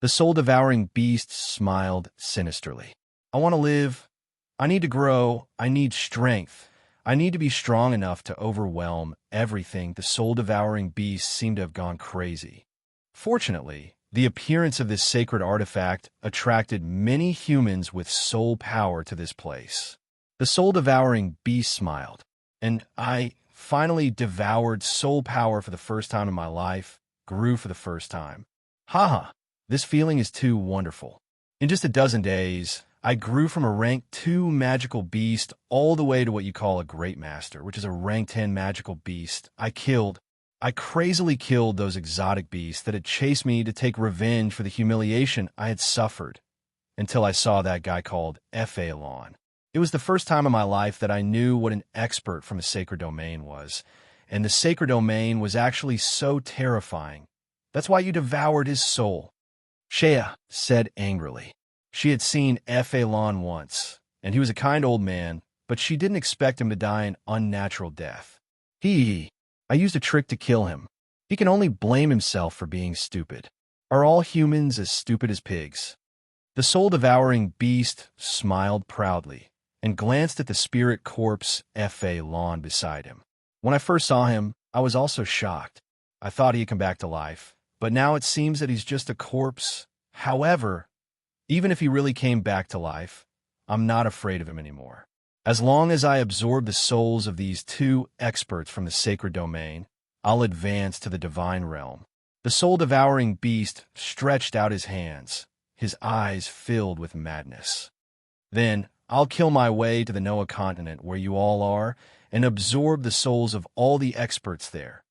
The soul-devouring beast smiled sinisterly. I want to live. I need to grow. I need strength. I need to be strong enough to overwhelm everything. The soul-devouring beast seemed to have gone crazy. Fortunately, the appearance of this sacred artifact attracted many humans with soul power to this place. The soul-devouring beast smiled, and I finally devoured soul power for the first time in my life, grew for the first time. Haha, this feeling is too wonderful. In just a dozen days, I grew from a rank 2 magical beast all the way to what you call a great master, which is a rank 10 magical beast. I crazily killed those exotic beasts that had chased me to take revenge for the humiliation I had suffered until I saw that guy called Phalon. It was the first time in my life that I knew what an expert from a sacred domain was, and the sacred domain was actually so terrifying. That's why you devoured his soul. Shea said angrily. She had seen Phalon once, and he was a kind old man, but she didn't expect him to die an unnatural death. I used a trick to kill him. He can only blame himself for being stupid. Are all humans as stupid as pigs? The soul-devouring beast smiled proudly and glanced at the spirit corpse Phalon beside him. When I first saw him, I was also shocked. I thought he had come back to life, but now it seems that he's just a corpse. However, even if he really came back to life, I'm not afraid of him anymore. As long as I absorb the souls of these 2 experts from the sacred domain, I'll advance to the divine realm. The soul-devouring beast stretched out his hands, his eyes filled with madness. Then I'll kill my way to the Noah continent where you all are and absorb the souls of all the experts there.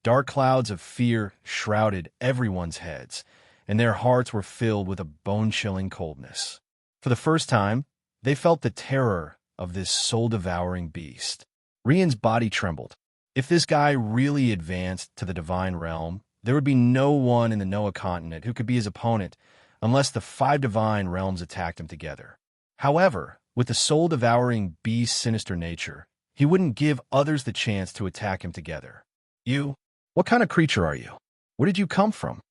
Dark clouds of fear shrouded everyone's heads, and their hearts were filled with a bone-chilling coldness. For the first time, they felt the terror of this soul-devouring beast. Rian's body trembled. If this guy really advanced to the divine realm, there would be no one in the Noah continent who could be his opponent unless the 5 divine realms attacked him together. However, with the soul-devouring beast's sinister nature, he wouldn't give others the chance to attack him together. You? What kind of creature are you? Where did you come from?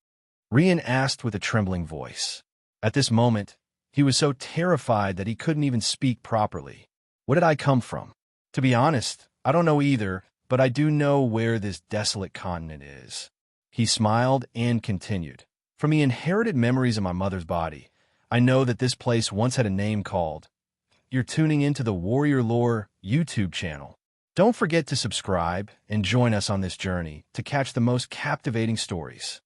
Rian asked with a trembling voice. At this moment, he was so terrified that he couldn't even speak properly. Where did I come from? To be honest, I don't know either, but I do know where this desolate continent is. He smiled and continued. From the inherited memories of my mother's body, I know that this place once had a name called. You're tuning into the Warrior Lore YouTube channel. Don't forget to subscribe and join us on this journey to catch the most captivating stories.